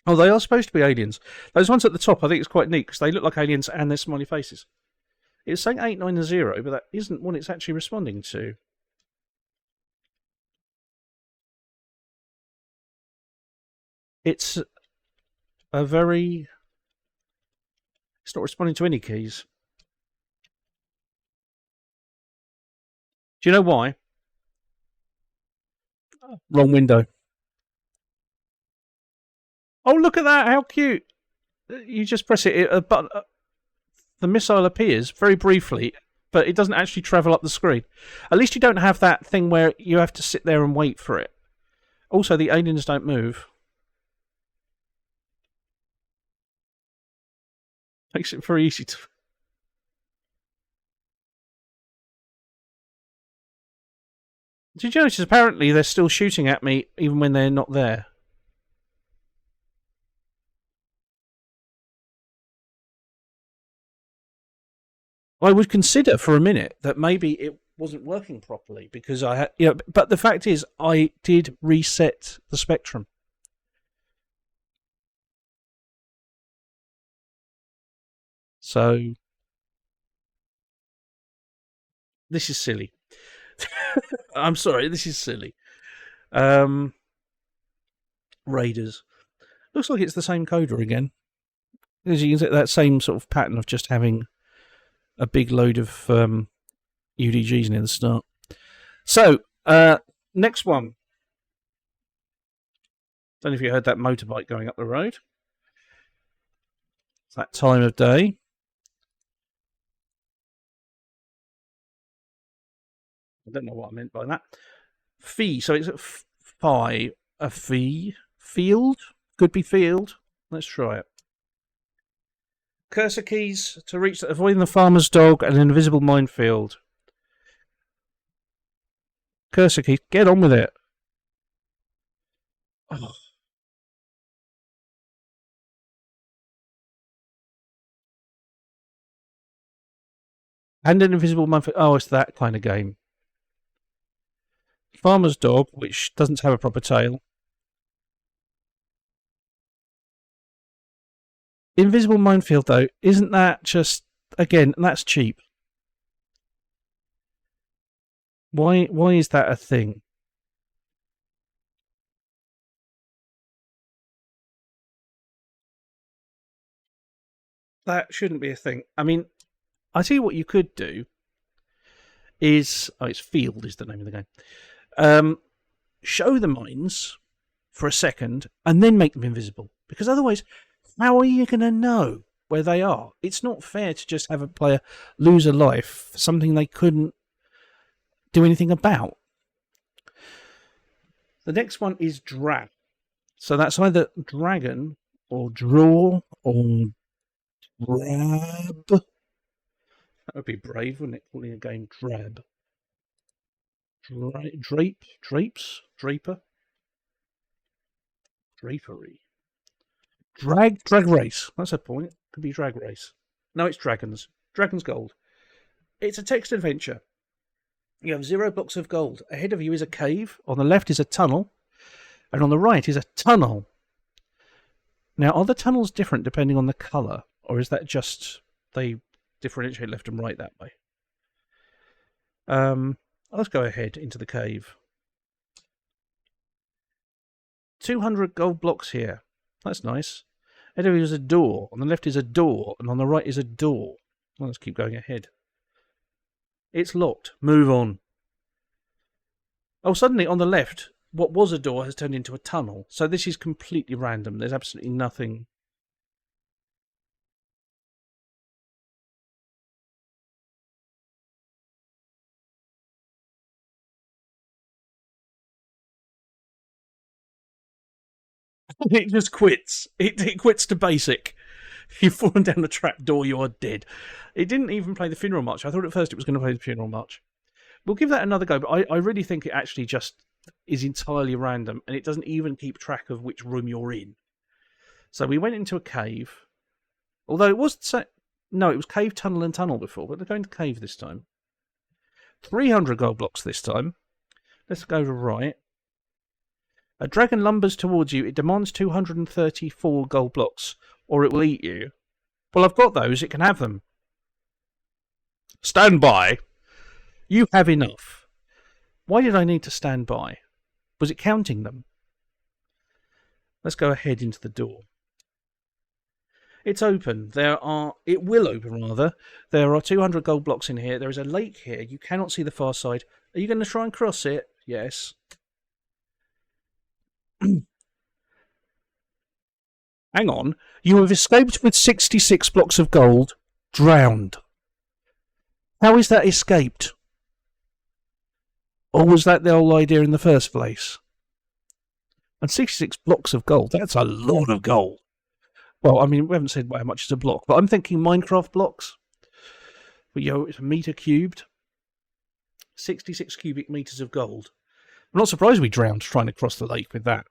Oh, they are supposed to be aliens. Those ones at the top, I think it's quite neat, because they look like aliens and they're smiley faces. It's saying 8, 9, and 0, but that isn't what it's actually responding to. It's a very... It's not responding to any keys. Do you know why? Oh, wrong window. Oh, look at that! How cute! You just press it, but the missile appears very briefly, but it doesn't actually travel up the screen. At least you don't have that thing where you have to sit there and wait for it. Also, the aliens don't move. Makes it very easy to... Did you notice apparently they're still shooting at me even when they're not there? I would consider for a minute that maybe it wasn't working properly because I had, but the fact is I did reset the spectrum. So This is silly. I'm sorry, this is silly. Raiders. Looks like it's the same coder again. As you can see, that same sort of pattern of just having a big load of UDGs near the start. So, next one. Don't know if you heard that motorbike going up the road. It's that time of day. I don't know what I meant by that. Fee. So it's a fee. Field? Could be field. Let's try it. Cursor keys to reach avoiding the farmer's dog and an invisible minefield. Cursor keys. Get on with it. Oh. And an invisible minefield. Oh, it's that kind of game. Farmer's dog, which doesn't have a proper tail. Invisible minefield, though, isn't that just, again, that's cheap. Why is that a thing? That shouldn't be a thing. I mean, I tell you what you could do is, it's Field is the name of the game. Show the mines for a second and then make them invisible. Because otherwise, how are you going to know where they are? It's not fair to just have a player lose a life for something they couldn't do anything about. The next one is Drag. So that's either Dragon or Draw or Drab. That would be brave, wouldn't it? Calling a game Drab. Drapes? Draper? Drapery. Drag race. That's a point. Could be drag race. No, it's dragons. Dragon's Gold. It's a text adventure. You have 0 blocks of gold. Ahead of you is a cave. On the left is a tunnel. And on the right is a tunnel. Now, are the tunnels different depending on the colour? Or is that just they differentiate left and right that way? Let's go ahead into the cave. 200 gold blocks here. That's nice. Ahead of you is a door. On the left is a door. And on the right is a door. Well, let's keep going ahead. It's locked. Move on. Oh, suddenly on the left, what was a door has turned into a tunnel. So this is completely random. There's absolutely nothing. It just quits. It quits to basic. You've fallen down the trap door, you are dead. It didn't even play the funeral march. I thought at first it was going to play the funeral march. We'll give that another go, but I really think it actually just is entirely random, and it doesn't even keep track of which room you're in. So we went into a cave. Although it was... No, it was cave, tunnel, and tunnel before, but they're going to cave this time. 300 gold blocks this time. Let's go to right. A dragon lumbers towards you. It demands 234 gold blocks, or it will eat you. Well, I've got those. It can have them. Stand by. You have enough. Why did I need to stand by? Was it counting them? Let's go ahead into the door. It's open. It will open, rather. There are 200 gold blocks in here. There is a lake here. You cannot see the far side. Are you going to try and cross it? Yes. Hang on. You have escaped with 66 blocks of gold. Drowned. How is that escaped? Or was that the whole idea in the first place? And 66 blocks of gold. That's a lot of gold. Well, I mean, we haven't said how much is a block, but I'm thinking Minecraft blocks. But, it's a meter cubed. 66 cubic meters of gold. I'm not surprised we drowned trying to cross the lake with that.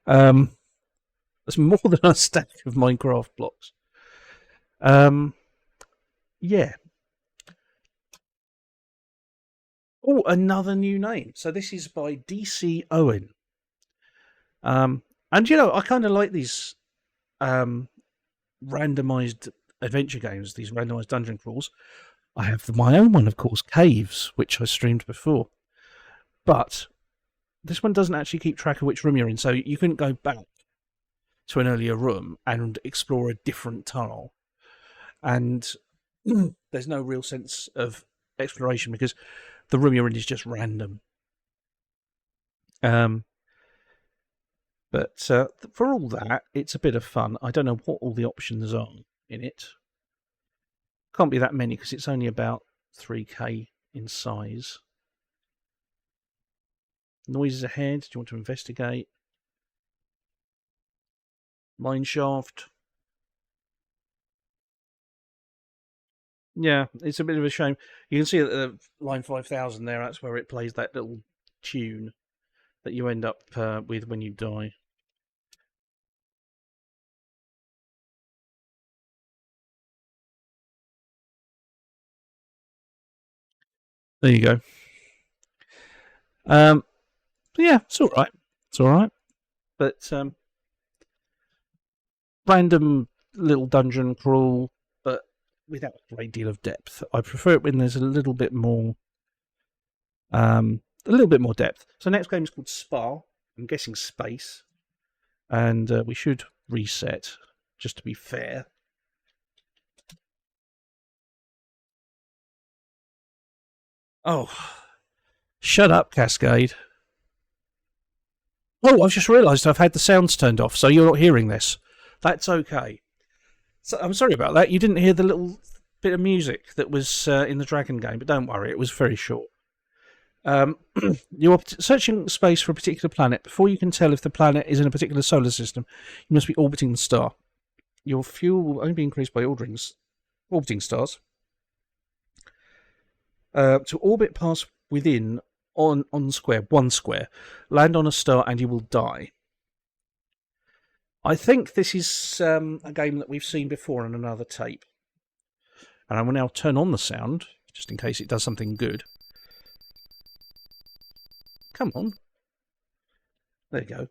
That's more than a stack of Minecraft blocks. Yeah. Oh, another new name. So this is by DC Owen. And I kind of like these randomized adventure games, these randomized dungeon crawls. I have my own one, of course, Caves, which I streamed before. But this one doesn't actually keep track of which room you're in, so you couldn't go back to an earlier room and explore a different tunnel. And there's no real sense of exploration because the room you're in is just random. But for all that, it's a bit of fun. I don't know what all the options are in it. Can't be that many because it's only about 3K in size. Noises ahead. Do you want to investigate? Mine shaft. Yeah, it's a bit of a shame. You can see at line 5000 there, that's where it plays that little tune that you end up with when you die. There you go. But yeah, it's all right. It's all right. But random little dungeon crawl, but without a great deal of depth. I prefer it when there's a little bit more depth. So next game is called Spa. I'm guessing space, and we should reset just to be fair. Oh, shut up, Cascade. Oh, I've just realised I've had the sounds turned off, so you're not hearing this. That's okay. So I'm sorry about that. You didn't hear the little bit of music that was in the Dragon game, but don't worry, it was very short. You're searching space for a particular planet. Before you can tell if the planet is in a particular solar system, you must be orbiting the star. Your fuel will only be increased by orbiting stars. To orbit past within on one square, land on a star and you will die. I think this is a game that we've seen before on another tape. And I will now turn on the sound, just in case it does something good. Come on. There you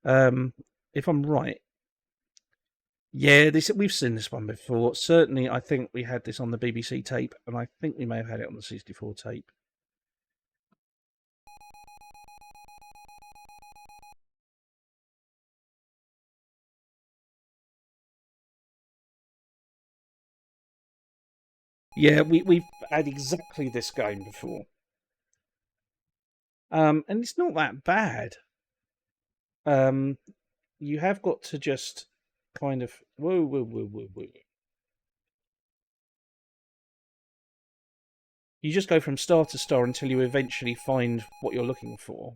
go. If I'm right. Yeah, we've seen this one before. Certainly, I think we had this on the BBC tape, and I think we may have had it on the 64 tape. Yeah, we've had exactly this game before. And it's not that bad. You have got to just kind of whoa. You just go from star to star until you eventually find what you're looking for.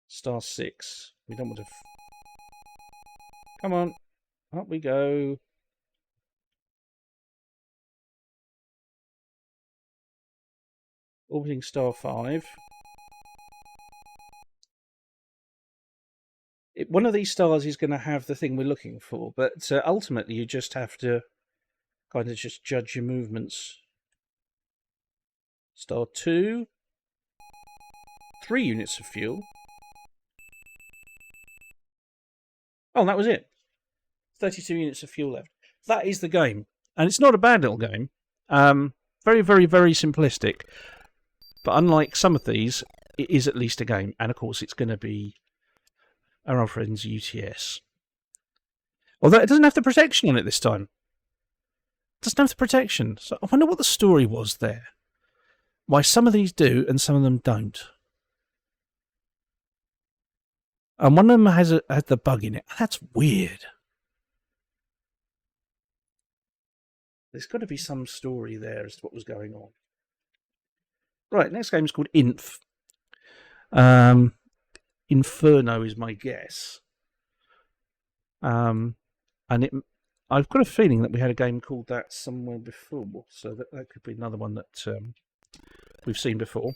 Star 6. We don't want to. Come on, up we go. Orbiting star 5. One of these stars is going to have the thing we're looking for, but ultimately you just have to kind of just judge your movements. Star 2. 3 units of fuel. Oh, that was it. 32 units of fuel left. That is the game. And it's not a bad little game. Very, very, very simplistic. But unlike some of these, it is at least a game. And of course, it's going to be our old friends UTS. Although it doesn't have the protection on it this time. It doesn't have the protection. So I wonder what the story was there. Why some of these do and some of them don't. And one of them has the bug in it. That's weird. There's got to be some story there as to what was going on. Right, next game is called Inf. Inferno is my guess. And I've got a feeling that we had a game called that somewhere before, so that could be another one that we've seen before.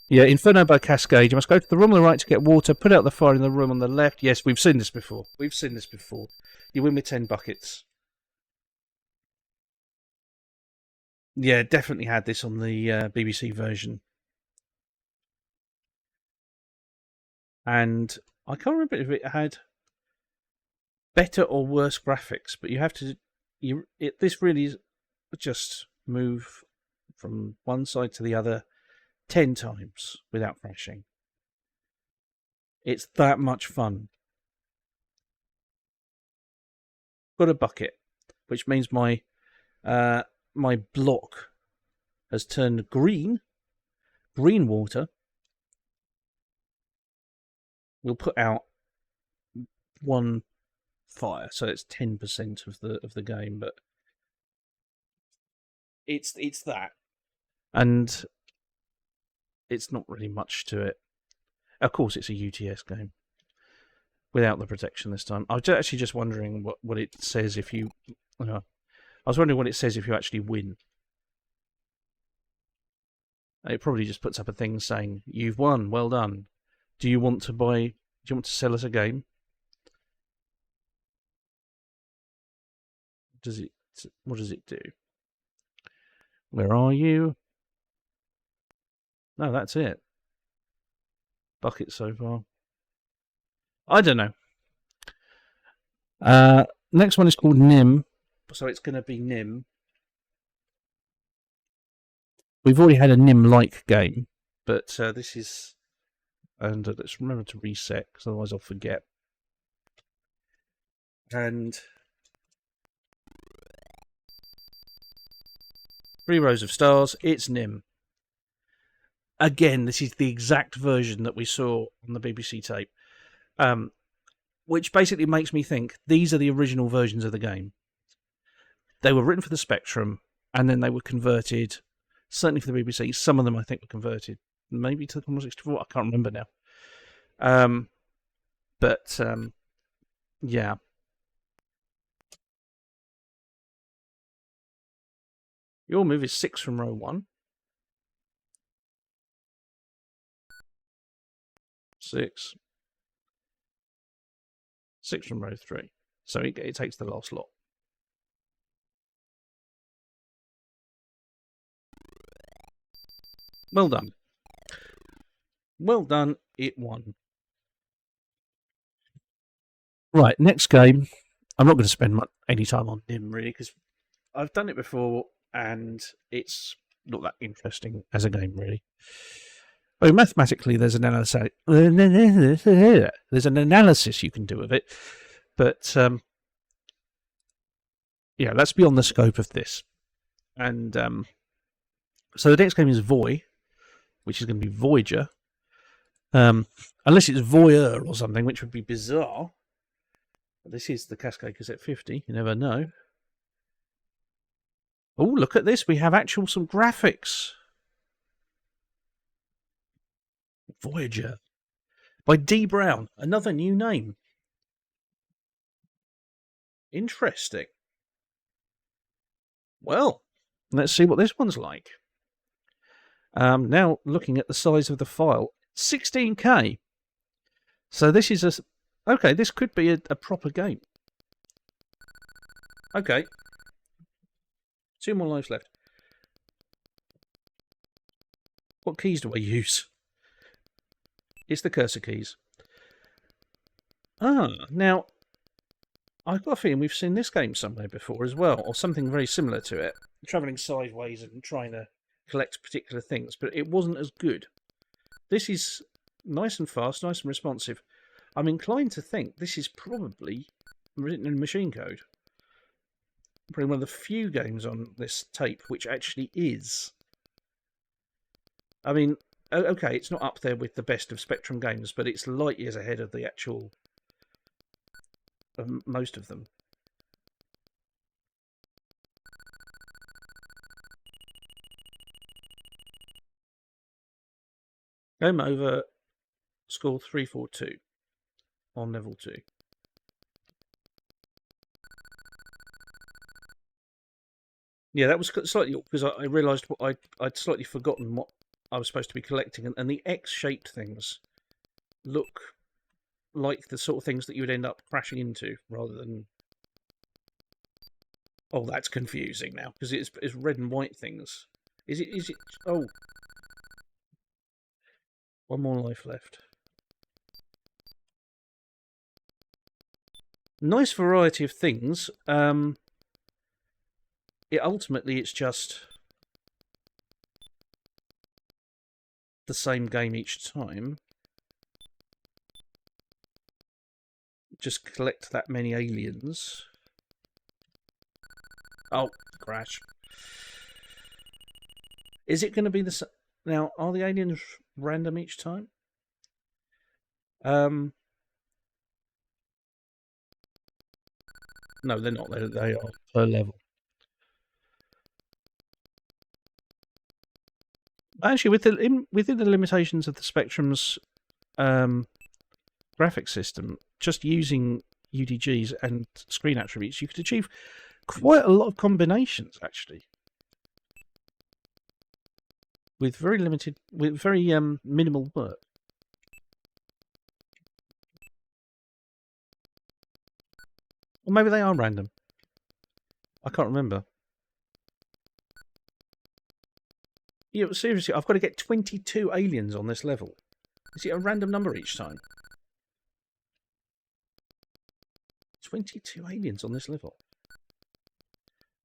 Yeah, Inferno by Cascade. You must go to the room on the right to get water, put out the fire in the room on the left. Yes, we've seen this before. You win with 10 buckets. Yeah, definitely had this on the BBC version. And I can't remember if it had better or worse graphics, but you have to this really is just move from one side to the other 10 times without crashing. It's that much fun. Got a bucket, which means my block has turned green. Green water will put out one fire, so it's 10% of the game, but it's that, and it's not really much to it. Of course, it's a UTS game without the protection this time. I was actually just wondering what it says if you. I was wondering what it says if you actually win. It probably just puts up a thing saying you've won, well done. Do you want to sell us a game? What does it do? Where are you? No, that's it. Bucket so far. I don't know. Next one is called Nim. So it's going to be Nim. We've already had a Nim-like game, but this is... And let's remember to reset, because otherwise I'll forget. And 3 rows of stars. It's Nim. Again, this is the exact version that we saw on the BBC tape, which basically makes me think these are the original versions of the game. They were written for the Spectrum, and then they were converted, certainly for the BBC. Some of them, I think, were converted, maybe to the Commodore 64. I can't remember now. Yeah. Your move is 6 from row 1. 6. 6 from row 3. So it takes the last lot. Well done. Well done, it won. Right, next game. I'm not going to spend any time on Nim, really, because I've done it before, and it's not that interesting as a game, really. But mathematically, there's an analysis you can do of it, but yeah, that's beyond the scope of this. And so the next game is Voy, which is going to be Voyager, unless it's Voyeur or something, which would be bizarre. This is the Cascade Cassette 50. You never know. Oh, look at this. We have some graphics. Voyager. By D. Brown. Another new name. Interesting. Well, let's see what this one's like. Now, looking at the size of the file. 16K. So this is okay, this could be a proper game. Okay. 2 more lives left. What keys do I use? It's the cursor keys. Now, I've got a feeling we've seen this game somewhere before as well, or something very similar to it. Travelling sideways and trying to collect particular things, but it wasn't as good. This is nice and fast, nice and responsive. I'm inclined to think this is probably written in machine code. Probably one of the few games on this tape which actually is. I mean, okay, it's not up there with the best of Spectrum games, but it's light years ahead of the actual... of most of them. Game over, score 342 on level 2. Yeah, that was slightly awkward because I realised I'd slightly forgotten what I was supposed to be collecting, and the X-shaped things look like the sort of things that you would end up crashing into rather than... Oh, that's confusing now because it's red and white things. Is it? Oh. 1 more life left. Nice variety of things. ultimately it's just the same game each time. Just collect that many aliens. Oh, crash. Is it going to be the... Now, are the aliens random each time? No, they're not. They are per level. Actually, within the limitations of the Spectrum's graphics system, just using UDGs and screen attributes, you could achieve quite a lot of combinations, actually, with very minimal work. Or maybe they are random. I can't remember. Yeah, seriously, I've got to get 22 aliens on this level. Is it a random number each time? 22 aliens on this level.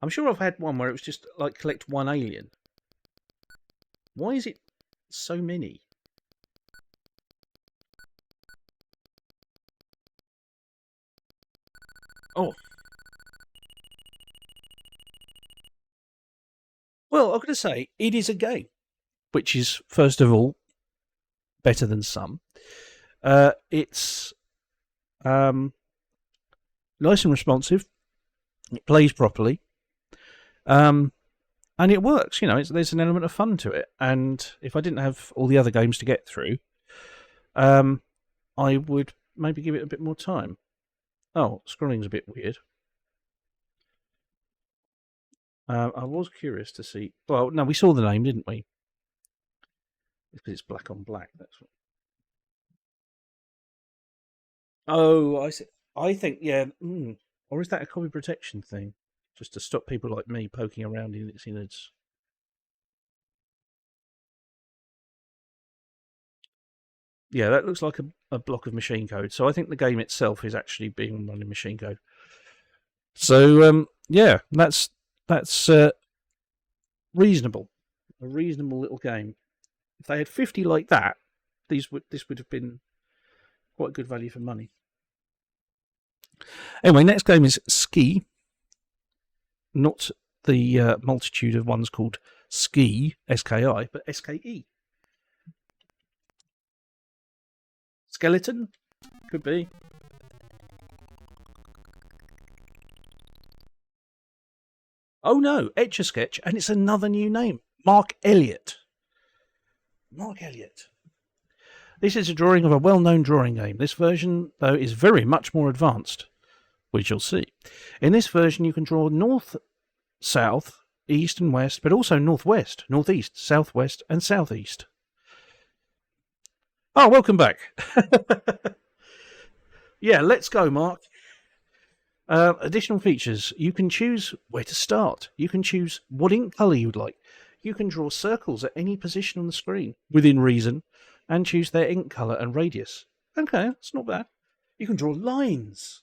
I'm sure I've had one where it was just like collect one alien. Why is it so many? Oh. Well, I've got to say, it is a game, which is, first of all, better than some. It's nice and responsive. It plays properly. And it works, you know, there's an element of fun to it. And if I didn't have all the other games to get through, I would maybe give it a bit more time. Oh, scrolling's a bit weird. I was curious to see... Well, no, we saw the name, didn't we? Because it's black on black, that's what... Oh, I see. I think, yeah... Or is that a copy protection thing? Just to stop people like me poking around in its innards. Yeah, that looks like a block of machine code. So I think the game itself is actually being run in machine code. So, yeah, that's reasonable. A reasonable little game. If they had 50 like that, this would have been quite good value for money. Anyway, next game is Ski. Not the multitude of ones called Ski, S-K-I, but S-K-E. Skeleton? Could be. Oh no, Etch-a-Sketch, and it's another new name. Mark Elliott. Mark Elliott. This is a drawing of a well-known drawing game. This version, though, is very much more advanced, which you'll see. In this version, you can draw north, south, east and west, but also northwest, northeast, southwest and southeast. Oh, welcome back. Yeah, let's go, Mark. Additional features. You can choose where to start. You can choose what ink colour you'd like. You can draw circles at any position on the screen, within reason, and choose their ink colour and radius. Okay, that's not bad. You can draw lines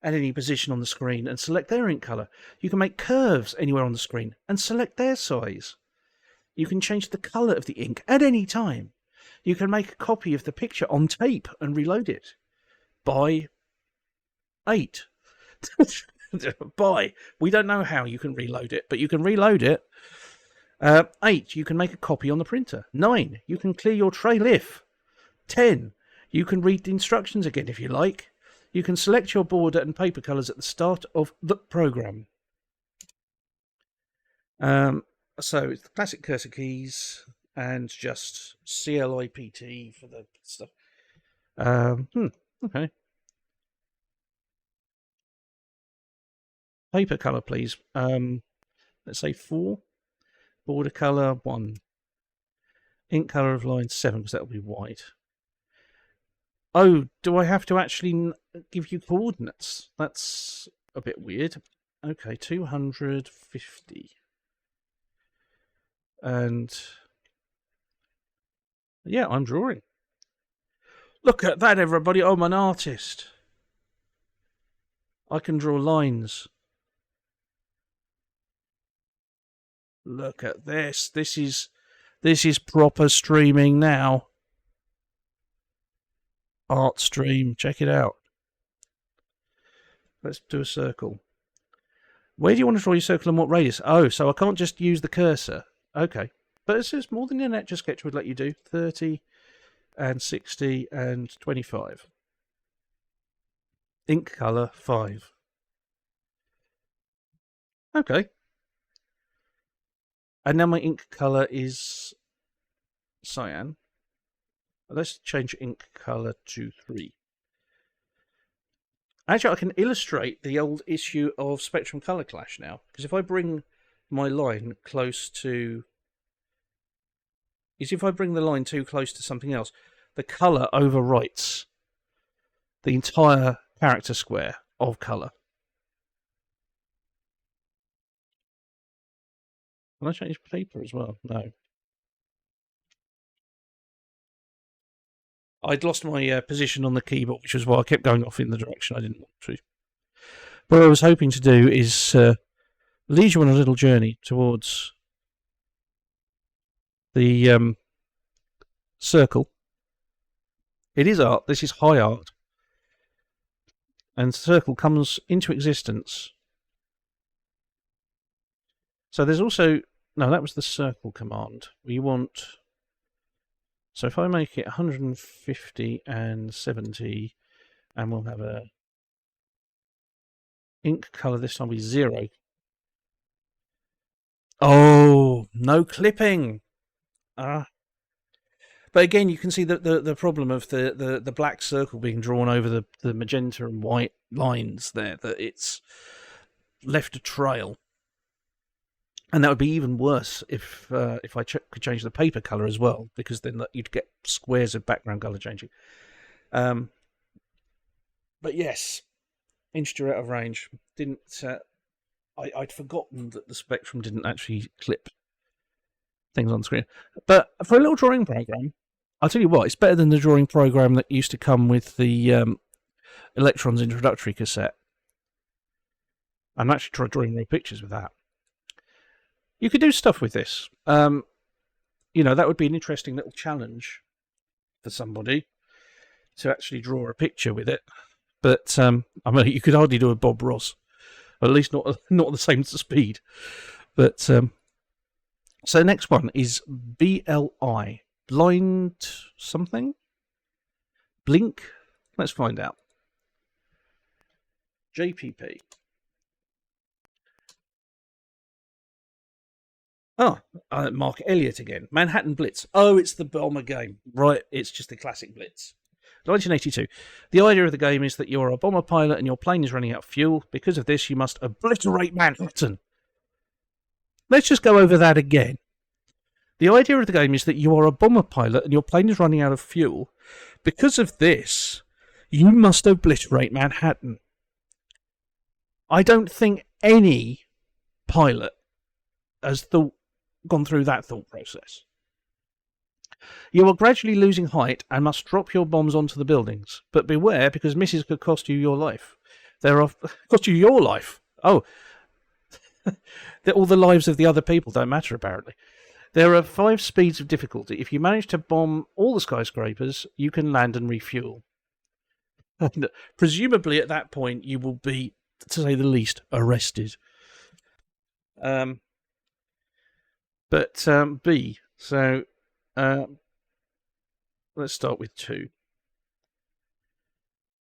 at any position on the screen and select their ink colour. You can make curves anywhere on the screen and select their size. You can change the colour of the ink at any time. You can make a copy of the picture on tape and reload it. By 8. By. We don't know how you can reload it, but you can reload it. 8. You can make a copy on the printer. 9. You can clear your trail if. 10. You can read the instructions again if you like. You can select your border and paper colours at the start of the programme. So it's the classic cursor keys and just CLIPT for the stuff. Okay. Paper colour, please. Let's say 4. Border colour 1. Ink colour of line 7, because that'll be white. Oh, do I have to actually give you coordinates? That's a bit weird. Okay, 250. And yeah, I'm drawing. Look at that, everybody. I'm an artist. I can draw lines. Look at this. This is proper streaming now. Art stream. Check it out. Let's do a circle. Where do you want to draw your circle and what radius? Oh, so I can't just use the cursor. Okay. But it's just more than your Etch a Sketch would let you do. 30 and 60 and 25. Ink colour 5. Okay. And now my ink colour is cyan. Let's change ink colour to 3. Actually, I can illustrate the old issue of Spectrum Colour Clash now. Because if I bring my line close to... You see, if I bring the line too close to something else, the colour overwrites the entire character square of colour. Can I change paper as well? No. I'd lost my position on the keyboard, which was why I kept going off in the direction I didn't want to. What I was hoping to do is lead you on a little journey towards the circle. It is art. This is high art. And the circle comes into existence. So there's also... No, that was the circle command. We want... So if I make it 150 and 70, and we'll have a ink colour this time be 0. Oh, no clipping. But again, you can see the problem of the black circle being drawn over the magenta and white lines there, that it's left a trail. And that would be even worse if I could change the paper colour as well, because then you'd get squares of background colour changing. But yes, inched you out of range. I'd forgotten that the Spectrum didn't actually clip things on screen. But for a little drawing program, I'll tell you what, it's better than the drawing program that used to come with the Electron's introductory cassette. I'm actually trying drawing real pictures with that. You could do stuff with this. You know, that would be an interesting little challenge for somebody to actually draw a picture with it. But I mean, you could hardly do a Bob Ross, or at least not the same speed. But so the next one is BLI, blind something, blink. Let's find out. JPP. Oh, Mark Elliott again. Manhattan Blitz. Oh, it's the bomber game. Right, it's just the classic Blitz. 1982. The idea of the game is that you're a bomber pilot and your plane is running out of fuel. Because of this, you must obliterate Manhattan. Let's just go over that again. The idea of the game is that you are a bomber pilot and your plane is running out of fuel. Because of this, you must obliterate Manhattan. I don't think any pilot has gone through that thought process. You are gradually losing height and must drop your bombs onto the buildings. But beware, because misses could cost you your life. Cost you your life? Oh. All the lives of the other people don't matter, apparently. There are 5 speeds of difficulty. If you manage to bomb all the skyscrapers, you can land and refuel. And presumably at that point, you will be, to say the least, arrested. But B, so let's start with 2.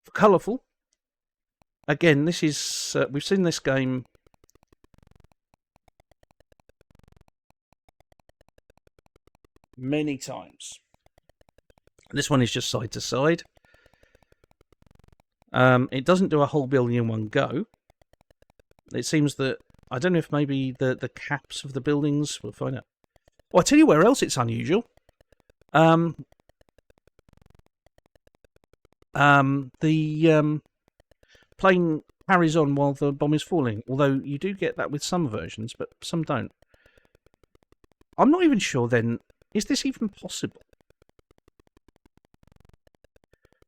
For colourful, again, this is, we've seen this game many times. This one is just side to side. It doesn't do a whole building in one go. It seems that, I don't know if maybe the caps of the buildings, we'll find out. Well, I'll tell you where else it's unusual. The plane carries on while the bomb is falling, although you do get that with some versions, but some don't. I'm not even sure then, is this even possible?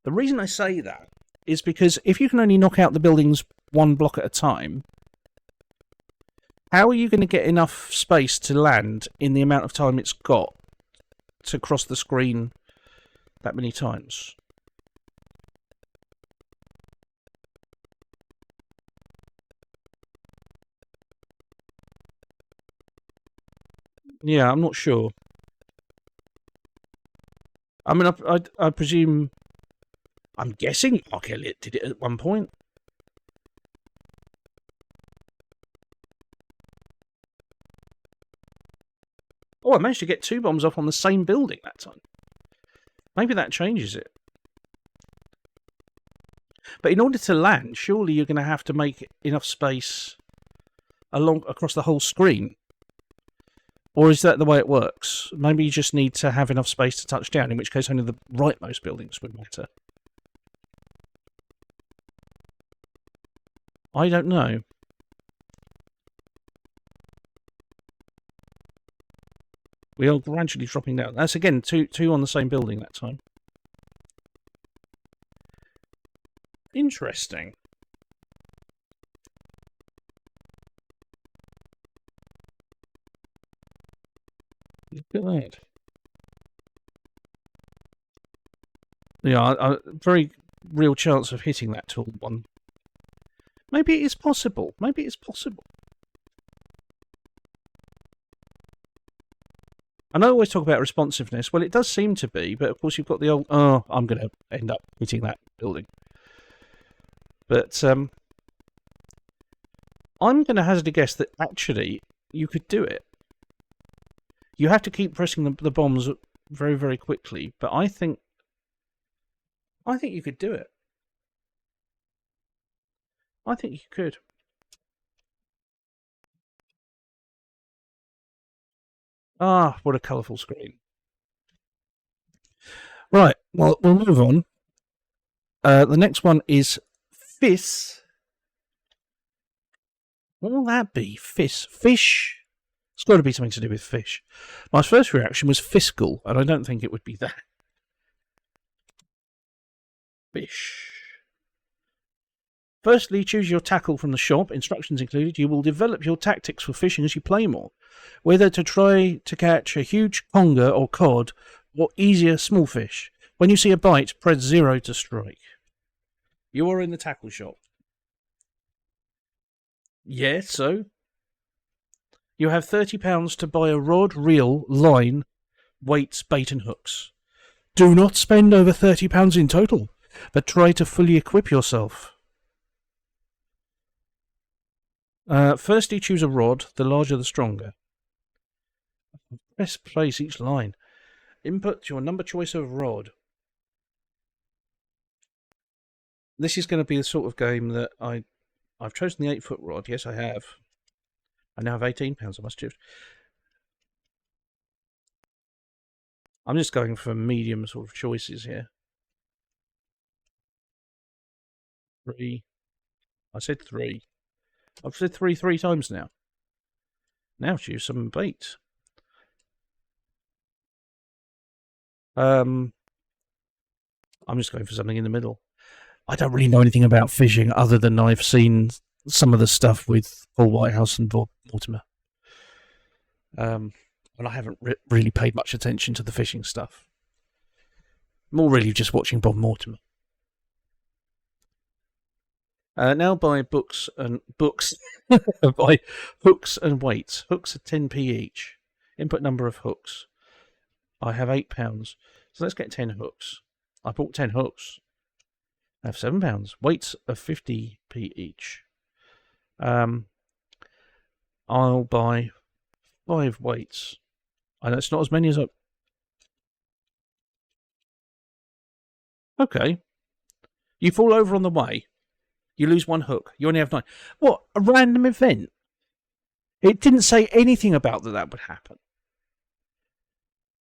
The reason I say that is because if you can only knock out the buildings one block at a time, How are you going to get enough space to land in the amount of time it's got to cross the screen that many times? Yeah, I'm not sure. I mean, I presume... I'm guessing Mark Elliott did it at one point. Oh, I managed to get 2 bombs off on the same building that time. Maybe that changes it. But in order to land, surely you're going to have to make enough space across the whole screen. Or is that the way it works? Maybe you just need to have enough space to touch down, in which case only the rightmost buildings would matter. I don't know. We are gradually dropping down. That's again two on the same building that time. Interesting. Look at that. Yeah, a very real chance of hitting that tall one. Maybe it is possible. Maybe it's possible. And I always talk about responsiveness. Well, it does seem to be, but of course you've got the old, oh, I'm going to end up hitting that building. But I'm going to hazard a guess that actually you could do it. You have to keep pressing the bombs very, very quickly, but I think you could do it. I think you could. Ah, what a colourful screen. Right, well, we'll move on. The next one is Fish. What will that be? Fish. Fish. It's got to be something to do with fish. My first reaction was fiscal, and I don't think it would be that. Fish. Firstly, choose your tackle from the shop. Instructions included. You will develop your tactics for fishing as you play more. Whether to try to catch a huge conger or cod, or easier small fish. When you see a bite, press 0 to strike. You are in the tackle shop. Yeah, so? You have £30 to buy a rod, reel, line, weights, bait and hooks. Do not spend over £30 in total, but try to fully equip yourself. Firstly, choose a rod. The larger, the stronger. Best place each line. Input your number choice of rod. This is going to be the sort of game that I've chosen the 8-foot rod. Yes, I have. I now have £18. I must choose. I'm just going for medium sort of choices here. 3. I said 3. I've said 3 times now. Now choose some bait. I'm just going for something in the middle. I don't really know anything about fishing other than I've seen some of the stuff with Paul Whitehouse and Bob Mortimer. And I haven't really paid much attention to the fishing stuff. More really just watching Bob Mortimer. Now buy books buy hooks and weights. Hooks are 10p each. Input number of hooks. I have £8. So let's get 10 hooks. I bought 10 hooks. I have £7. Weights are 50p each. I'll buy 5 weights. I know it's not as many as I... Okay. You fall over on the way. You lose 1 hook. You only have 9. What? A random event? It didn't say anything about that would happen.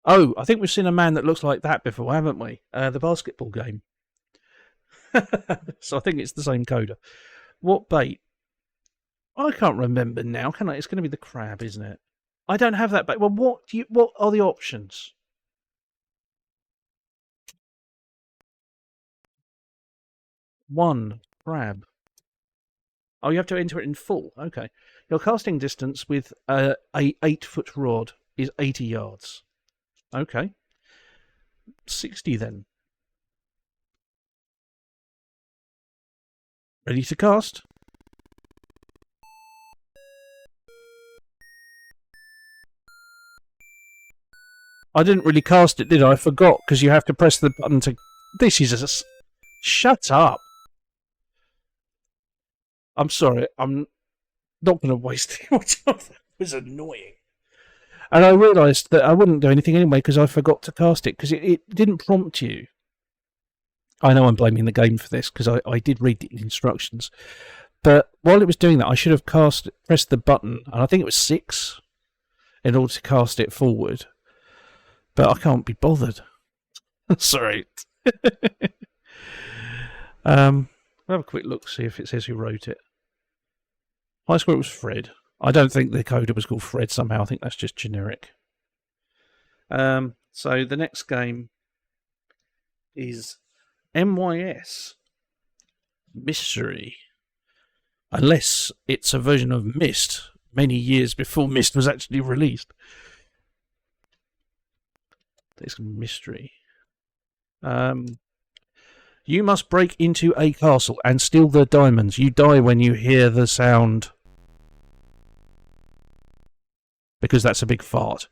Oh, I think we've seen a man that looks like that before, haven't we? The basketball game. So I think it's the same coder. What bait? I can't remember now, can I? It's going to be the crab, isn't it? I don't have that bait. Well, what are the options? One crab. Oh, you have to enter it in full. Okay. Your casting distance with a 8-foot rod is 80 yards. Okay. 60 then. Ready to cast? I didn't really cast it, did I? I forgot, because you have to press the button to... This is a... Shut up! I'm sorry, I'm not going to waste too much time. That was annoying. And I realised that I wouldn't do anything anyway, because I forgot to cast it, because it didn't prompt you. I know I'm blaming the game for this, because I did read the instructions. But while it was doing that, I should have pressed the button, and I think it was 6, in order to cast it forward. But I can't be bothered. Sorry. I'll have a quick look, see if it says who wrote it. High score was Fred. I don't think the coder was called Fred somehow. I think that's just generic. So the next game is MYS Mystery. Unless it's a version of Myst many years before Myst was actually released. It's Mystery. You must break into a castle and steal the diamonds. You die when you hear the sound. Because that's a big fart.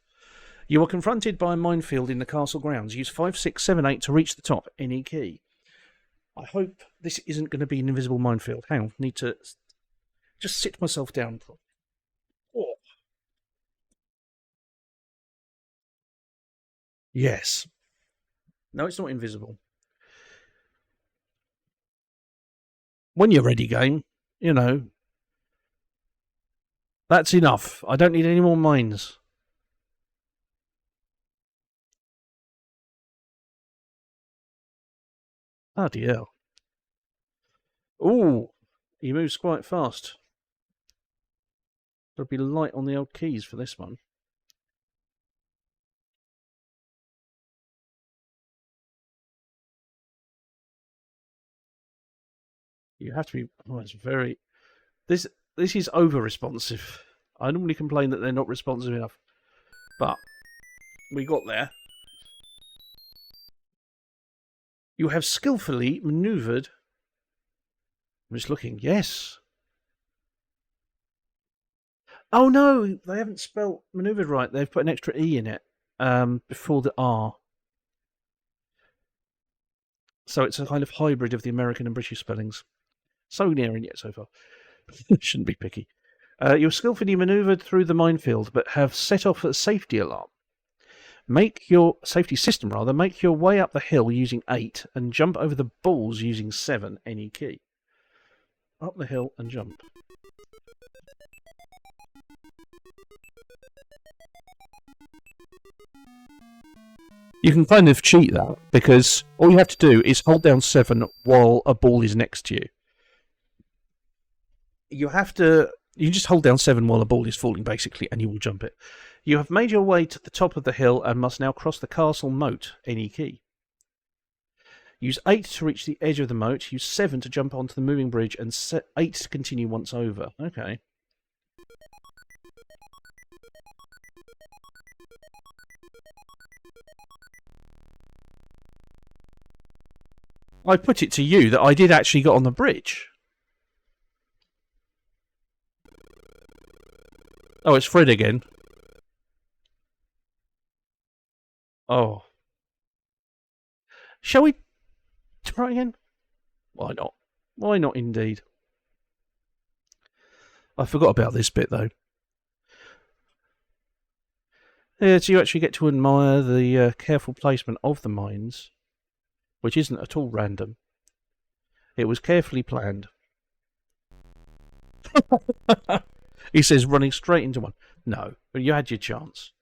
You are confronted by a minefield in the castle grounds. Use 5, 6, 7, 8 to reach the top. Any key. I hope this isn't going to be an invisible minefield. Hang on. Need to just sit myself down. Oh. Yes. No, it's not invisible. When you're ready, game, you know, that's enough. I don't need any more mines. Bloody hell. Ooh, he moves quite fast. Gotta be light on the old keys for this one. You have to be... Oh, it's very... This is over-responsive. I normally complain that they're not responsive enough. But we got there. You have skillfully manoeuvred... I'm just looking. Yes. Oh, no! They haven't spelled manoeuvred right. They've put an extra E in it before the R. So it's a kind of hybrid of the American and British spellings. So near and yet so far. Shouldn't be picky. You're skillfully manoeuvred through the minefield, but have set off a safety alarm. Make your way up the hill using 8 and jump over the balls using 7, any key. Up the hill and jump. You can kind of cheat that, because all you have to do is hold down 7 while a ball is next to you. You just hold down 7 while a ball is falling, basically, and you will jump it. You have made your way to the top of the hill and must now cross the castle moat, any key. Use 8 to reach the edge of the moat, use 7 to jump onto the moving bridge, and 8 to continue once over. Okay. I put it to you that I did actually get on the bridge. Oh, it's Fred again. Oh. Shall we try again? Why not? Why not, indeed? I forgot about this bit, though. Yeah, so you actually get to admire the careful placement of the mines, which isn't at all random. It was carefully planned. He says, running straight into one. No, but you had your chance.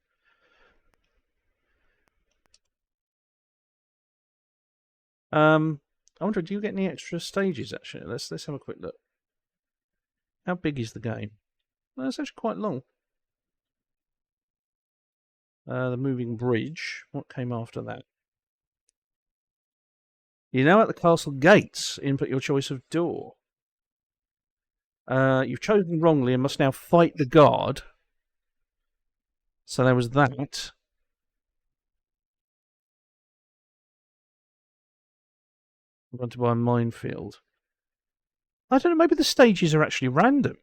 I wonder, do you get any extra stages, actually? Let's have a quick look. How big is the game? Well, it's actually quite long. The moving bridge. What came after that? You're now at the castle gates. Input your choice of door. You've chosen wrongly and must now fight the guard. So there was that. I'm going to buy a minefield. I don't know, maybe the stages are actually random.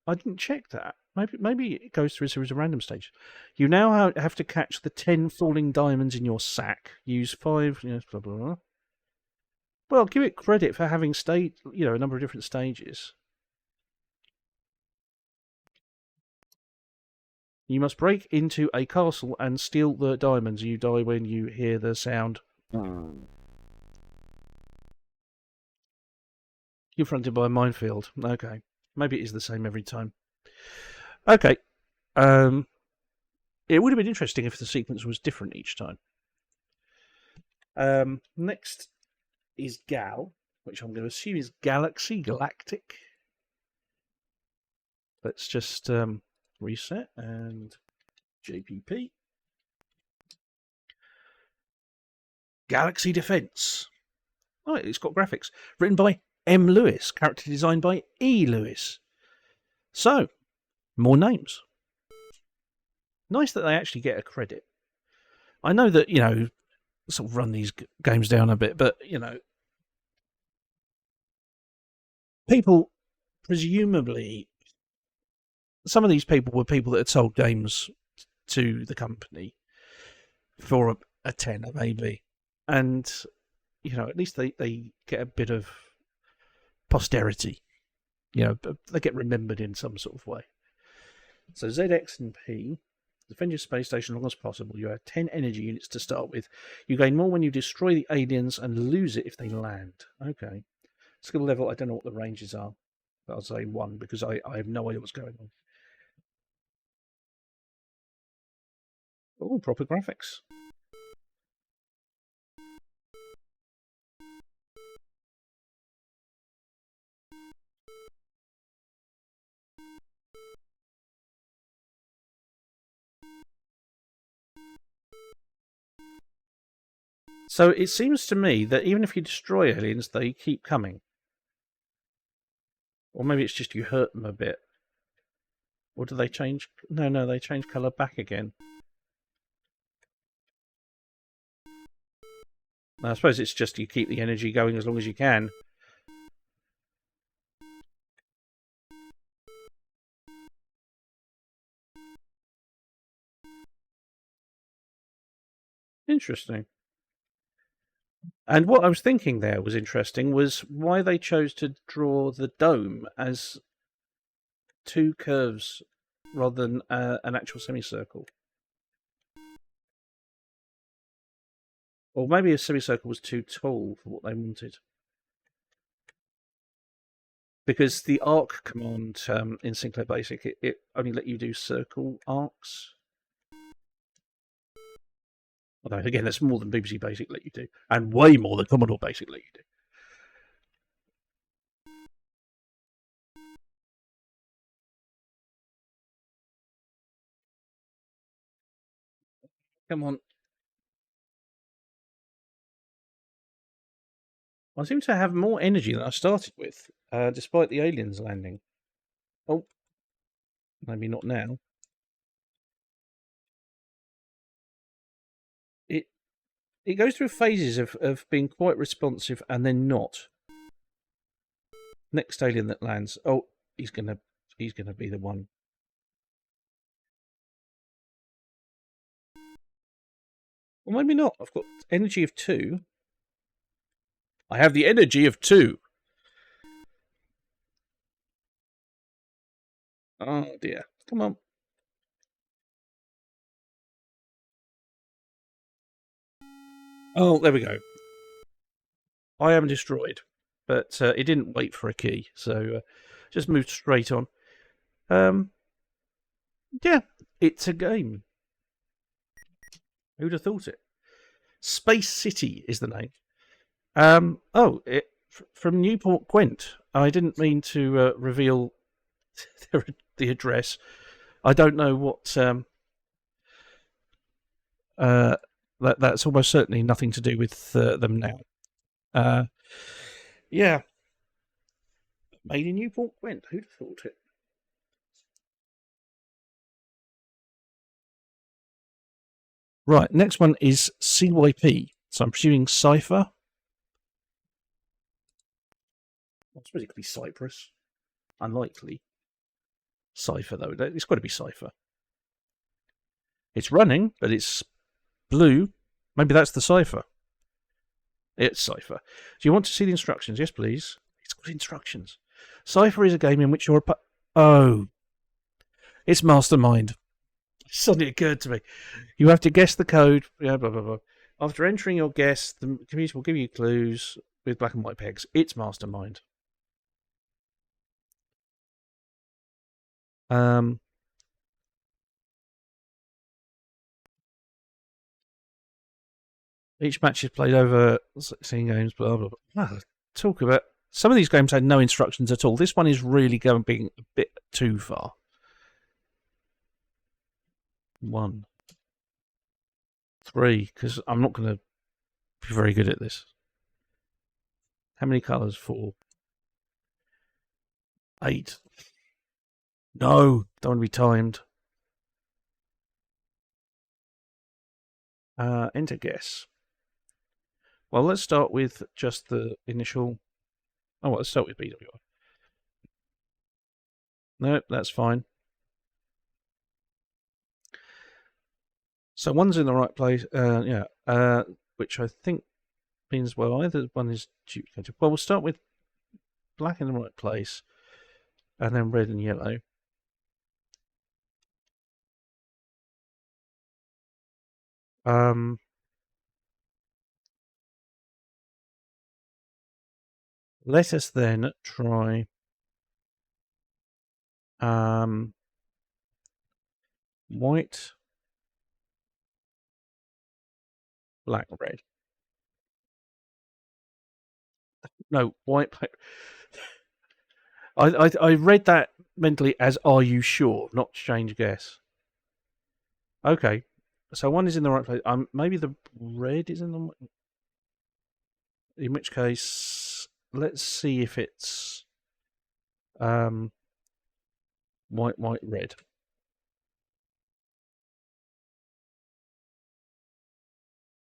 I didn't check that. Maybe it goes through a series of random stages. You now have to catch the 10 falling diamonds in your sack. Use 5, yes, blah, blah, blah. Well, give it credit for having stayed, a number of different stages. You must break into a castle and steal the diamonds. You die when you hear the sound. Confronted by a minefield. Okay. Maybe it is the same every time. Okay. It would have been interesting if the sequence was different each time. Next is Gal, which I'm going to assume is Galaxy, Galactic. Let's just reset and JPP. Galaxy Defense. Oh, it's got graphics. Written by M. Lewis, character designed by E. Lewis. So, more names. Nice that they actually get a credit. I know that, sort of run these games down a bit, but, people, presumably, some of these people were people that had sold games to the company for a tenner, maybe. And, at least they get a bit of posterity. They get remembered in some sort of way. So ZX and P, defend your space station as long as possible. You have 10 energy units to start with. You gain more when you destroy the aliens and lose it if they land. Okay. Skill level, I don't know what the ranges are. But I'll say 1 because I have no idea what's going on. Oh, proper graphics. So it seems to me that even if you destroy aliens, they keep coming. Or maybe it's just you hurt them a bit. Or do they change? No, they change colour back again. I suppose it's just you keep the energy going as long as you can. Interesting. And what I was thinking there was interesting was why they chose to draw the dome as 2 curves rather than an actual semicircle. Or maybe a semicircle was too tall for what they wanted. Because the arc command in Sinclair Basic, it only let you do circle arcs. Although, again, that's more than BBC Basic let you do. And way more than Commodore Basic let you do. Come on. I seem to have more energy than I started with, despite the aliens landing. Oh. Maybe not now. It goes through phases of being quite responsive and then not. Next alien that lands. Oh, he's gonna be the one. Well, maybe not. I've got energy of 2. I have the energy of 2. Oh dear. Come on. Oh, there we go. I am destroyed. But it didn't wait for a key, so just moved straight on. Yeah, it's a game. Who'd have thought it? Space City is the name. From Newport Gwent. I didn't mean to reveal the address. I don't know what. That's almost certainly nothing to do with them now. Yeah. Made in Newport Gwent. Who'd have thought it? Right, next one is CYP. So I'm presuming Cypher. I suppose it could be Cyprus. Unlikely. Cypher, though. It's got to be Cypher. It's running, but it's blue. Maybe that's the Cypher. It's Cypher. Do you want to see the instructions? Yes, please. It's got instructions. Cypher is a game in which you're Oh. It's Mastermind. It suddenly occurred to me. You have to guess the code. Yeah, blah, blah, blah. After entering your guess, the computer will give you clues with black and white pegs. It's Mastermind. Each match is played over 16 games, blah, blah, blah. Talk about... Some of these games had no instructions at all. This one is really going being a bit too far. 1, 3, because I'm not going to be very good at this. How many colours? 4. 8. No, don't want to be timed. Enter guess. Well, let's start with just the initial... Oh, well, let's start with BWI. No, that's fine. So one's in the right place, which I think means, well, either one is duplicated. Well, we'll start with black in the right place, and then red and yellow. Let us then try white, black, red. No, white. I read that mentally as "Are you sure?" Not change guess. Okay, so one is in the right place. Maybe the red is in the. In which case, let's see if it's white, red.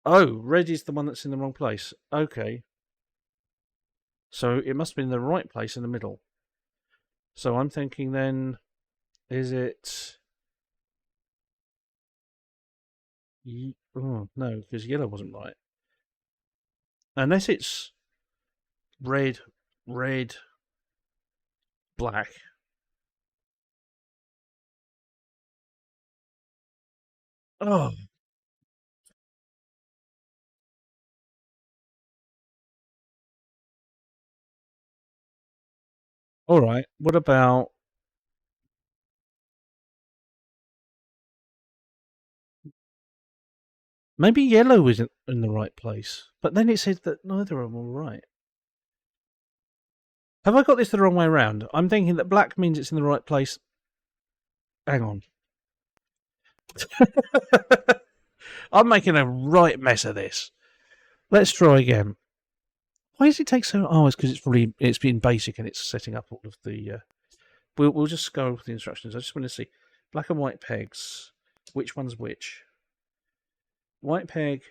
Oh, red is the one that's in the wrong place. Okay. So it must be in the right place in the middle. So I'm thinking then, is it... Oh, no, because yellow wasn't right. Unless it's red, black. Oh. All right. What about... Maybe yellow isn't in the right place. But then it said that neither of them were right. Have I got this the wrong way around? I'm thinking that black means it's in the right place. Hang on. I'm making a right mess of this. Let's try again. Why does it take so long? Oh, it's because it's been basic and it's setting up all of the... We'll just go with the instructions. I just want to see. Black and white pegs. Which one's which? White peg.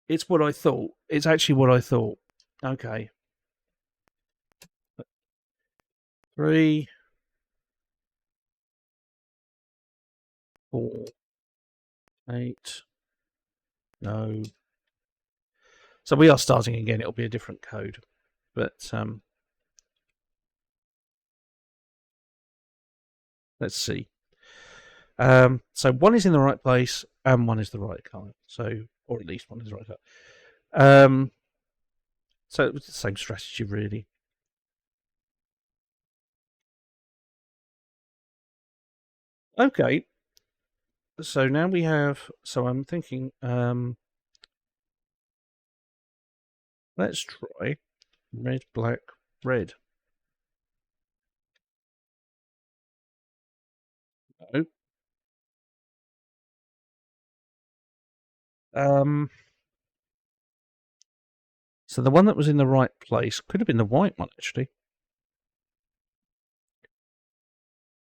It's what I thought. It's actually what I thought. Okay. 3, 4, 8. No. So we are starting again. It'll be a different code. But let's see. So one is in the right place and one is the right colour. So, or at least one is the right colour. So it was the same strategy, really. Okay. So now we have. So I'm thinking. Let's try red, black, red. No. So the one that was in the right place could have been the white one, actually.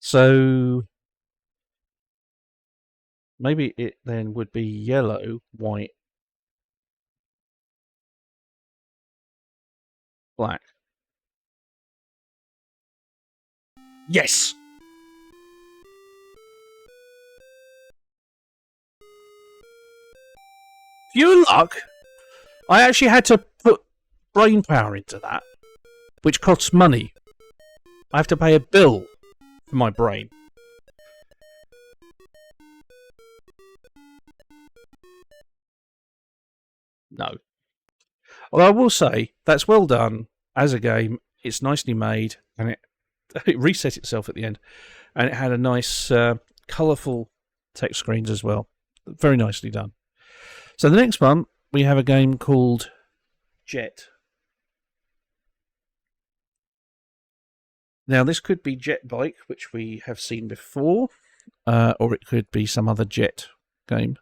So maybe it then would be yellow, white, black. Yes! Pure luck! I actually had to put brain power into that, which costs money. I have to pay a bill for my brain. No. Although I will say, that's well done as a game. It's nicely made, and it reset itself at the end. And it had a nice, colourful text screens as well. Very nicely done. So the next one, we have a game called Jet. Now, this could be Jet Bike, which we have seen before, or it could be some other Jet game.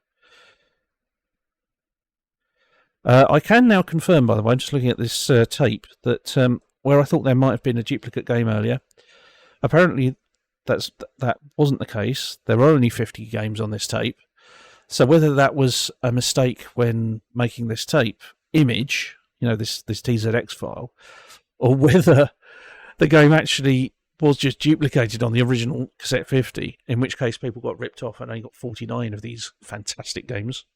I can now confirm, by the way, just looking at this tape, that where I thought there might have been a duplicate game earlier, apparently that wasn't the case. There were only 50 games on this tape. So whether that was a mistake when making this tape image, this TZX file, or whether the game actually was just duplicated on the original cassette 50, in which case people got ripped off and only got 49 of these fantastic games,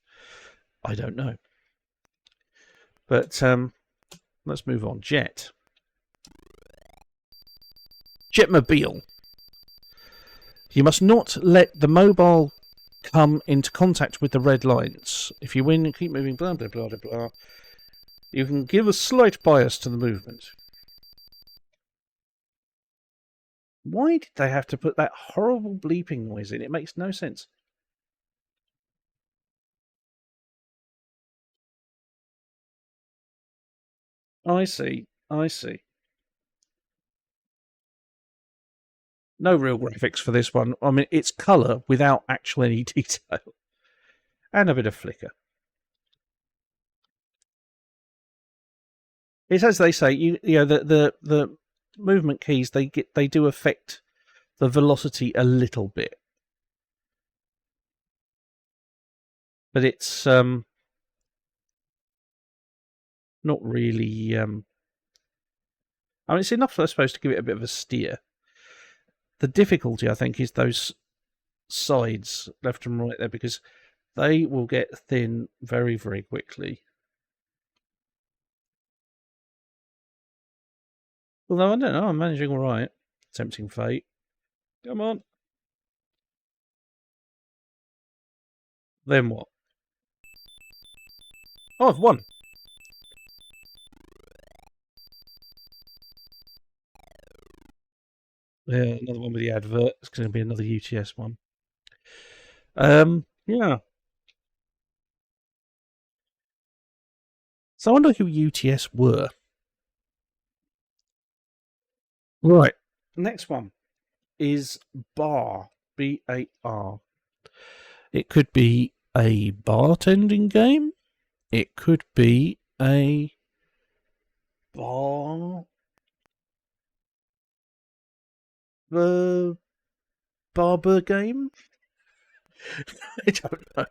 I don't know. But let's move on. Jetmobile. You must not let the mobile come into contact with the red lines. If you win, keep moving, blah, blah, blah, blah, blah. You can give a slight bias to the movement. Why did they have to put that horrible bleeping noise in? It makes no sense. I see. No real graphics for this one. I mean, it's colour without actual any detail. And a bit of flicker. It's as they say, the movement keys, they do affect the velocity a little bit. But it's not really I mean, it's enough, I suppose, to give it a bit of a steer. The difficulty, I think, is those sides, left and right there, because they will get thin very, very quickly. Although, I don't know, I'm managing all right. Tempting fate. Come on. Then what? Oh, I've won. Yeah, another one with the advert. It's going to be another UTS one. Yeah. So I wonder who UTS were. Right. Next one is Bar. B-A-R. It could be a bartending game. It could be a bar. The barber game? I don't know.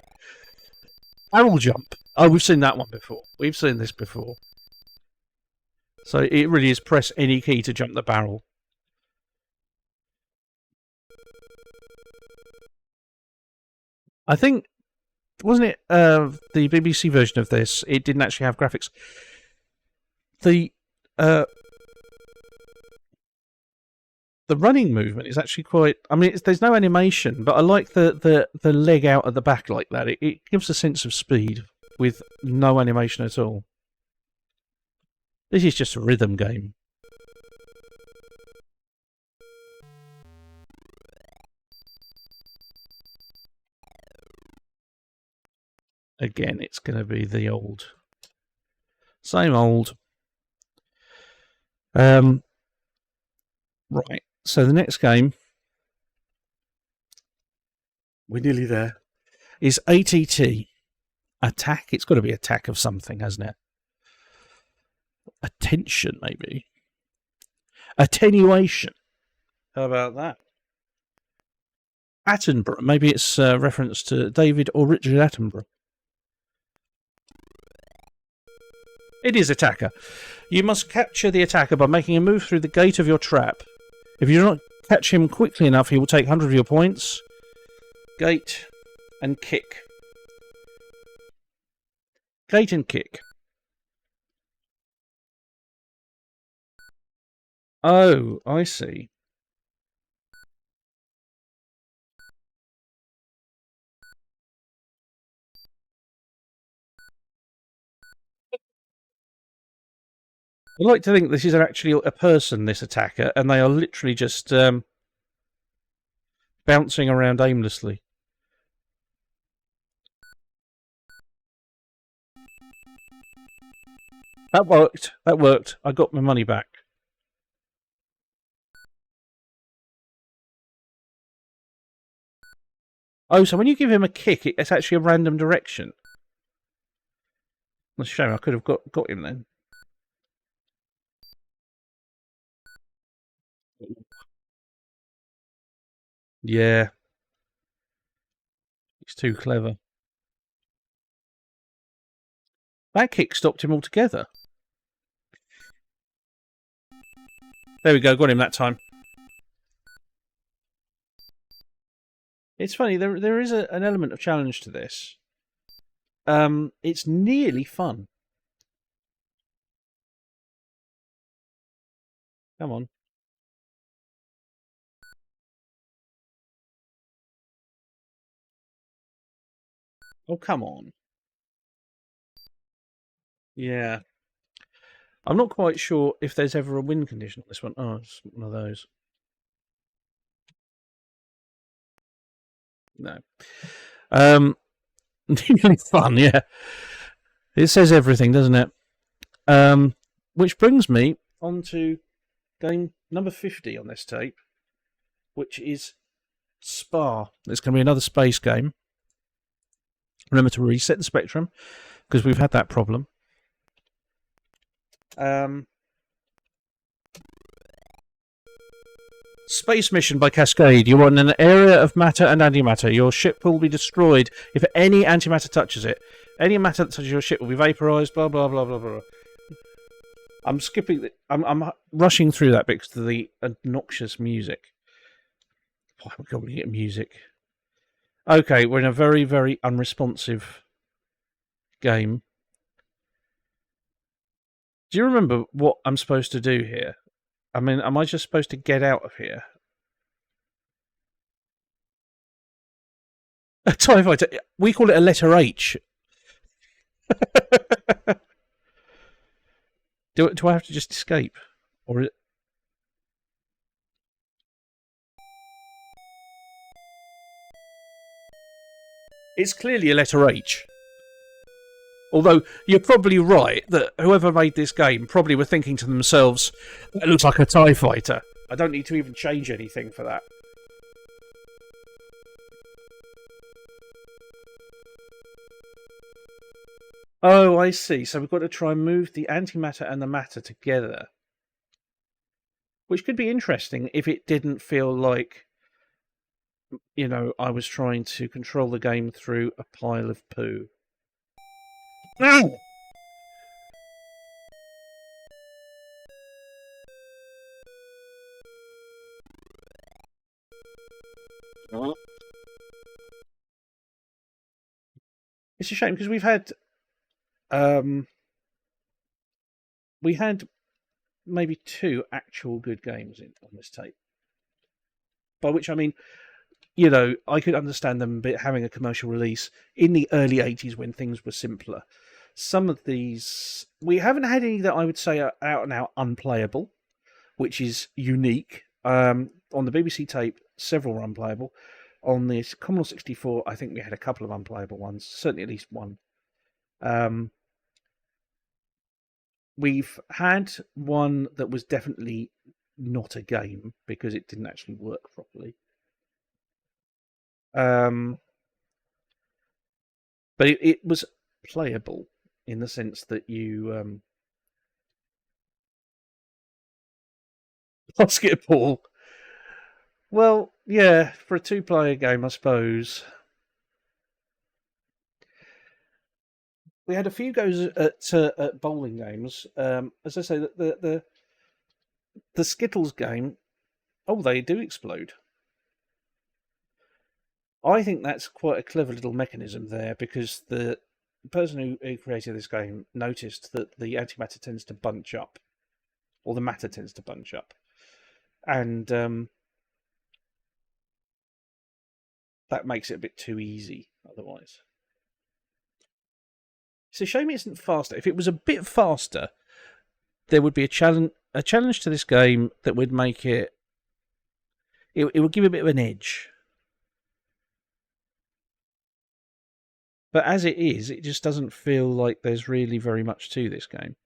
Barrel jump. Oh, we've seen that one before. We've seen this before. So it really is press any key to jump the barrel. I think, wasn't it the BBC version of this? It didn't actually have graphics. The running movement is actually quite. I mean, there's no animation, but I like the leg out at the back like that. It gives a sense of speed with no animation at all. This is just a rhythm game. Again, it's going to be the old, same old. Right. So the next game, we're nearly there, is ATT. Attack. It's got to be attack of something, hasn't it? Attention, maybe. Attenuation. How about that? Attenborough. Maybe it's a reference to David or Richard Attenborough. It is attacker. You must capture the attacker by making a move through the gate of your trap. If you do not catch him quickly enough, he will take 100 of your points. Gate and kick. Gate and kick. Oh, I see. I like to think this is actually a person, this attacker, and they are literally just bouncing around aimlessly. That worked. That worked. I got my money back. Oh, so when you give him a kick, it's actually a random direction. That's a shame. I could have got him then. Yeah. He's too clever. That kick stopped him altogether. There we go. Got him that time. It's funny. There is an element of challenge to this. It's nearly fun. Come on. Oh, come on. Yeah. I'm not quite sure if there's ever a win condition on this one. Oh, it's one of those. No. Nearly fun, yeah. It says everything, doesn't it? Which brings me on to game number 50 on this tape, which is Spa. It's going to be another space game. Remember to reset the spectrum, because we've had that problem. Space mission by Cascade. You are in an area of matter and antimatter. Your ship will be destroyed if any antimatter touches it. Any matter that touches your ship will be vaporized. Blah blah blah blah blah. I'm skipping. I'm rushing through that because of the obnoxious music. Why am I going to get music? Okay, we're in a very, very unresponsive game. Do you remember what I'm supposed to do here? I mean, am I just supposed to get out of here? A TIE fighter. We call it a letter H. Do I have to just escape? Or is it... It's clearly a letter H. Although, you're probably right that whoever made this game probably were thinking to themselves, that looks like a TIE fighter. I don't need to even change anything for that. Oh, I see. So we've got to try and move the antimatter and the matter together. Which could be interesting if it didn't feel like, you know, I was trying to control the game through a pile of poo. No! It's a shame because we had maybe 2 actual good games on this tape. By which I mean, you know, I could understand them having a commercial release in the early 80s when things were simpler. Some of these, we haven't had any that I would say are out and out unplayable, which is unique. On the BBC tape, several were unplayable. On the Commodore 64, I think we had a couple of unplayable ones, certainly at least one. We've had one that was definitely not a game because it didn't actually work properly. But it was playable in the sense that you Basketball. Well, yeah, for a two-player game, I suppose. We had a few goes at bowling games. As I say, the Skittles game. Oh, they do explode. I think that's quite a clever little mechanism there, because the person who created this game noticed that the antimatter tends to bunch up, or the matter tends to bunch up, and that makes it a bit too easy otherwise. It's a shame it isn't faster. If it was a bit faster, there would be a challenge to this game that would make it would give it a bit of an edge. But as it is, it just doesn't feel like there's really very much to this game.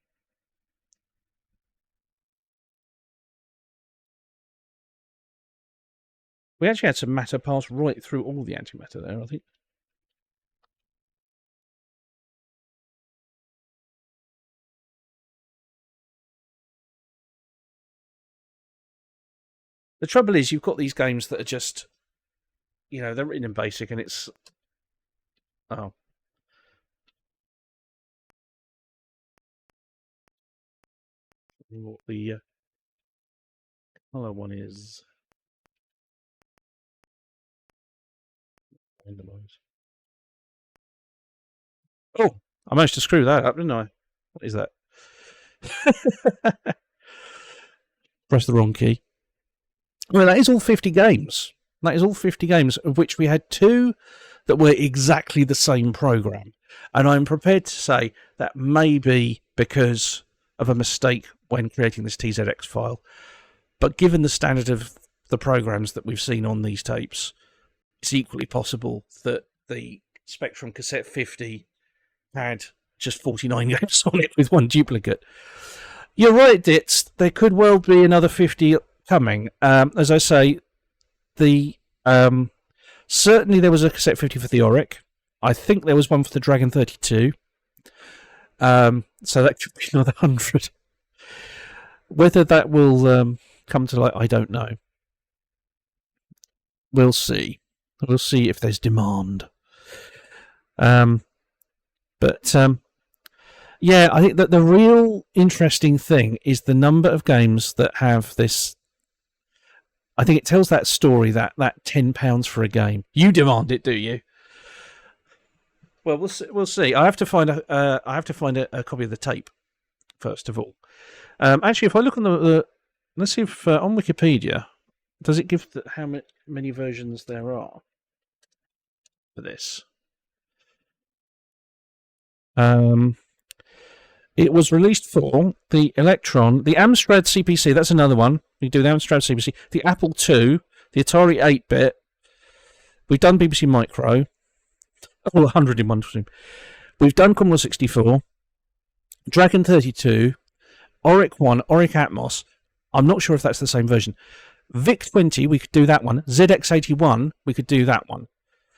We actually had some matter pass right through all the antimatter there, I think. The trouble is, you've got these games that are just, they're written in BASIC, and it's... Oh. What the colour one is... Oh, I managed to screw that up, didn't I? What is that? Press the wrong key. Well, that is all 50 games. That is all 50 games, of which we had 2 that were exactly the same program. And I'm prepared to say that may be because of a mistake when creating this TZX file. But given the standard of the programs that we've seen on these tapes, it's equally possible that the Spectrum Cassette 50 had just 49 games on it with one duplicate. You're right, Ditz. There could well be another 50 coming. As I say, certainly there was a Cassette 50 for the Auric. I think there was one for the Dragon 32. So that could be another 100. Whether that will come to light, I don't know. We'll see. We'll see if there's demand. Yeah, I think that the real interesting thing is the number of games that have this. I think it tells that story, that £10 for a game. You demand it, do you? Well, we'll see. I have to find a copy of the tape first of all. Actually, if I look on let's see if on Wikipedia, does it give how many versions there are for this? It was released for the Electron, the Amstrad CPC. That's another one. We do the Amstrad CPC, the Apple II, the Atari 8-bit. We've done BBC Micro. All 100 in one stream. We've done Commodore 64, Dragon 32, Auric 1, Auric Atmos. I'm not sure if that's the same version. VIC 20, we could do that one. ZX 81, we could do that one.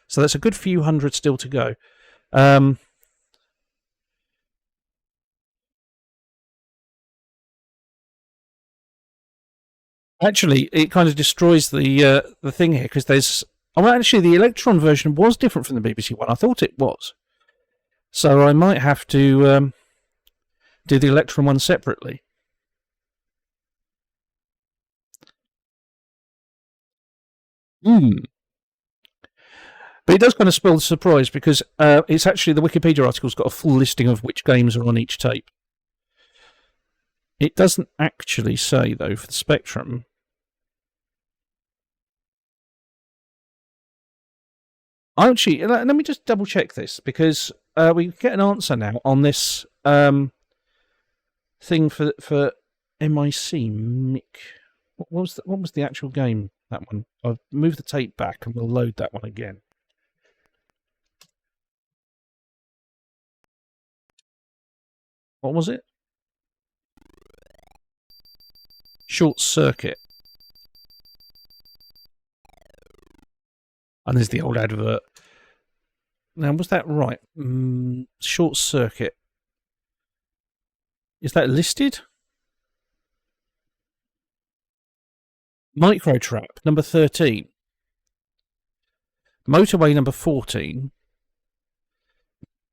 So that's a good few hundred still to go. Actually, it kind of destroys the thing here, because there's... Oh, well, actually, the Electron version was different from the BBC one. I thought it was. So I might have to do the Electron one separately. But it does kind of spoil the surprise, because it's actually, the Wikipedia article's got a full listing of which games are on each tape. It doesn't actually say, though, for the Spectrum. Actually, let me just double check this, because we get an answer now on this thing for MIC. What was the actual game? That one. I'll move the tape back and we'll load that one again. What was it? Short Circuit. And there's the old advert. Now, was that right? Short Circuit. Is that listed? Microtrap, number 13. Motorway, number 14.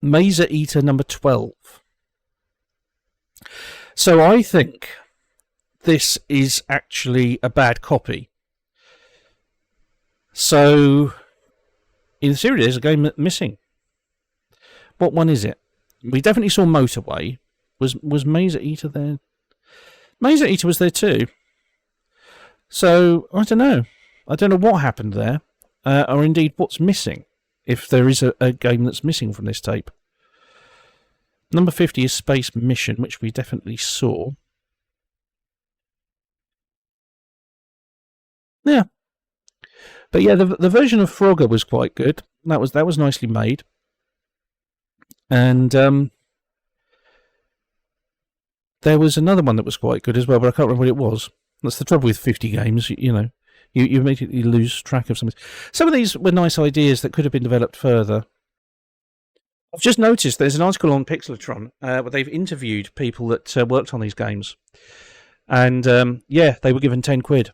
Mazer Eater, number 12. So I think this is actually a bad copy. So, in theory, there's a game missing. What one is it? We definitely saw Motorway. Was Mazer Eater there? Mazer Eater was there too. So, I don't know. I don't know what happened there, or indeed what's missing, if there is a game that's missing from this tape. Number 50 is Space Mission, which we definitely saw. Yeah. But yeah, the version of Frogger was quite good. That was nicely made. And there was another one that was quite good as well, but I can't remember what it was. That's the trouble with 50 games, you know. You immediately lose track of something. Some of these were nice ideas that could have been developed further. I've just noticed there's an article on Pixelatron where they've interviewed people that worked on these games. And, yeah, they were given 10 quid.